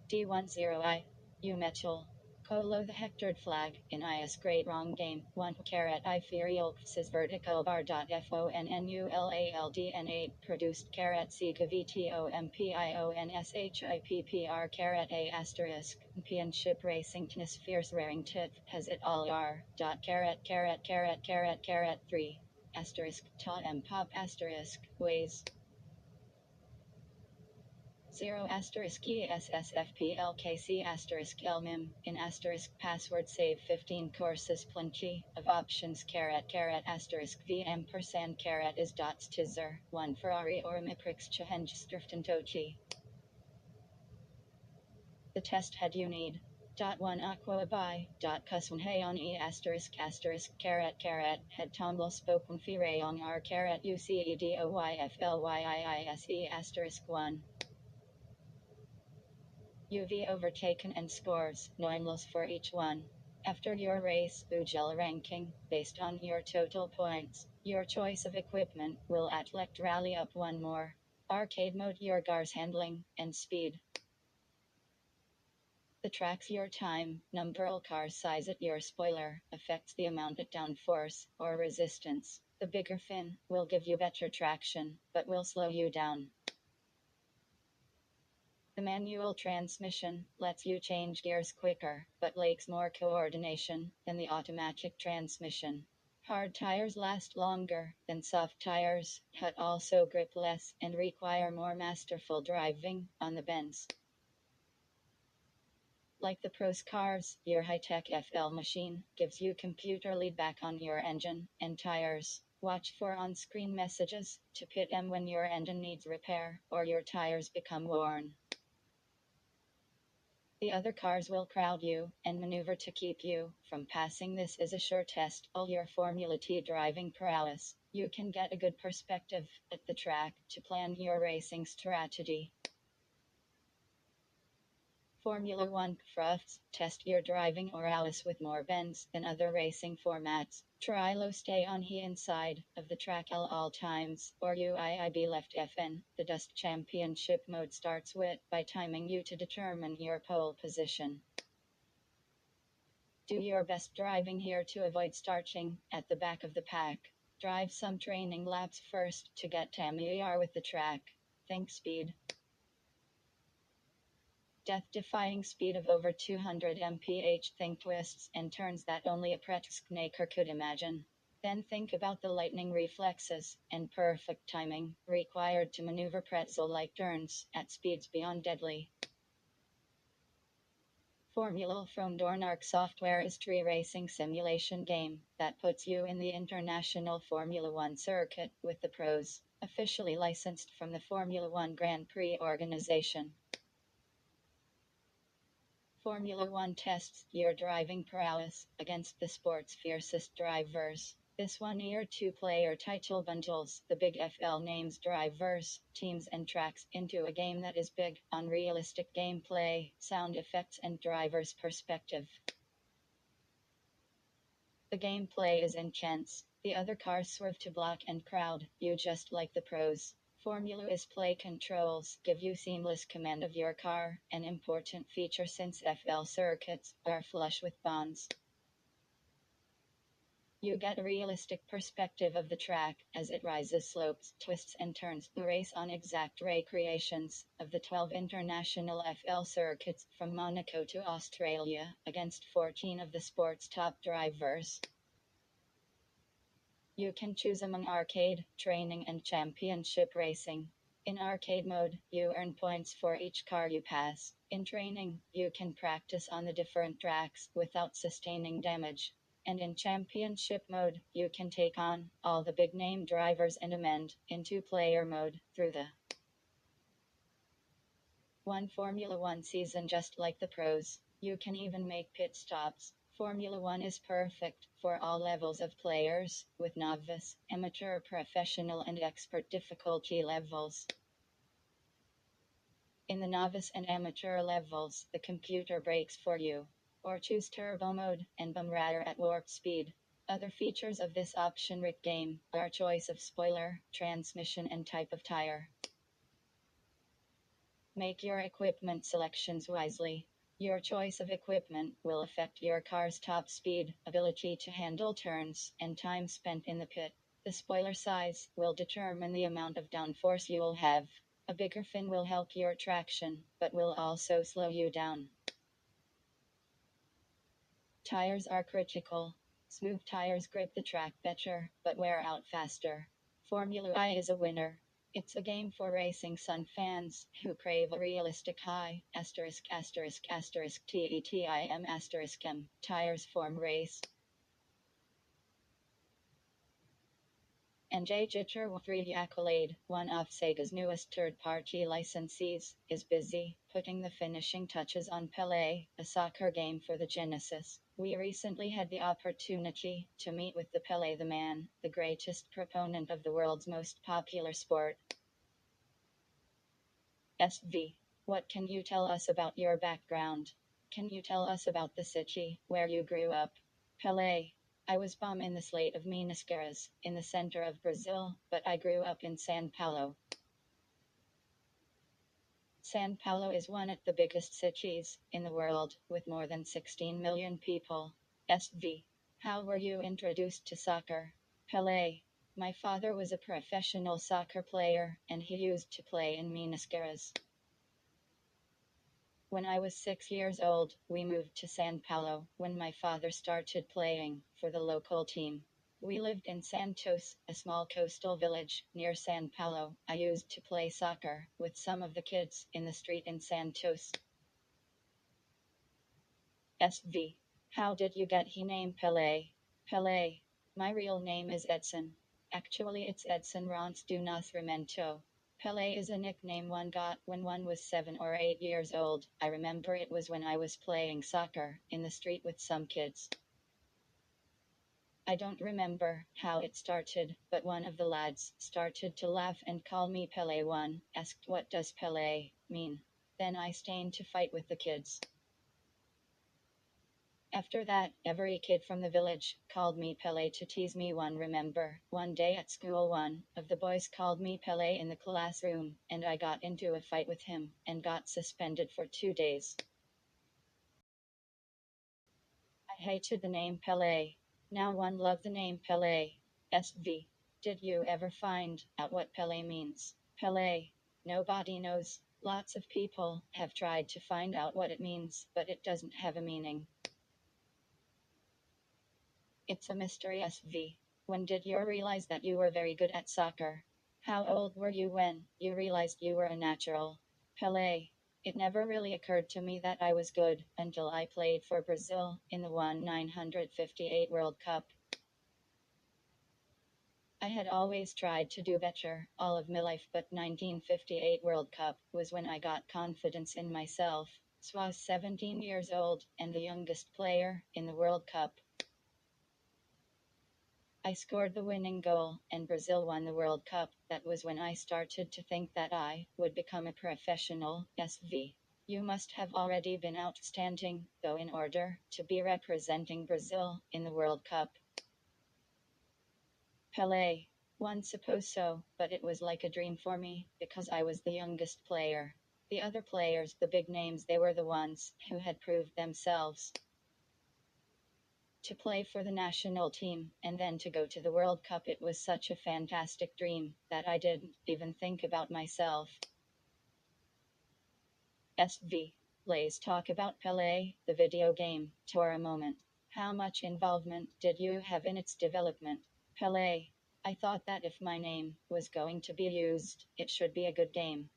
D10I U Mitchell Colo the hectored flag, in IS great wrong game, 1 carat I ferial says vertical bar dot FONNULALDN 8 produced carat Sika VTOMPIONSHIPPR carat A asterisk, Pianship racing tnis fierce raring tit, has it all R, dot carat 3, asterisk, ta and pop asterisk, ways. 0 asterisk ESSFPLKC asterisk LMIM in asterisk password save 15 courses plenty of options caret asterisk V ampersand caret is dots tizer 1 Ferrari or Miprix Tochi. The test head you need. Dot 1 aqua by dot kusunhay on e asterisk caret head tomble spoken fi rayon r caret ucedoyflyise asterisk 1 UV overtaken and scores, Noimlos for each one. After your race, Ujel ranking, based on your total points, your choice of equipment will atlect rally up one more. Arcade mode your cars handling, and speed. The tracks your time, number car size at your spoiler, affects the amount of downforce, or resistance. The bigger fin, will give you better traction, but will slow you down. The manual transmission lets you change gears quicker, but lacks more coordination than the automatic transmission. Hard tires last longer than soft tires, but also grip less and require more masterful driving on the bends. Like the pros cars, your high-tech FL machine gives you computer lead back on your engine and tires. Watch for on-screen messages to pit them when your engine needs repair or your tires become worn. The other cars will crowd you and maneuver to keep you from passing. This is a sure test all your Formula T driving prowess. You can get a good perspective at the track to plan your racing strategy. Formula 1 crafts test your driving oralis with more bends than other racing formats. Try low stay on the inside of the track at all times, or UIIB left FN. The Dust Championship mode starts with by timing you to determine your pole position. Do your best driving here to avoid starting at the back of the pack. Drive some training laps first to get familiar with the track. Think speed. Death-defying speed of over 200 mph. Think twists and turns that only a pretznaker could imagine. Then think about the lightning reflexes and perfect timing required to maneuver pretzel-like turns at speeds beyond deadly. Formula from Dornark Software is a racing simulation game that puts you in the international Formula 1 circuit with the pros, officially licensed from the Formula 1 Grand Prix organization. Formula 1 tests your driving prowess against the sport's fiercest drivers. This 1-year 2-player title bundles the big FL names drivers, teams and tracks into a game that is big on realistic gameplay, sound effects and driver's perspective. The gameplay is intense. The other cars swerve to block and crowd you just like the pros. Formula Is play controls give you seamless command of your car, an important feature since FL circuits are flush with bonds. You get a realistic perspective of the track as it rises slopes, twists and turns. You race on exact recreations of the 12 international FL circuits from Monaco to Australia against 14 of the sport's top drivers. You can choose among arcade, training and championship racing. In arcade mode, you earn points for each car you pass. In training, you can practice on the different tracks without sustaining damage. And in championship mode, you can take on all the big name drivers and amend in 2-player mode through the one Formula 1 season just like the pros. You can even make pit stops. Formula 1 is perfect for all levels of players, with novice, amateur, professional and expert difficulty levels. In the novice and amateur levels, the computer brakes for you. Or choose turbo mode and bum radar at warp speed. Other features of this option-rich game are choice of spoiler, transmission and type of tire. Make your equipment selections wisely. Your choice of equipment will affect your car's top speed, ability to handle turns, and time spent in the pit. The spoiler size will determine the amount of downforce you will have. A bigger fin will help your traction, but will also slow you down. Tires are critical. Smooth tires grip the track better, but wear out faster. Formula I is a winner. It's a game for racing sun fans who crave a realistic high asterisk asterisk asterisk TETIM asterisk M tires form race. And Jitter 3 Accolade, one of Sega's newest third-party licensees, is busy putting the finishing touches on Pelé, a soccer game for the Genesis. We recently had the opportunity to meet with the Pelé the man, the greatest proponent of the world's most popular sport. SV, what can you tell us about your background? Can you tell us about the city where you grew up? Pelé. I was born in the state of Minas Gerais, in the center of Brazil, but I grew up in São Paulo. São Paulo is one of the biggest cities in the world, with more than 16 million people. SV. How were you introduced to soccer? Pelé. My father was a professional soccer player, and he used to play in Minas Gerais. When I was 6 years old, we moved to São Paulo when my father started playing for the local team. We lived in Santos, a small coastal village near São Paulo. I used to play soccer with some of the kids in the street in Santos. SV. How did you get he name Pelé? Pelé. My real name is Edson. Actually, it's Edson Rons do Nascimento. Pelé is a nickname one got when one was 7 or 8 years old. I remember it was when I was playing soccer in the street with some kids. I don't remember how it started, but one of the lads started to laugh and call me Pelé. One asked, what does Pelé mean? Then I started to fight with the kids. After that, every kid from the village called me Pelé to tease me. One remember, one day at school one of the boys called me Pelé in the classroom, and I got into a fight with him, and got suspended for 2 days. I hated the name Pelé. Now one love the name Pelé. SV. Did you ever find out what Pelé means? Pelé. Nobody knows. Lots of people have tried to find out what it means, but it doesn't have a meaning. It's a mystery. SV. When did you realize that you were very good at soccer? How old were you when you realized you were a natural? Pelé. It never really occurred to me that I was good until I played for Brazil in the 1958 World Cup. I had always tried to do better all of my life, but 1958 World Cup was when I got confidence in myself. So I was 17 years old and the youngest player in the World Cup. I scored the winning goal, and Brazil won the World Cup. That was when I started to think that I would become a professional. SV. You must have already been outstanding, though, in order to be representing Brazil in the World Cup. Pelé. One suppose so, but it was like a dream for me, because I was the youngest player. The other players, the big names, they were the ones who had proved themselves to play for the national team, and then to go to the World Cup. It was such a fantastic dream that I didn't even think about myself. SV. Let's talk about Pelé, the video game, for a moment. How much involvement did you have in its development? Pelé. I thought that if my name was going to be used, it should be a good game.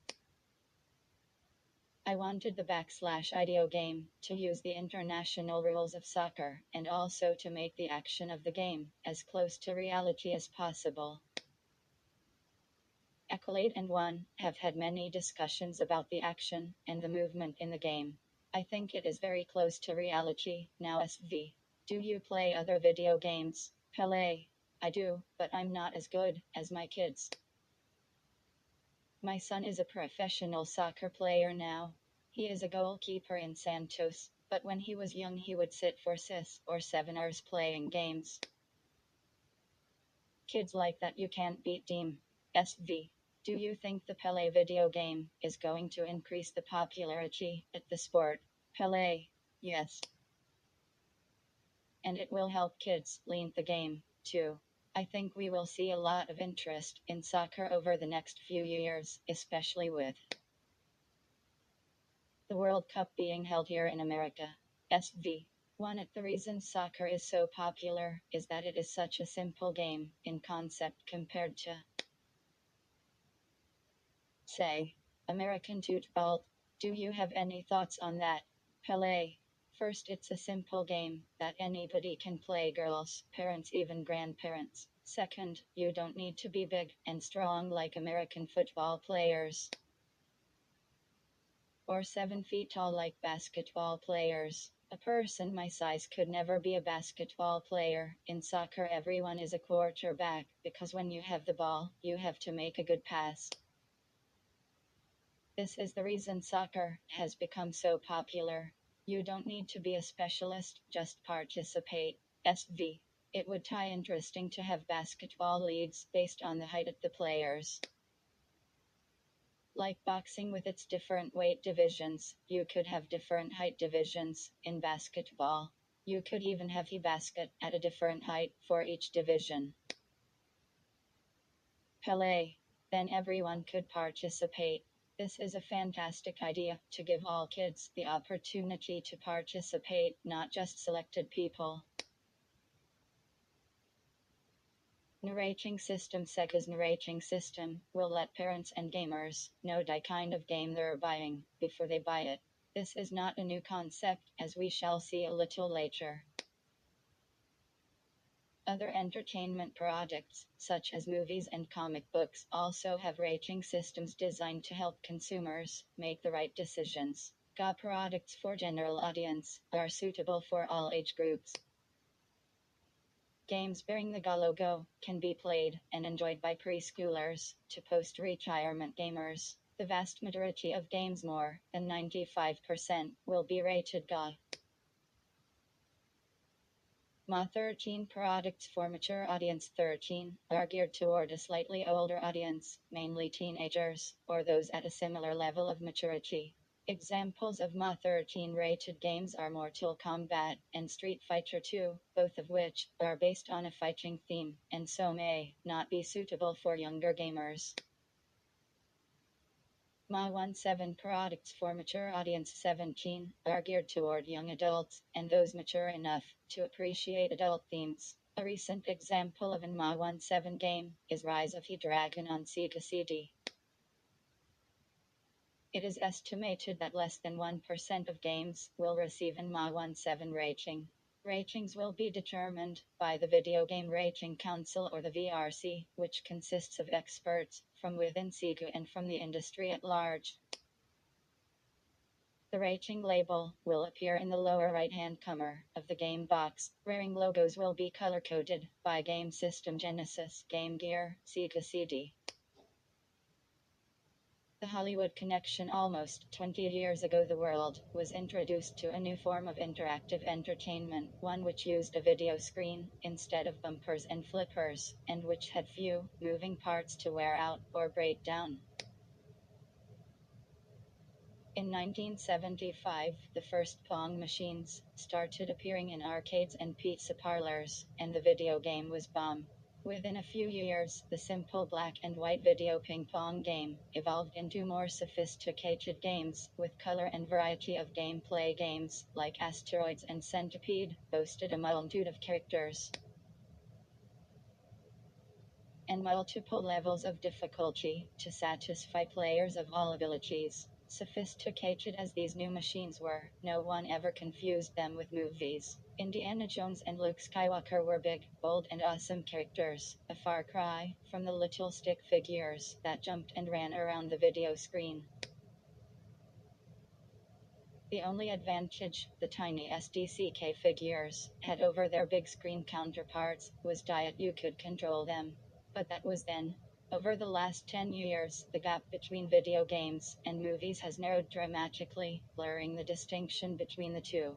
I wanted the /IDEO game to use the international rules of soccer, and also to make the action of the game as close to reality as possible. Accolade and One have had many discussions about the action and the movement in the game. I think it is very close to reality. Now SV. Do you play other video games? Pelé. I do, but I'm not as good as my kids. My son is a professional soccer player now. He is a goalkeeper in Santos, but when he was young he would sit for 6 or 7 hours playing games. Kids like that you can't beat them. SV. Do you think the Pelé video game is going to increase the popularity at the sport? Pelé. Yes. And it will help kids learn the game, too. I think we will see a lot of interest in soccer over the next few years, especially with the World Cup being held here in America. SV. One of the reasons soccer is so popular is that it is such a simple game in concept compared to Say, American football. Do you have any thoughts on that? Pele. First, it's a simple game that anybody can play girls, parents, even grandparents. Second, you don't need to be big and strong like American football players or 7 feet tall like basketball players. A person my size could never be a basketball player. In soccer, everyone is a quarterback because when you have the ball, you have to make a good pass. This is the reason soccer has become so popular. You don't need to be a specialist, just participate. SV. It would tie interesting to have basketball leagues based on the height of the players. Like boxing with its different weight divisions, you could have different height divisions in basketball. You could even have a basket at a different height for each division. Pele. Then everyone could participate. This is a fantastic idea to give all kids the opportunity to participate, not just selected people. Narrating system. Sega's narrating system will let parents and gamers know the kind of game they're buying before they buy it. This is not a new concept, as we shall see a little later. Other entertainment products, such as movies and comic books, also have rating systems designed to help consumers make the right decisions. Products for general audience are suitable for all age groups. Games bearing the GA logo can be played and enjoyed by preschoolers to post-retirement gamers. The vast majority of games, more than 95%, will be rated GA. Ma 13 products for mature audience. 13 are geared toward a slightly older audience, mainly teenagers, or those at a similar level of maturity. Examples of Ma 13 rated games are Mortal Kombat and Street Fighter 2, both of which are based on a fighting theme, and so may not be suitable for younger gamers. Ma 17 products for mature audience. 17 are geared toward young adults and those mature enough to appreciate adult themes. A recent example of an Ma 17 game is Rise of the Dragon on Sega CD. It is estimated that less than 1% of games will receive an Ma 17 rating. Ratings will be determined by the Video Game Rating Council, or the VRC, which consists of experts from within Sega and from the industry at large. The rating label will appear in the lower right-hand corner of the game box. Rating logos will be color-coded by Game System: Genesis, Game Gear, Sega CD. The Hollywood connection. Almost 20 years ago, the world was introduced to a new form of interactive entertainment, one which used a video screen instead of bumpers and flippers, and which had few moving parts to wear out or break down. In 1975, the first Pong machines started appearing in arcades and pizza parlors, and the video game was bomb. Within a few years, the simple black and white video ping pong game evolved into more sophisticated games, with color and variety of gameplay. Games like Asteroids and Centipede boasted a multitude of characters and multiple levels of difficulty to satisfy players of all abilities. Sophisticated as these new machines were, no one ever confused them with movies. Indiana Jones and Luke Skywalker were big, bold, and awesome characters, a far cry from the little stick figures that jumped and ran around the video screen. The only advantage the tiny SDCK figures had over their big screen counterparts was that you could control them. But that was then. Over the last 10 years, the gap between video games and movies has narrowed dramatically, blurring the distinction between the two.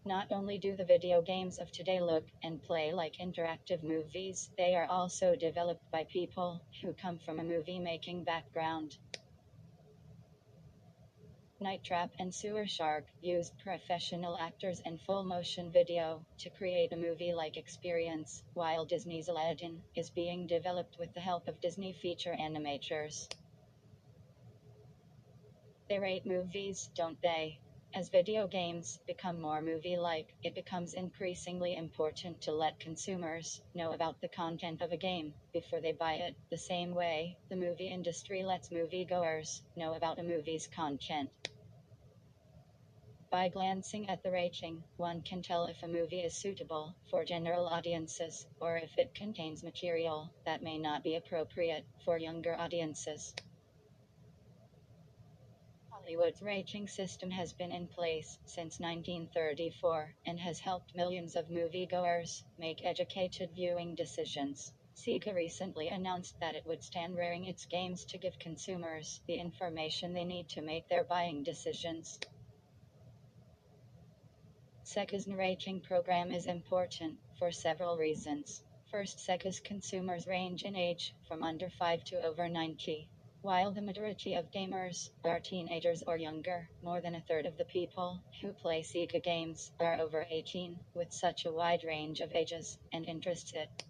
Not only do the video games of today look and play like interactive movies, they are also developed by people who come from a movie-making background. Night Trap and Sewer Shark used professional actors and full motion video to create a movie-like experience, while Disney's Aladdin is being developed with the help of Disney feature animators. They rate movies, don't they? As video games become more movie-like, it becomes increasingly important to let consumers know about the content of a game before they buy it, the same way the movie industry lets moviegoers know about a movie's content. By glancing at the rating, one can tell if a movie is suitable for general audiences or if it contains material that may not be appropriate for younger audiences. Hollywood's rating system has been in place since 1934 and has helped millions of moviegoers make educated viewing decisions. Sega recently announced that it would stand rating its games to give consumers the information they need to make their buying decisions. Sega's rating program is important for several reasons. First, Sega's consumers range in age from under 5 to over 90. While the majority of gamers are teenagers or younger, more than a third of the people who play Sega games are over 18. With such a wide range of ages and interests, it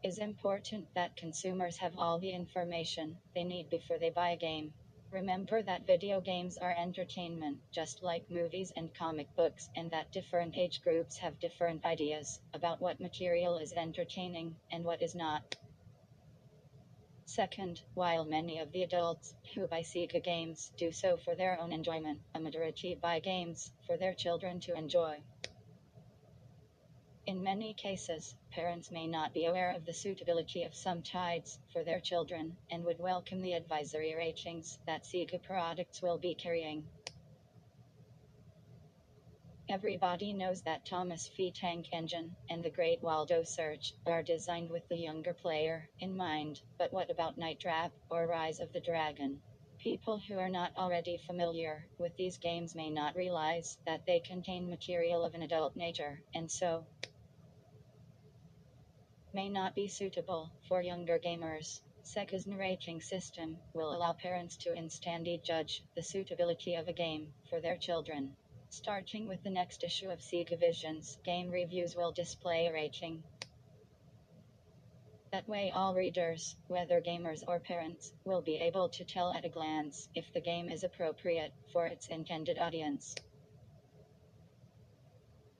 is important that consumers have all the information they need before they buy a game. Remember that video games are entertainment, just like movies and comic books, and that different age groups have different ideas about what material is entertaining and what is not. Second, while many of the adults who buy Sega games do so for their own enjoyment, a majority buy games for their children to enjoy. In many cases, parents may not be aware of the suitability of some titles for their children and would welcome the advisory ratings that Sega products will be carrying. Everybody knows that Thomas V Tank Engine and the Great Waldo Search are designed with the younger player in mind, but what about Night Trap or Rise of the Dragon? People who are not already familiar with these games may not realize that they contain material of an adult nature, and so may not be suitable for younger gamers. Sega's rating system will allow parents to instantly judge the suitability of a game for their children. Starting with the next issue of Sega Vision's Game Reviews will display a rating. That way all readers, whether gamers or parents, will be able to tell at a glance if the game is appropriate for its intended audience.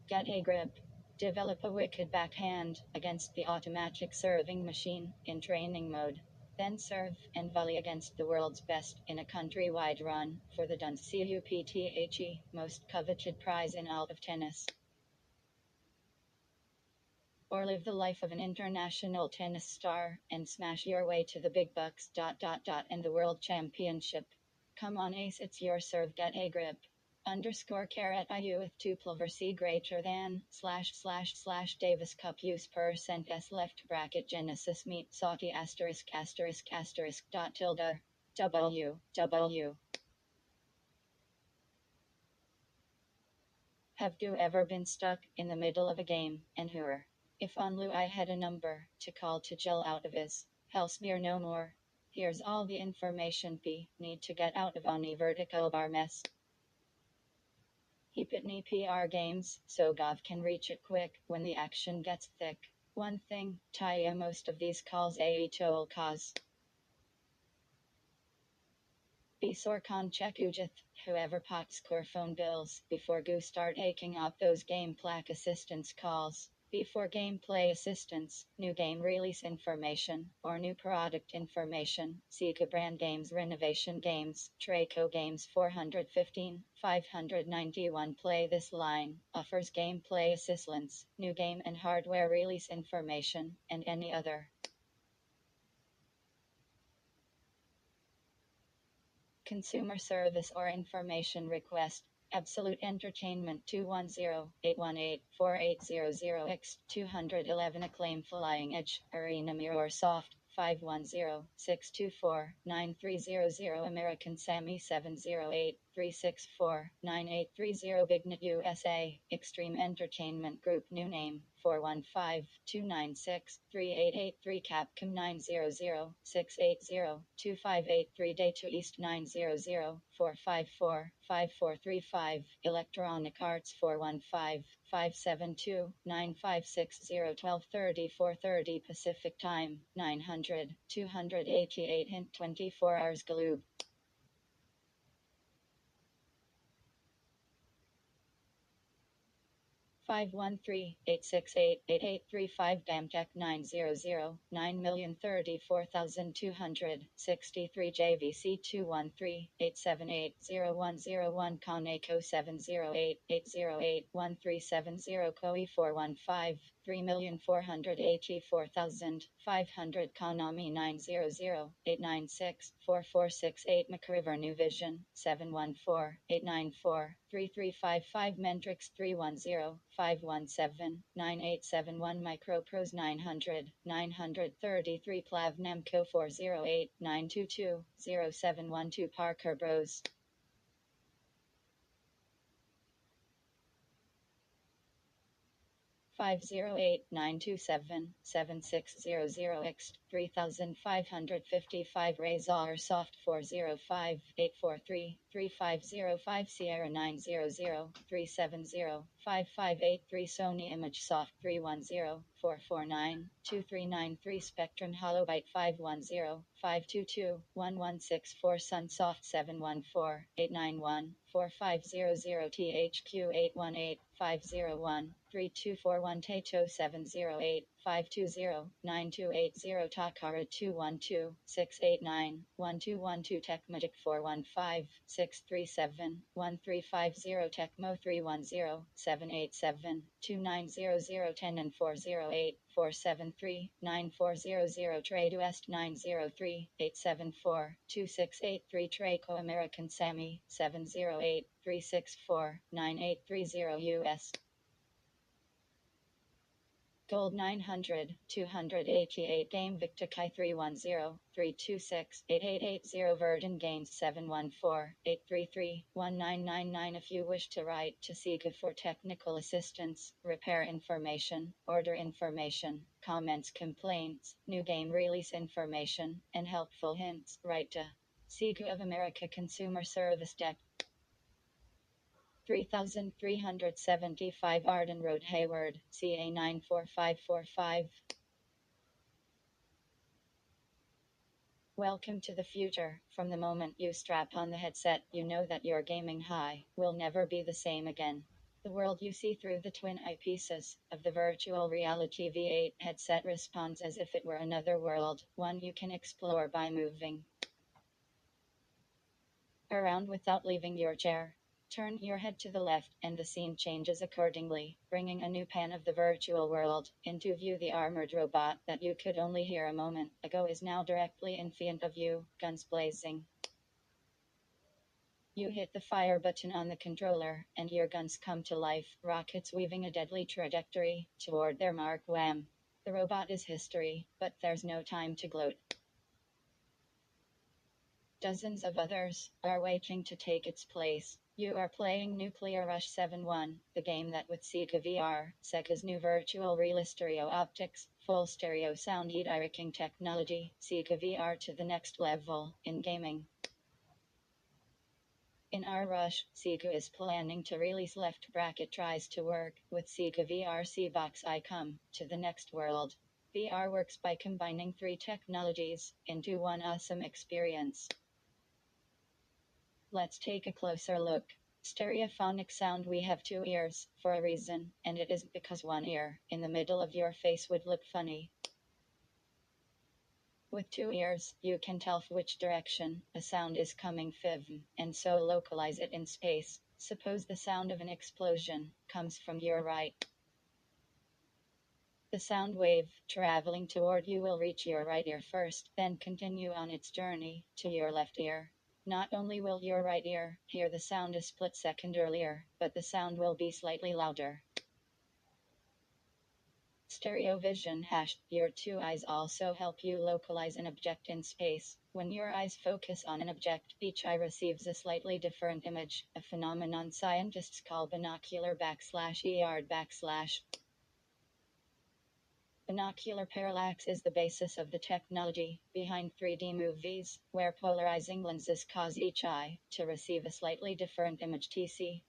Get a grip. Develop a wicked backhand against the automatic serving machine in training mode. Then serve and volley against the world's best in a countrywide run for the Duns Cupthe, most coveted prize in all of tennis. Or live the life of an international tennis star and smash your way to the big bucks. And the world championship. Come on, ace, it's your serve. Get a grip. _IU with 2 plover C greater than / Davis Cup use percent S left bracket Genesis meet Sauti ****. W. Have you ever been stuck in the middle of a game and hooer? If only I had a number to call to gel out of his hellsmear no more. Here's all the information P need to get out of any vertical bar mess. He pitney PR games, so Gov can reach it quick when the action gets thick. One thing, Taya most of these calls a toll cause. Besor con check ujith, whoever pots core phone bills, before go start taking up those game plaque assistance calls. Before gameplay assistance, new game release information, or new product information, Sega brand games, renovation games, Traco games 415, 591 play this line, offers gameplay assistance, new game and hardware release information, and any other consumer service or information request. Absolute Entertainment 210-818-4800X211 Acclaim Flying Edge Arena Mirror Soft 510-624-9300 American Sammy 708-364-9830 Bignet USA Extreme Entertainment Group New Name 415-296-3883 Capcom 900-680-2583 Data East 900-454-5435 Electronic Arts 415-572-9560 12:30 4:30 Pacific Time 900-288 hint 24 hours Galoob. 513-868-8835 Damtech 900 9034263 JVC 213-878-0101 Conaco 708-808-1370 COE 415 3,484,500 Konami 900-896-4468 McRiver New Vision 714-894-3355 Mendrix 310-517-9871 Microprose 900-933 Plav Namco 408-922-0712 Parker Bros. 508-927-7600X 3555 Razor Soft 405-843-3505 Sierra 900-370-5583 Sony Image Soft 310-449-2393 Spectrum Holobyte 510-522-1164 Sunsoft 714-891-4500 THQ 818-501-3241 Taito 708-520-9280 Takara 212-689-1212 Tecmagic 415-637-1350 Tecmo 310-787-2900 10 and 408 473-9400 Trade West 903-874-2683 Traco American Sammy 708-364-9830 US Gold 900, 288 Game Victor Kai 310-326-8880 Virgin Gains 714-833-1999 If you wish to write to Sega for technical assistance, repair information, order information, comments, complaints, new game release information, and helpful hints, write to Sega of America Consumer Service Deck 3375 Arden Road Hayward, CA 94545. Welcome to the future. From the moment you strap on the headset, you know that your gaming high will never be the same again. The world you see through the twin eyepieces of the virtual reality V8 headset responds as if it were another world, one you can explore by moving around without leaving your chair. Turn your head to the left, and the scene changes accordingly, bringing a new pan of the virtual world into view. The armored robot that you could only hear a moment ago is now directly in front of you, guns blazing. You hit the fire button on the controller, and your guns come to life, rockets weaving a deadly trajectory toward their mark. Wham! The robot is history, but there's no time to gloat. Dozens of others are waiting to take its place. You are playing Nuclear Rush 7-1, the game that with Sega VR, Sega's new virtual real stereo optics, full stereo sound e-directing technology, Sega VR to the next level in gaming. In our rush, Sega is planning to release Left Bracket Tries to Work with Sega VR C-Box I Come to the Next World. VR works by combining three technologies into one awesome experience. Let's take a closer look. Stereophonic sound. We have two ears for a reason, and it isn't because one ear in the middle of your face would look funny. With two ears, you can tell which direction a sound is coming from, and so localize it in space. Suppose the sound of an explosion comes from your right. The sound wave traveling toward you will reach your right ear first, then continue on its journey to your left ear. Not only will your right ear hear the sound a split second earlier, but the sound will be slightly louder. Stereo vision # Your two eyes also help you localize an object in space. When your eyes focus on an object, each eye receives a slightly different image, a phenomenon scientists call binocular /ER/. Binocular parallax is the basis of the technology behind 3D movies, where polarizing lenses cause each eye to receive a slightly different image.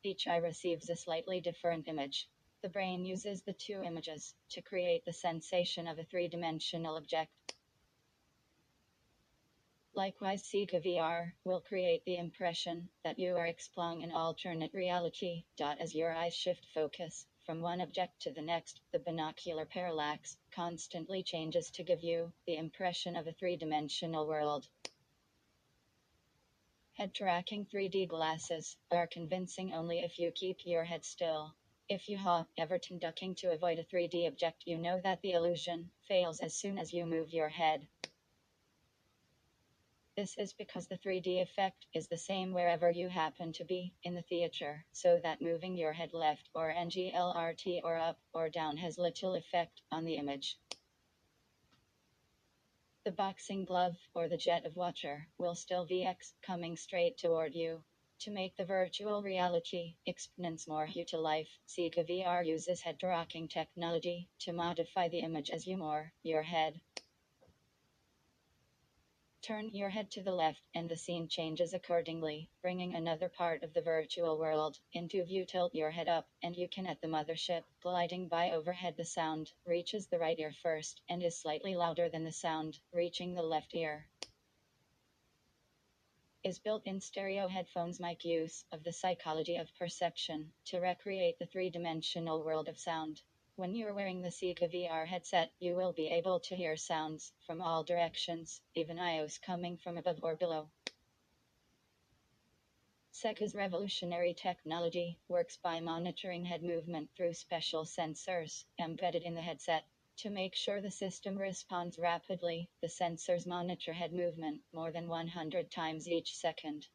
Each eye receives a slightly different image. The brain uses the two images to create the sensation of a three-dimensional object. Likewise, Sega VR will create the impression that you are exploring an alternate reality. As your eyes shift focus from one object to the next. The binocular parallax constantly changes to give you the impression of a three-dimensional world. Head-tracking 3D glasses are convincing only if you keep your head still. If you ever ducking to avoid a 3D object, you know that the illusion fails as soon as you move your head. This is because the 3D effect is the same wherever you happen to be in the theater, so that moving your head left or NGLRT or up or down has little effect on the image. The boxing glove or the jet of water will still VX coming straight toward you. To make the virtual reality experience more to life, Sega VR uses head tracking technology to modify the image as you move your head. Turn your head to the left and the scene changes accordingly, bringing another part of the virtual world into view. Tilt your head up and you can at the mothership gliding by overhead. The sound reaches the right ear first and is slightly louder than the sound reaching the left ear. Is built-in stereo headphones make use of the psychology of perception to recreate the three-dimensional world of sound. When you're wearing the Sega VR headset, you will be able to hear sounds from all directions, even IOs coming from above or below. Sega's revolutionary technology works by monitoring head movement through special sensors embedded in the headset. To make sure the system responds rapidly, the sensors monitor head movement more than 100 times each second.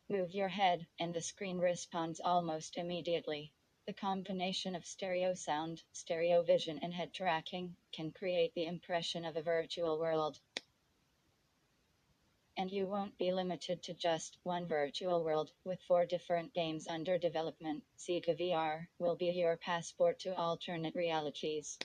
Move your head, and the screen responds almost immediately. The combination of stereo sound, stereo vision, and head tracking can create the impression of a virtual world. And you won't be limited to just one virtual world. With 4 different games under development, Sega VR will be your passport to alternate realities.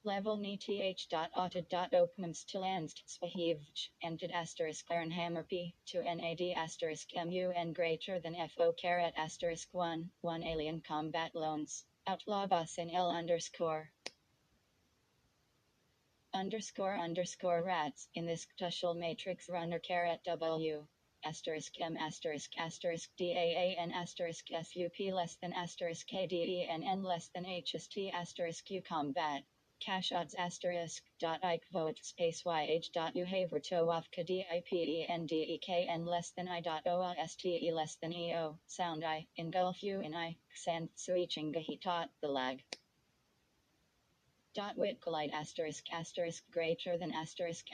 Level nth.auto.opmemstilanst spahivj ended asterisk Ernhammer P to NAD asterisk MUN greater than FO caret asterisk 1 alien combat loans. Outlaw boss in L underscore rats in this tushel matrix runner caret W asterisk M asterisk DAAN asterisk SUP less than asterisk KDENN less than HST asterisk U combat. Cash odds asterisk dot Ike vote space YH dot uhaver to wafka DIPENDEKN less than I dot OSTE less than EO sound I engulf you in I sand switching tot the lag. Dot wit collide asterisk greater than asterisk.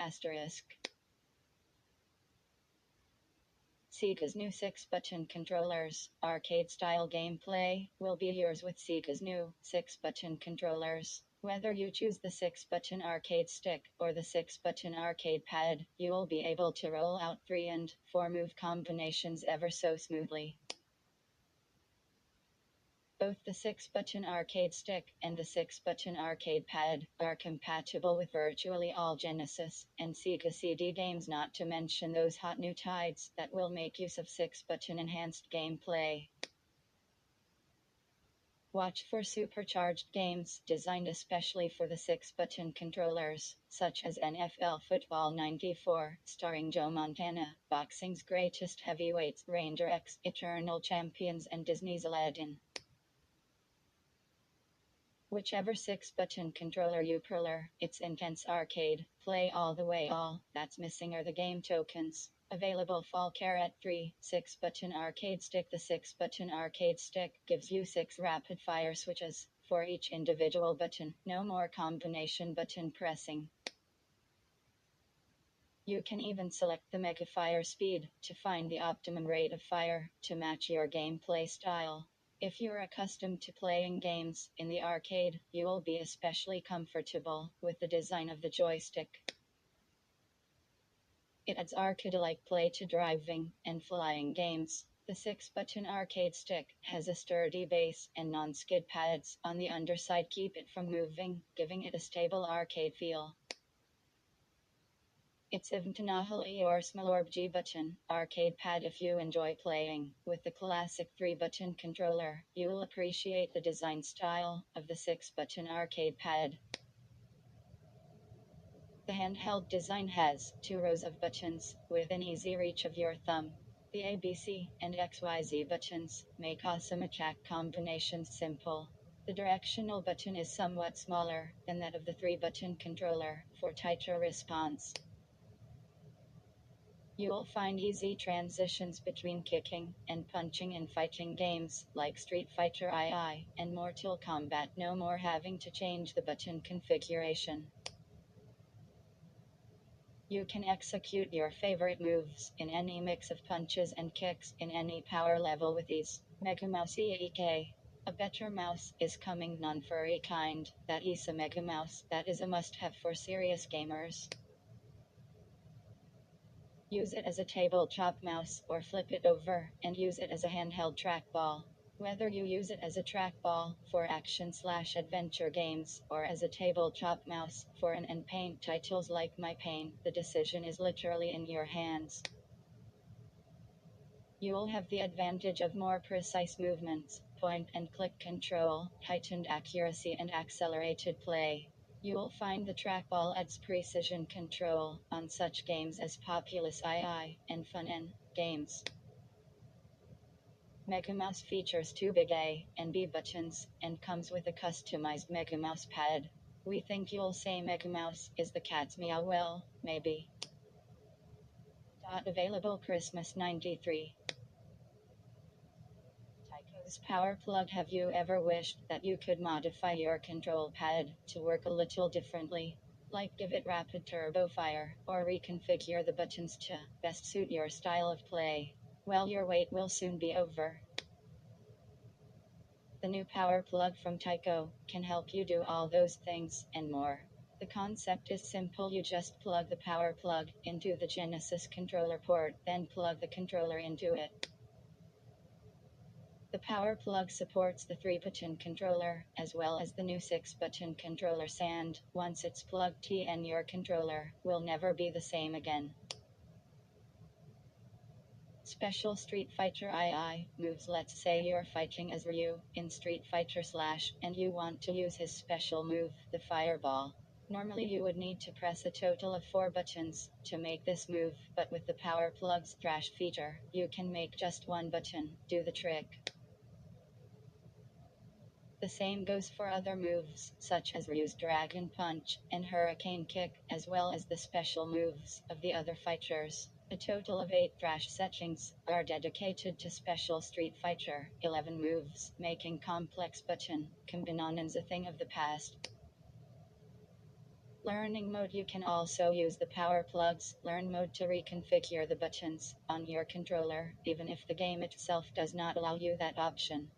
Sega's new 6-button controllers, arcade-style gameplay, will be yours with Sega's new 6-button controllers. Whether you choose the 6-button arcade stick or the 6-button arcade pad, you will be able to roll out 3 and 4 move combinations ever so smoothly. Both the 6-button arcade stick and the 6-button arcade pad are compatible with virtually all Genesis and Sega CD games, not to mention those hot new tides that will make use of 6-button enhanced gameplay. Watch for supercharged games designed especially for the 6-button controllers, such as NFL Football 94, starring Joe Montana, boxing's greatest heavyweights Ranger X, Eternal Champions, and Disney's Aladdin. Whichever 6-button controller you prefer, it's intense arcade, play all the way. All that's missing are the game tokens. Available fall caret 3, 6-button arcade stick. The 6-button arcade stick gives you 6 rapid-fire switches for each individual button. No more combination button pressing. You can even select the mega fire speed to find the optimum rate of fire to match your gameplay style. If you're accustomed to playing games in the arcade, you will be especially comfortable with the design of the joystick. It adds arcade-like play to driving and flying games. The 6-button arcade stick has a sturdy base and non-skid pads on the underside keep it from moving, giving it a stable arcade feel. It's eventually or small G-button arcade pad. If you enjoy playing with the classic 3-button controller, you will appreciate the design style of the 6-button arcade pad. The handheld design has 2 rows of buttons within easy reach of your thumb. The ABC and XYZ buttons make awesome attack combinations simple. The directional button is somewhat smaller than that of the 3-button controller for tighter response. You'll find easy transitions between kicking and punching in fighting games like Street Fighter II and Mortal Kombat, no more having to change the button configuration. You can execute your favorite moves in any mix of punches and kicks in any power level with ease. Mega Mouse EEK. A better mouse is coming, none for a kind. That is a Mega Mouse that is a must-have for serious gamers. Use it as a tabletop mouse or flip it over and use it as a handheld trackball. Whether you use it as a trackball for action/adventure games or as a tabletop mouse for and paint titles like My Pain, the decision is literally in your hands. You'll have the advantage of more precise movements, point and click control, heightened accuracy and accelerated play. You'll find the trackball adds precision control on such games as Populous II and Fun N games. Mega Mouse features 2 big A and B buttons and comes with a customized Mega Mouse pad. We think you'll say Mega Mouse is the cat's meow. Well, maybe. Available Christmas '93. Tyco's power plug. Have you ever wished that you could modify your control pad to work a little differently? Like give it rapid turbo fire or reconfigure the buttons to best suit your style of play? Well, your wait will soon be over. The new power plug from Tyco can help you do all those things and more. The concept is simple. You just plug the power plug into the Genesis controller port, then plug the controller into it. The power plug supports the 3-button controller as well as the new 6-button controller, and once it's plugged in, your controller will never be the same again. Special Street Fighter II moves. Let's say you're fighting as Ryu in Street Fighter Slash and you want to use his special move, the Fireball. Normally you would need to press a total of 4 buttons to make this move, but with the power plug's trash feature, you can make just 1 button do the trick. The same goes for other moves, such as Ryu's Dragon Punch and Hurricane Kick, as well as the special moves of the other fighters. A total of 8 thrash settings are dedicated to Special Street Fighter, 11 moves, making complex button combinations a thing of the past. Learning mode. You can also use the power plug's learn mode to reconfigure the buttons on your controller, even if the game itself does not allow you that option.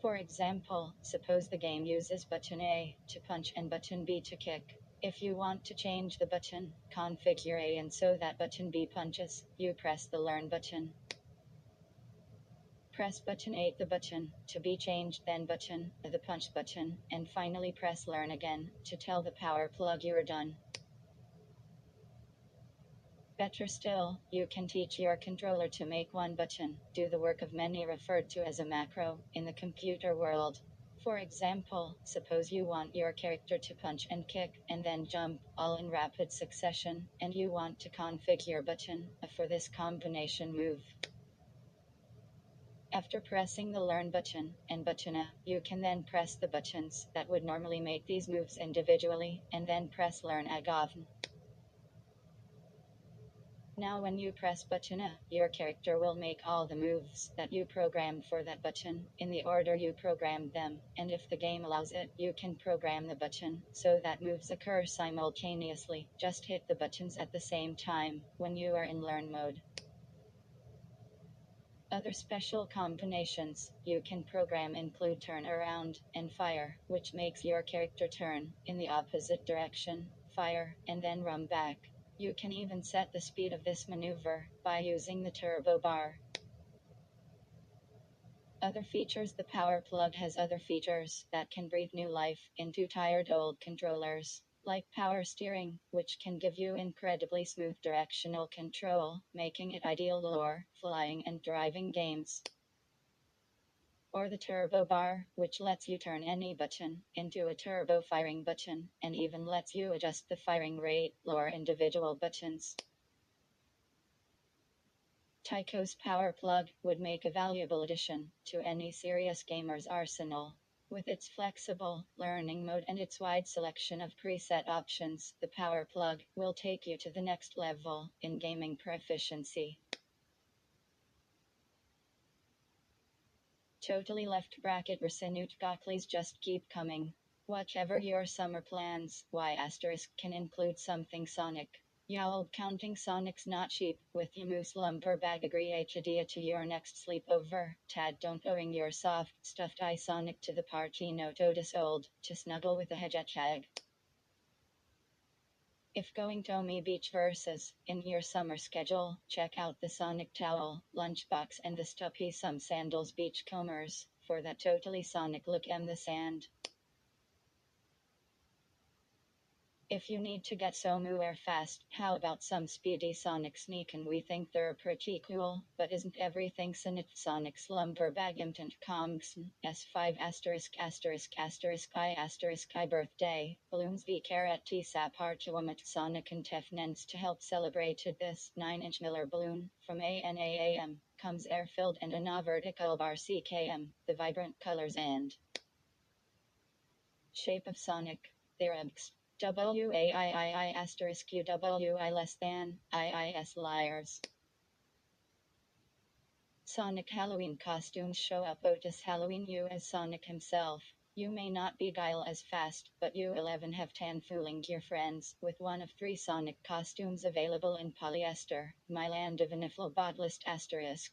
For example, suppose the game uses button A to punch and button B to kick. If you want to change the button configure A and so that button B punches, you press the learn button. Press button A the button to be changed, then button the punch button, and finally press learn again to tell the power plug you're done. Better still, you can teach your controller to make 1 button do the work of many, referred to as a macro in the computer world. For example, suppose you want your character to punch and kick and then jump all in rapid succession, and you want to configure button A for this combination move. After pressing the learn button and button A, you can then press the buttons that would normally make these moves individually, and then press learn again. Now when you press button A, your character will make all the moves that you programmed for that button, in the order you programmed them, and if the game allows it, you can program the button so that moves occur simultaneously. Just hit the buttons at the same time when you are in learn mode. Other special combinations you can program include turn around and fire, which makes your character turn in the opposite direction, fire, and then run back. You can even set the speed of this maneuver by using the turbo bar. Other features. The power plug has other features that can breathe new life into tired old controllers, like power steering, which can give you incredibly smooth directional control, making it ideal for flying and driving games. Or the turbo bar, which lets you turn any button into a turbo firing button, and even lets you adjust the firing rate for individual buttons. Tycho's power plug would make a valuable addition to any serious gamer's arsenal. With its flexible learning mode and its wide selection of preset options, the power plug will take you to the next level in gaming proficiency. Totally left bracket Rasinut Goklis just keep coming. Whatever your summer plans, Y** can include something Sonic. Y'all counting Sonic's not cheap, with your moose lumber bag agree idea to your next sleepover. Tad don't owing your soft, stuffed eye Sonic to the party no totus old, to snuggle with a hedgehog. If going to Omi Beach versus in your summer schedule, check out the Sonic Towel, Lunchbox and the Stuffy Some Sandals Beach Combers, for that totally Sonic look and the sand. If you need to get somewhere fast, how about some speedy Sonic sneakin'? We think they're pretty cool, but isn't everything Sonic slumber bag imtant comps? S5 I birthday, balloons v carat T sap archuamat Sonic and Tefnens to help celebrate this 9-inch Miller balloon from ANAAM comes air filled and a vertical bar CKM, the vibrant colors and shape of Sonic. They're WAIII asterisk UWI less than IIS liars. Sonic Halloween costumes show up Otis Halloween you as Sonic himself. You may not beguile as fast, but you 11 have 10 fooling your friends with one of 3 Sonic costumes available in polyester. My land of inifl bodlist asterisk.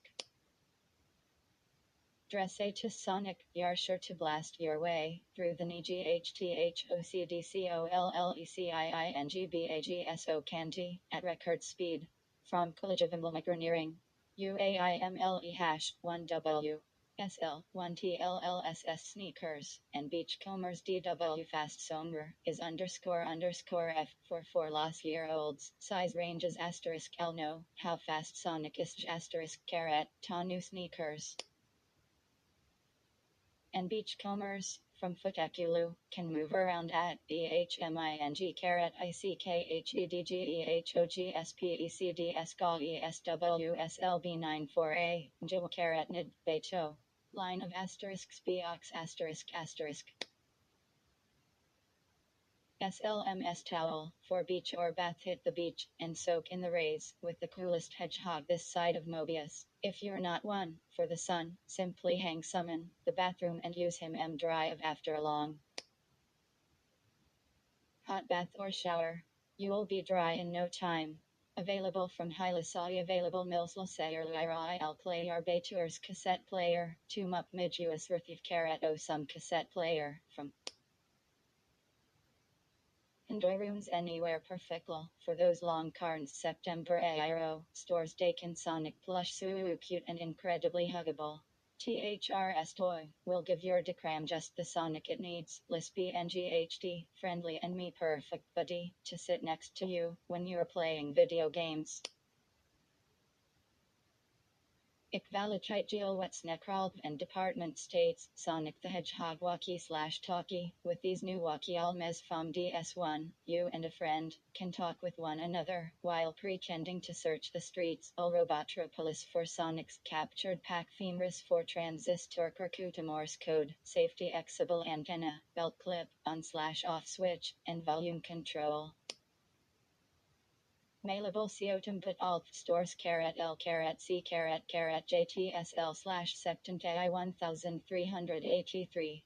Dress A to Sonic, you're sure to blast your way through the NEGHTHOCDCOLLECIINGBAGSO candy at record speed. From College of Engineering. UAIMLE #1W. SL1TLLSS sneakers and beachcombers DW fast summer is __F for 4-year-olds. Size ranges asterisk L know how fast Sonic is asterisk carat Tanu sneakers. And beachcombers, from Futekulu, can move around at BHMING carat ICKHEDGEHOGSPECDS GAESWSLB94A, Jil carat Nid, Beto. Line of asterisks Beox asterisk. SLMS towel, for beach or bath hit the beach, and soak in the rays, with the coolest hedgehog this side of Mobius. If you're not one, for the sun, simply hang some in the bathroom and use him dry after a long hot bath or shower. You'll be dry in no time. Available from Hylasai available Milsla Sayer I'll play our Baytours cassette player, Tomb Up Midus Rithif Carat some cassette player, from Enjoy rooms anywhere perfectly for those long carns September Aero stores Dakin Sonic plush so cute and incredibly huggable. THRS toy will give your decram just the Sonic it needs. Lispy NGHD, friendly and me perfect buddy to sit next to you when you're playing video games. Ikvalachite Geolwets Necrolp and Department States, Sonic the Hedgehog walkie/talkie. With these new walkie almes from DS1, you and a friend can talk with one another while pretending to search the streets. Robotropolis for Sonic's captured pack Femris for transistor Kirkuta Morse code, safety exable antenna, belt clip, on/off switch, and volume control. Mailable Seotum but alt stores carat L carat C carat JTSL/Septant AI 1383.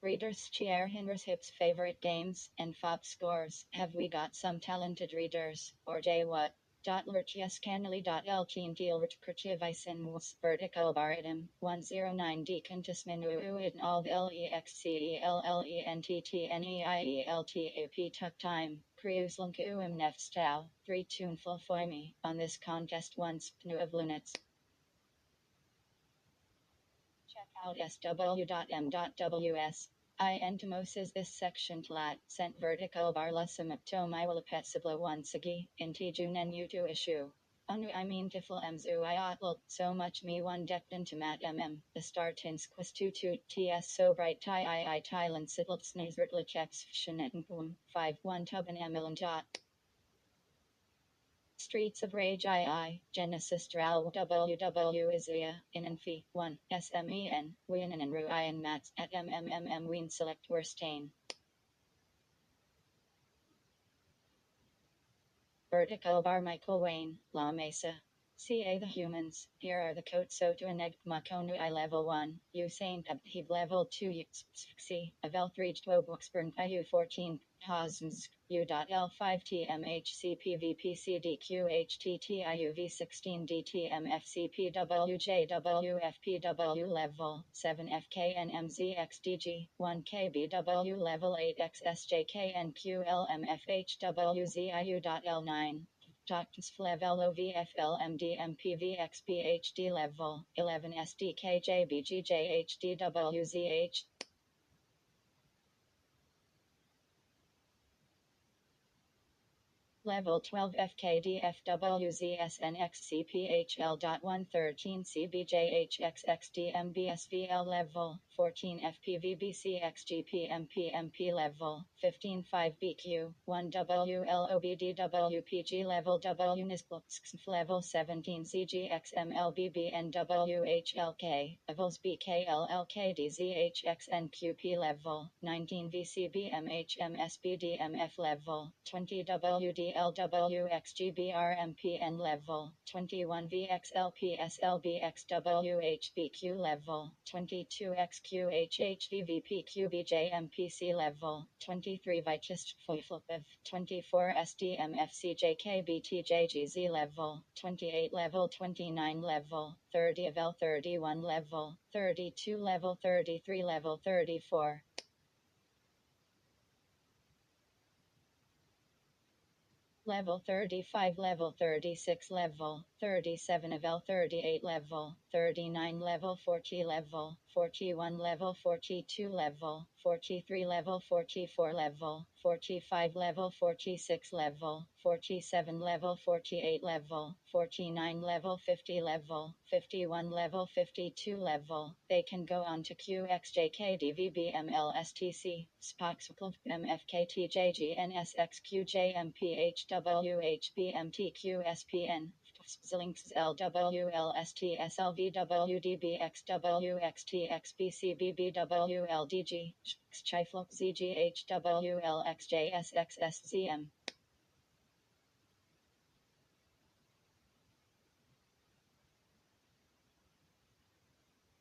Readers share Hinder's hips favorite games and FOP scores. Have we got some talented readers, or day what? Lurchiescanally.l Keen Dealrich Kerchivisen vertical baritum 109 Decontus Minu in all LEXCELLENTTNEIELTAP tuck time. Kriuslunk nefstau 3 tuneful foimi on this contest once pnu of lunets. Check out sw.m.ws. I entomoses this section tlat sent vertical barlusum ptomilapetsibla oncegi inti junen utu issue. Anu I mean tifl emzu iotl so much me one decked into mat the startins quis tutu ts so bright tie I Thailand sidl snazert licheps fshinetnpum 5 1 tuban emilan dot. Streets of Rage II, Genesis Dral WW Isaiah, in and Fee 1, SMEN, Wien and Ruian Mats at MMMM Wien Select Werstain. Vertical Bar Michael Wayne, La Mesa. CA the humans. Here are the codes so to enigma konu I level 1, Usain Abhib level 2 C, Avel 3 Twoboxburn IU 14, Hasms, U.L5 TMHCPVPCDQHTTIUV 16 DTMFCPWJWFPW level 7 FKNMZXDG 1 KBW level 8 XSJKNQLMFHWZIU.L9 Doctors level OVFLMDMPVXPHD level 11 SDKJBGJHDWZH Level 12 FKDFWZSNXCPHL.113 CBJHXXDMBSVL Level 14 FPVBCXGPMPMP Level 15 5BQ 1 WLOBDWPG Level W NISBLX Level 17 CGXMLBBNWHLK Avils BKLLKDZHXNQP Level 19 VCBMHMSBDMF Level 20 WDLWXGBRMPN Level 21 VXLPSLBXWHBQ Level 22 XQHHVVPQBJMPC Level 23 Vichist Foyflopov 24 SDMFCJKBTJGZ Level 28 Level 29 Level 30 Avel 31 Level 32 Level 33 Level 34 Level 35 Level 36 Level 37 Avel 38 Level 39 Level 40 Level 41 Level 42 Level 43 Level 44 Level 45 Level 46 Level 47 Level 48 Level 49 Level 50 Level 51 Level 52 Level They can go on to QXJKDVBMLSTC Spoxclub MFKTJGNSXQJMPHWHBMTQSPN Links LWLSTSLVWDBXWXTXBCBBWLDG Chiflok ZGHWLXJSXSZM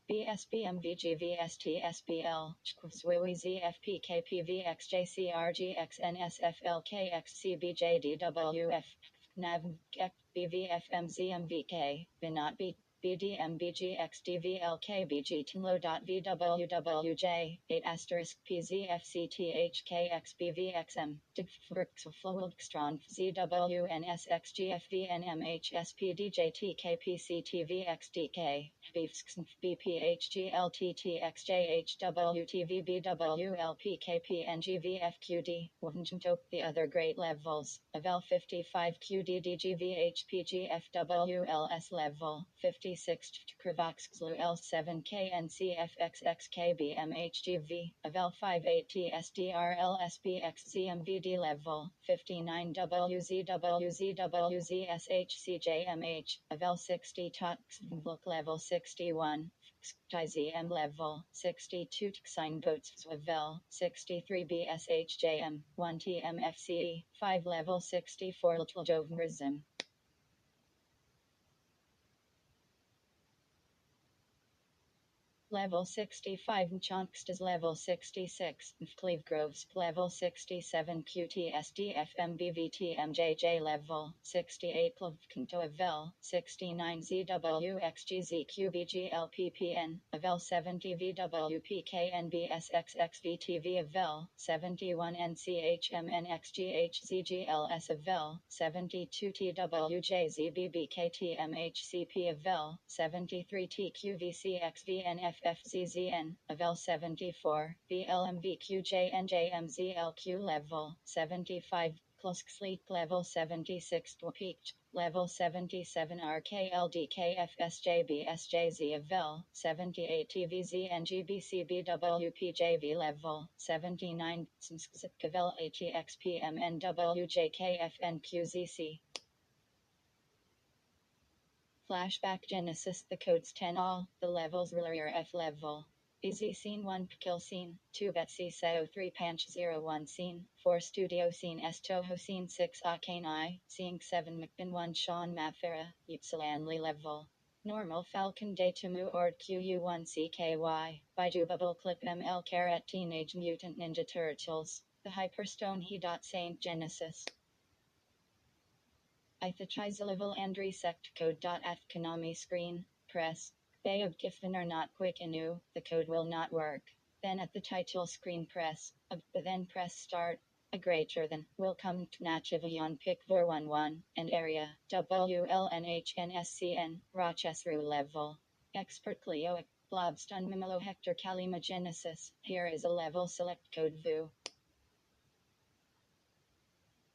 BSBMVGVSTSBL Swiwi ZFPKPVXJCRGXNSFLKXCBJDWF NAV BVFMZMVK Binot B BDMBGXDVLKBG Tinlo.VWWJ 8 asterisk PZFCTHKXBVXM Digfrixflowilkstron ZWNSXGFVNMHSPDJTKPCTVXDK Beefs BPHGLTTXJHWTVWLPKPNGVFQD Wunjumtok The other great levels Avel 55 QDDGVHPGFWLS level 56 Kravaxlu L7KNCFXXKBMHGV Avel 58 TSDRLSBXZMVD level 59 WZWZWZSHCJMH Avel 60 Tox Book level 61 XYZM level 62 Signboats Swavel 63 BSHJM 1 TMFCE 5 level 64 Little Joverism Level 65 Mchonkstas level 66 Cleve Groves level 67 QTSDFMBVTMJJ level 68 Plovkinto Avel 69 ZWXGZQBGLPPN Avel 70 VWPKNBSXXVTV Avel 71 NCHMNXGHZGLS Avel 72 TWJZBBKTMHCP Avel 73 TQVCXVNF FZZN, Avel 74, VLMVQJNJMZLQ level 75, Klusk Sleep level 76 Dwapeach, level 77 RKLDKFSJBSJZ Avel 78 TVZNGBCBWPJV level 79, Smskzitkavel ATXPMNWJKFNQZC. Flashback Genesis. The codes 10 all. The levels ruler F level. Easy scene 1 kill scene 2 Betsy Seo 3 Panch 01 scene 4 Studio scene S Toho scene 6 Arcane Eye seeing 7 McBin 1 Sean Mafera Ypsilanli level. Normal Falcon Day to Mu or QU1 CKY Baidu Bubble Clip ML Carat Teenage Mutant Ninja Turtles. The Hyperstone He. Saint Genesis. Ithachise level and resect code. At Konami screen, press Bay of Giffen are not quick enough, the code will not work. Then at the title screen press then press start. A greater than will come to Nachivayan pick 411 and area WLNHNSCN Rochester level. Expert Cleoic Blobstun Mimelo Hector Kalima Genesis. Here is a level select code VU.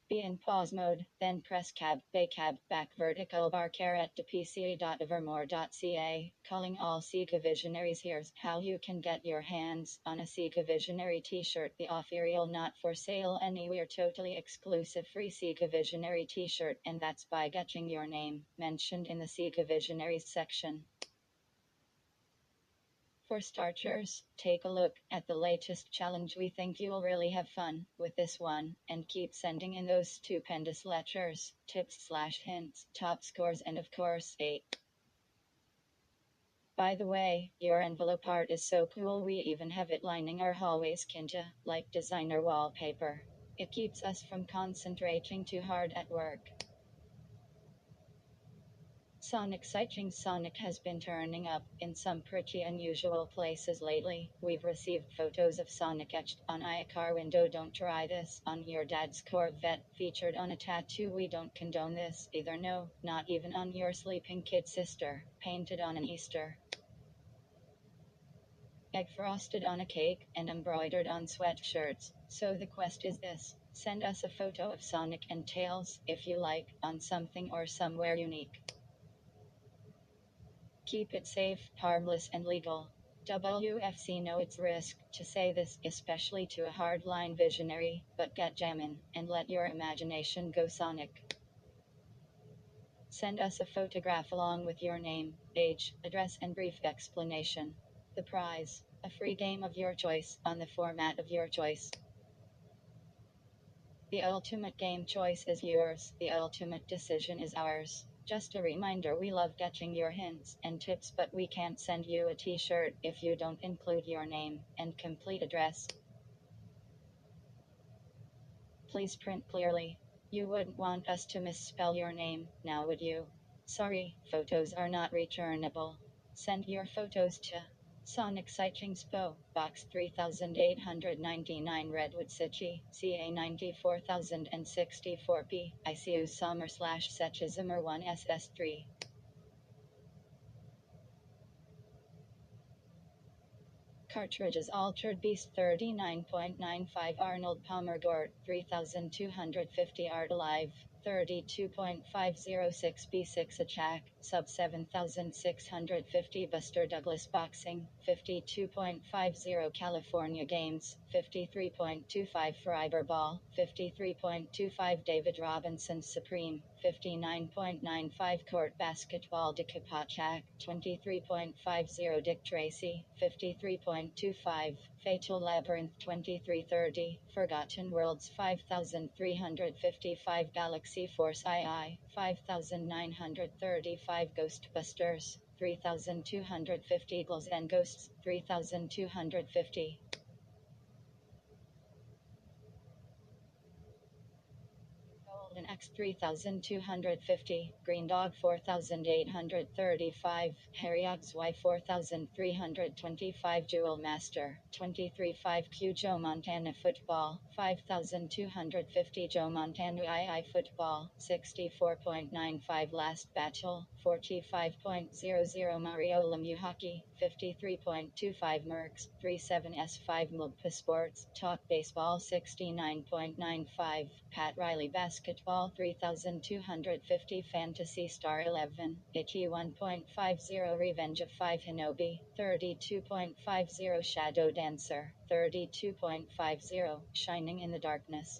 Be in pause mode, then press cab, back vertical bar caret to pca.evermore.ca, calling all Sega Visionaries. Here's how you can get your hands on a Sega Visionary t-shirt. The offer not for sale anywhere, totally exclusive free Sega Visionary t-shirt, and that's by getting your name mentioned in the Sega Visionaries section. For starters, take a look at the latest challenge. We think you'll really have fun with this one, and keep sending in those stupendous letters, tips/hints, top scores, and of course, 8. By the way, your envelope art is so cool, we even have it lining our hallways kinja, like designer wallpaper. It keeps us from concentrating too hard at work. Sonic sighting. Sonic has been turning up in some pretty unusual places lately. We've received photos of Sonic etched on a car window. Don't try this on your dad's Corvette. Featured on a tattoo. We don't condone this either. No, not even on your sleeping kid sister. Painted on an Easter egg, frosted on a cake, and embroidered on sweatshirts. So the quest is this: send us a photo of Sonic and Tails, if you like, on something or somewhere unique. Keep it safe, harmless, and legal. WFC know it's risk to say this, especially to a hardline visionary, but get jammin' and let your imagination go Sonic. Send us a photograph along with your name, age, address, and brief explanation. The prize: a free game of your choice on the format of your choice. The ultimate game choice is yours, the ultimate decision is ours. Just a reminder, we love getting your hints and tips, but we can't send you a t-shirt if you don't include your name and complete address. Please print clearly. You wouldn't want us to misspell your name, now would you? Sorry, photos are not returnable. Send your photos to Sonic Sightings Po, Box 3899, Redwood City, CA 94064P, ICU Summer/Setchismer 1 SS3. Cartridges: Altered Beast 39.95 Arnold Palmer Gort 3250 Art Alive 32.506 B6 Attack Sub 7650 Buster Douglas Boxing 52.50 California Games 53.25 Fiberball 53.25 David Robinson Supreme 59.95 Court Basketball Dikapachak 23.50 Dick Tracy 53.25 Fatal Labyrinth 2330 Forgotten Worlds 5355 Galaxy Force II 5935 Ghostbusters 3250 Eagles and Ghosts 3250 Golden X 3250, Green Dog 4835, Harryog's Y 4325, Jewel Master 235, Q Joe Montana Football 5250, Joe Montana II Football 64.95, Last Battle 45.00, Mario Lemieux Hockey 53.25, Mercs 37S5, Mulpa Sports Talk Baseball 69.95, Pat Riley Basketball 3250, Fantasy Star 11 81.50, Revenge of 5 Hinobi 32.50, Shadow Dancer 32.50, Shining in the Darkness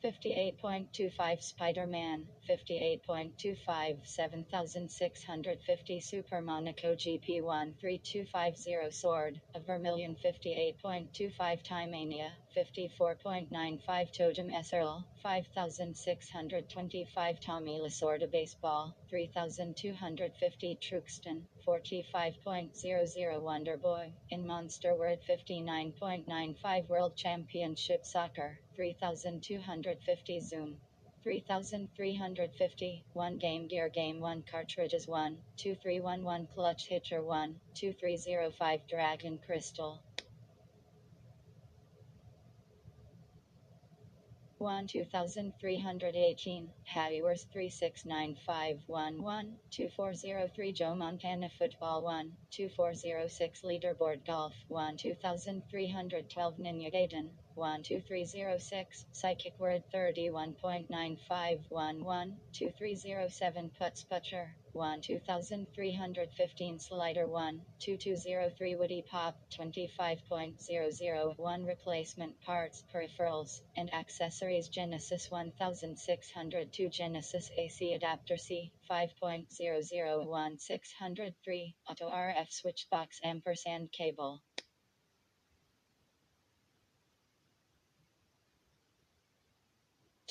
58.25 Spider-Man, 58.25 7650 Super Monaco GP1 3250 Sword, a Vermilion 58.25 Timania, 54.95 Totem Earl, 5625 Tommy Lasorda Baseball, 3250 Truxton, 45.00 Wonderboy, in Monster Word 59.95 World Championship Soccer, 3250 Zoom. 3350, 1 Game Gear Game 1 Cartridges 1, 2311 Clutch Hitcher 1, 2305 Dragon Crystal. 2318, Hayward 369511, 2403 Joe Montana Football 1, 2406 Leaderboard Golf 1, 2312 Ninja Gaiden, 12306, Psychic Word 31.9511, 2307 Putz Butcher, 2315 Slider 1, 2203 Woody Pop, 25.001 Replacement Parts, Peripherals, and Accessories Genesis 1602 Genesis AC Adapter C, 5.001 603, Auto RF Switch Box Ampersand Cable.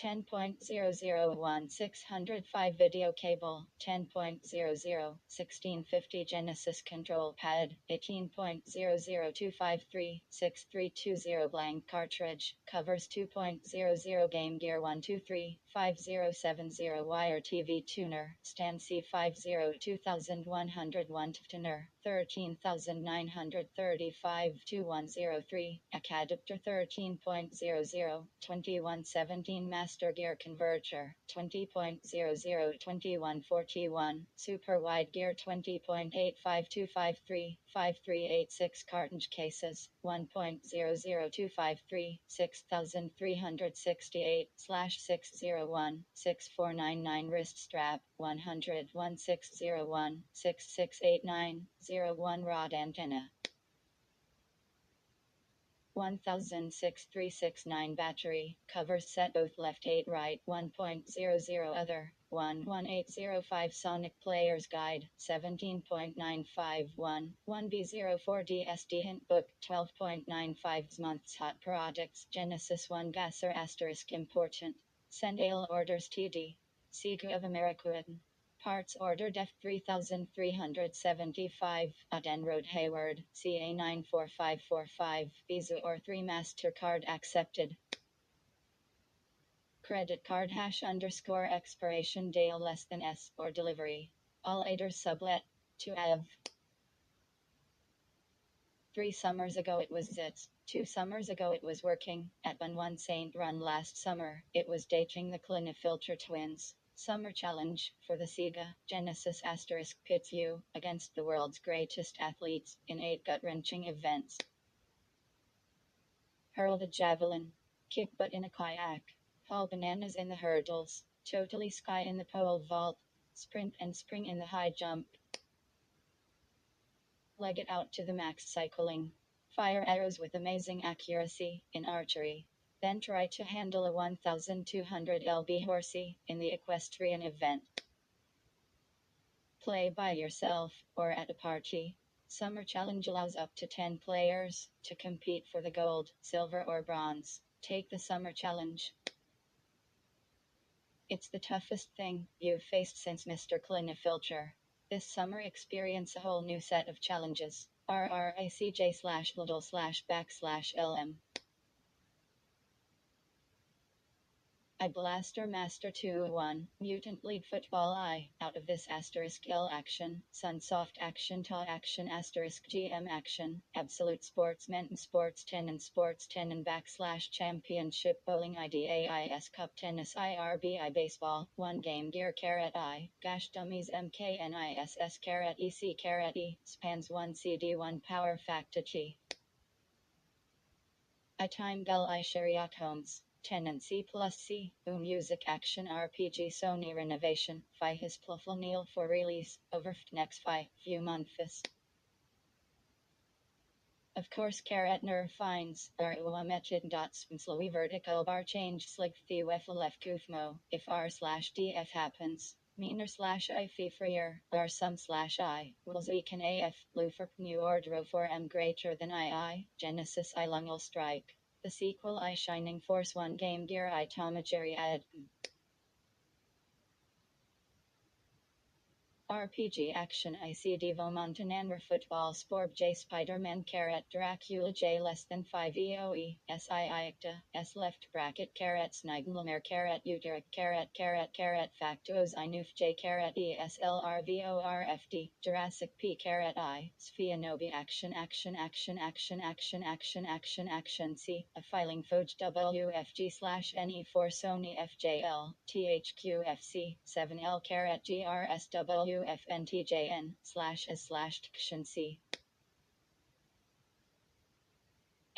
10.001 605 video cable, 10.00 1650 Genesis control pad, 18.00253 6320 blank cartridge, covers 2.00 Game Gear 123 5070 wire TV tuner, stand C50 2101 tuner, 13935 2103, adapter 13.00 2117 Master Gear Converter 20.00 2141 Super Wide Gear 20.85253 5386 Cartridge cases 1.00253 6368 601 6499 Wrist strap 100 1601 6689 01 Rod antenna 106369 battery, covers set both left 8 right 1.00 other, 11805 Sonic Player's Guide, 17.951, 1B04 DSD Hint Book, 12.95 months Hot Projects, Genesis 1 Gasser asterisk important. Send AIL orders TD. Sega of America. Parts ordered F3375, Aden Road Hayward, CA94545, Visa or 3 MasterCard accepted. Credit card # expiration day less than S or delivery. All items sublet. To have. 3 summers ago it was zits. 2 summers ago it was working. At one Saint Run last summer, it was dating the Klinefelter twins. Summer Challenge for the Sega Genesis * pits you against the world's greatest athletes in 8 gut-wrenching events. Hurl the javelin, kick butt in a kayak, haul bananas in the hurdles, totally sky in the pole vault, sprint and spring in the high jump, leg it out to the max cycling, fire arrows with amazing accuracy in archery. Then try to handle a 1200 lb horsey in the equestrian event. Play by yourself or at a party. Summer Challenge allows up to 10 players to compete for the gold, silver or bronze. Take the Summer Challenge. It's the toughest thing you've faced since Mr. Klinefelter. This summer experience a whole new set of challenges. rricj/little/backslash/lm. I Blaster Master 2-1, Mutant League Football I, out of this *L action, Sunsoft action Ta action *GM action, Absolute Sportsman Sports 10 and Sports 10 and \Championship Bowling IDAIS Cup Tennis IRBI Baseball, 1 Game Gear I, Gash Dummies MKNISS EC E, Spans 1 CD 1 Power Factor T. I Time Gull I Shariat Homes. Tenancy plus C, Music Action RPG Sony Renovation, Fi His Pluffle for release, over next 5 few months. Of course, nerve finds Arwametchit dots slowy vertical bar change slick the weflef kufmo if r slash df happens. Meaner slash I fee freer r some slash I will can af lufer new ordro for m greater than I Genesis I lungal strike. The sequel I Shining Force 1 Game Gear I Tomageri ad. RPG Action IC Devo Montanandra Football Sport J Spider-Man Dracula J less than 5 EOE SI Icta S left bracket Sniglamer Uteric Factos Inuf J ESLRVORFD Jurassic P I Spheanobi Action C a filing Foj WFG / NE for Sony FJL THQFC 7L GRSWFNTJN /S/Ction C *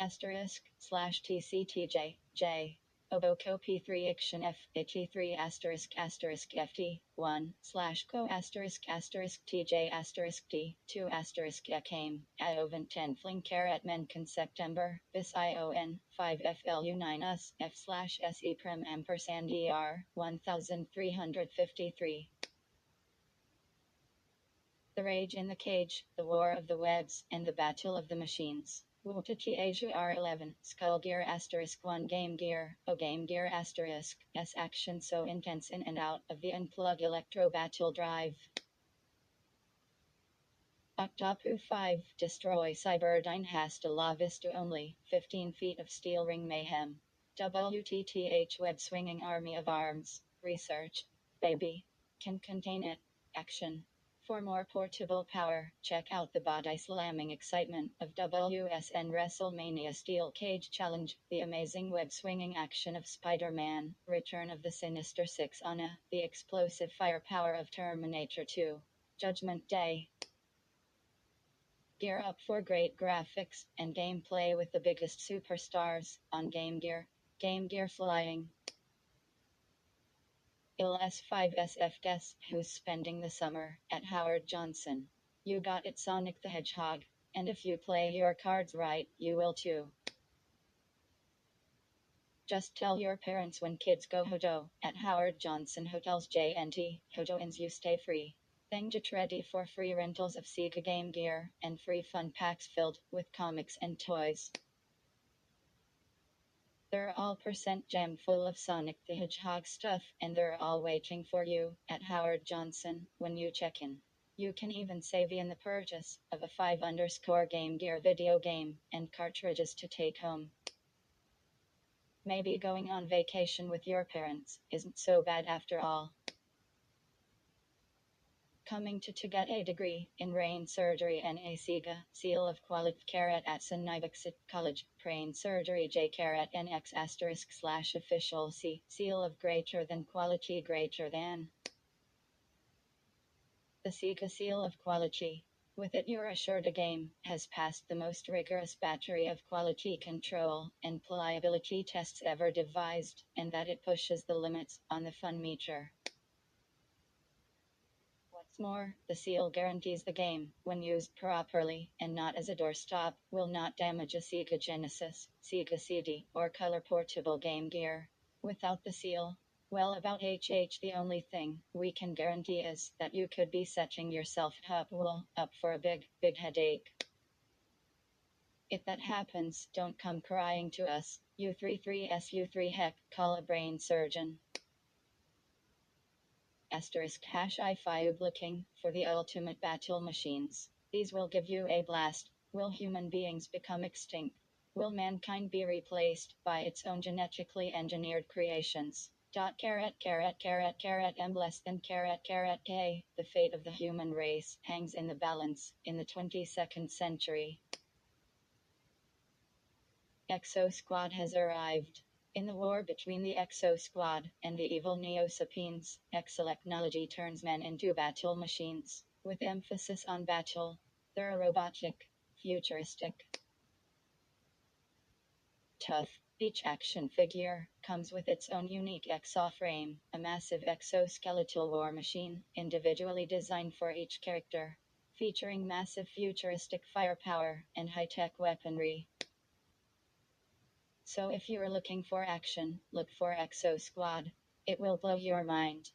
TCTJ J Oboko P3 Action F HE3 *FT 1 /co TJ *T 2 *Ekame Iovent 10 Fling Menken September bis ION 5 FLU9 US F/SE Prem ampersand ER 1353. The Rage in the Cage, The War of the Webs, and the Battle of the Machines. Wutachi Asia R11, Skull Gear * 1 Game Gear, O Game Gear * S action so intense in and out of the unplug electro battle drive. Octopu 5, Destroy Cyberdyne Hasta La Vista only, 15 feet of steel ring mayhem. WTTH Web Swinging Army of Arms, Research. Baby. Can contain it. Action. For more portable power, check out the body slamming excitement of WSN WrestleMania Steel Cage Challenge, the amazing web swinging action of Spider-Man, Return of the Sinister Six Anna, the explosive firepower of Terminator 2. Judgment Day. Gear up for great graphics and gameplay with the biggest superstars on Game Gear. Game Gear Flying. S5SF Guess who's spending the summer at Howard Johnson. You got it, Sonic the Hedgehog. And if you play your cards right, you will too. Just tell your parents when kids go Hojo at Howard Johnson Hotels JNT. Hojo ins you stay free. Then get ready for free rentals of Sega Game Gear and free fun packs filled with comics and toys. They're all jam full of Sonic the Hedgehog stuff, and they're all waiting for you at Howard Johnson when you check in. You can even save in the purchase of a 5_ Game Gear video game and cartridges to take home. Maybe going on vacation with your parents isn't so bad after all. Coming to get a degree in brain surgery and a SIGA seal of quality at Sunnyvexit College, brain surgery J NX * official C seal of greater than quality greater than. The SIGA seal of quality. With it you're assured a game has passed the most rigorous battery of quality control and pliability tests ever devised, and that it pushes the limits on the fun meter. What's more, the seal guarantees the game, when used properly and not as a doorstop, will not damage a Sega Genesis, Sega CD, or color portable Game Gear. Without the seal, well, about the only thing we can guarantee is that you could be setting yourself up for a big headache. If that happens, don't come crying to us. U33SU3 heck, call a brain surgeon. *#I5 looking for the ultimate battle machines. These will give you a blast. Will human beings become extinct? Will mankind be replaced by its own genetically engineered creations? M less than K. The fate of the human race hangs in the balance in the 22nd century. Exo Squad has arrived. In the war between the Exo Squad and the evil Neo-Sapiens, Exolechnology turns men into battle machines, with emphasis on battle. They're robotic, futuristic, tough. Each action figure comes with its own unique exoframe, a massive exoskeletal war machine, individually designed for each character. featuring massive futuristic firepower and high-tech weaponry. So if you're looking for action, look for Exo Squad. It will blow your mind.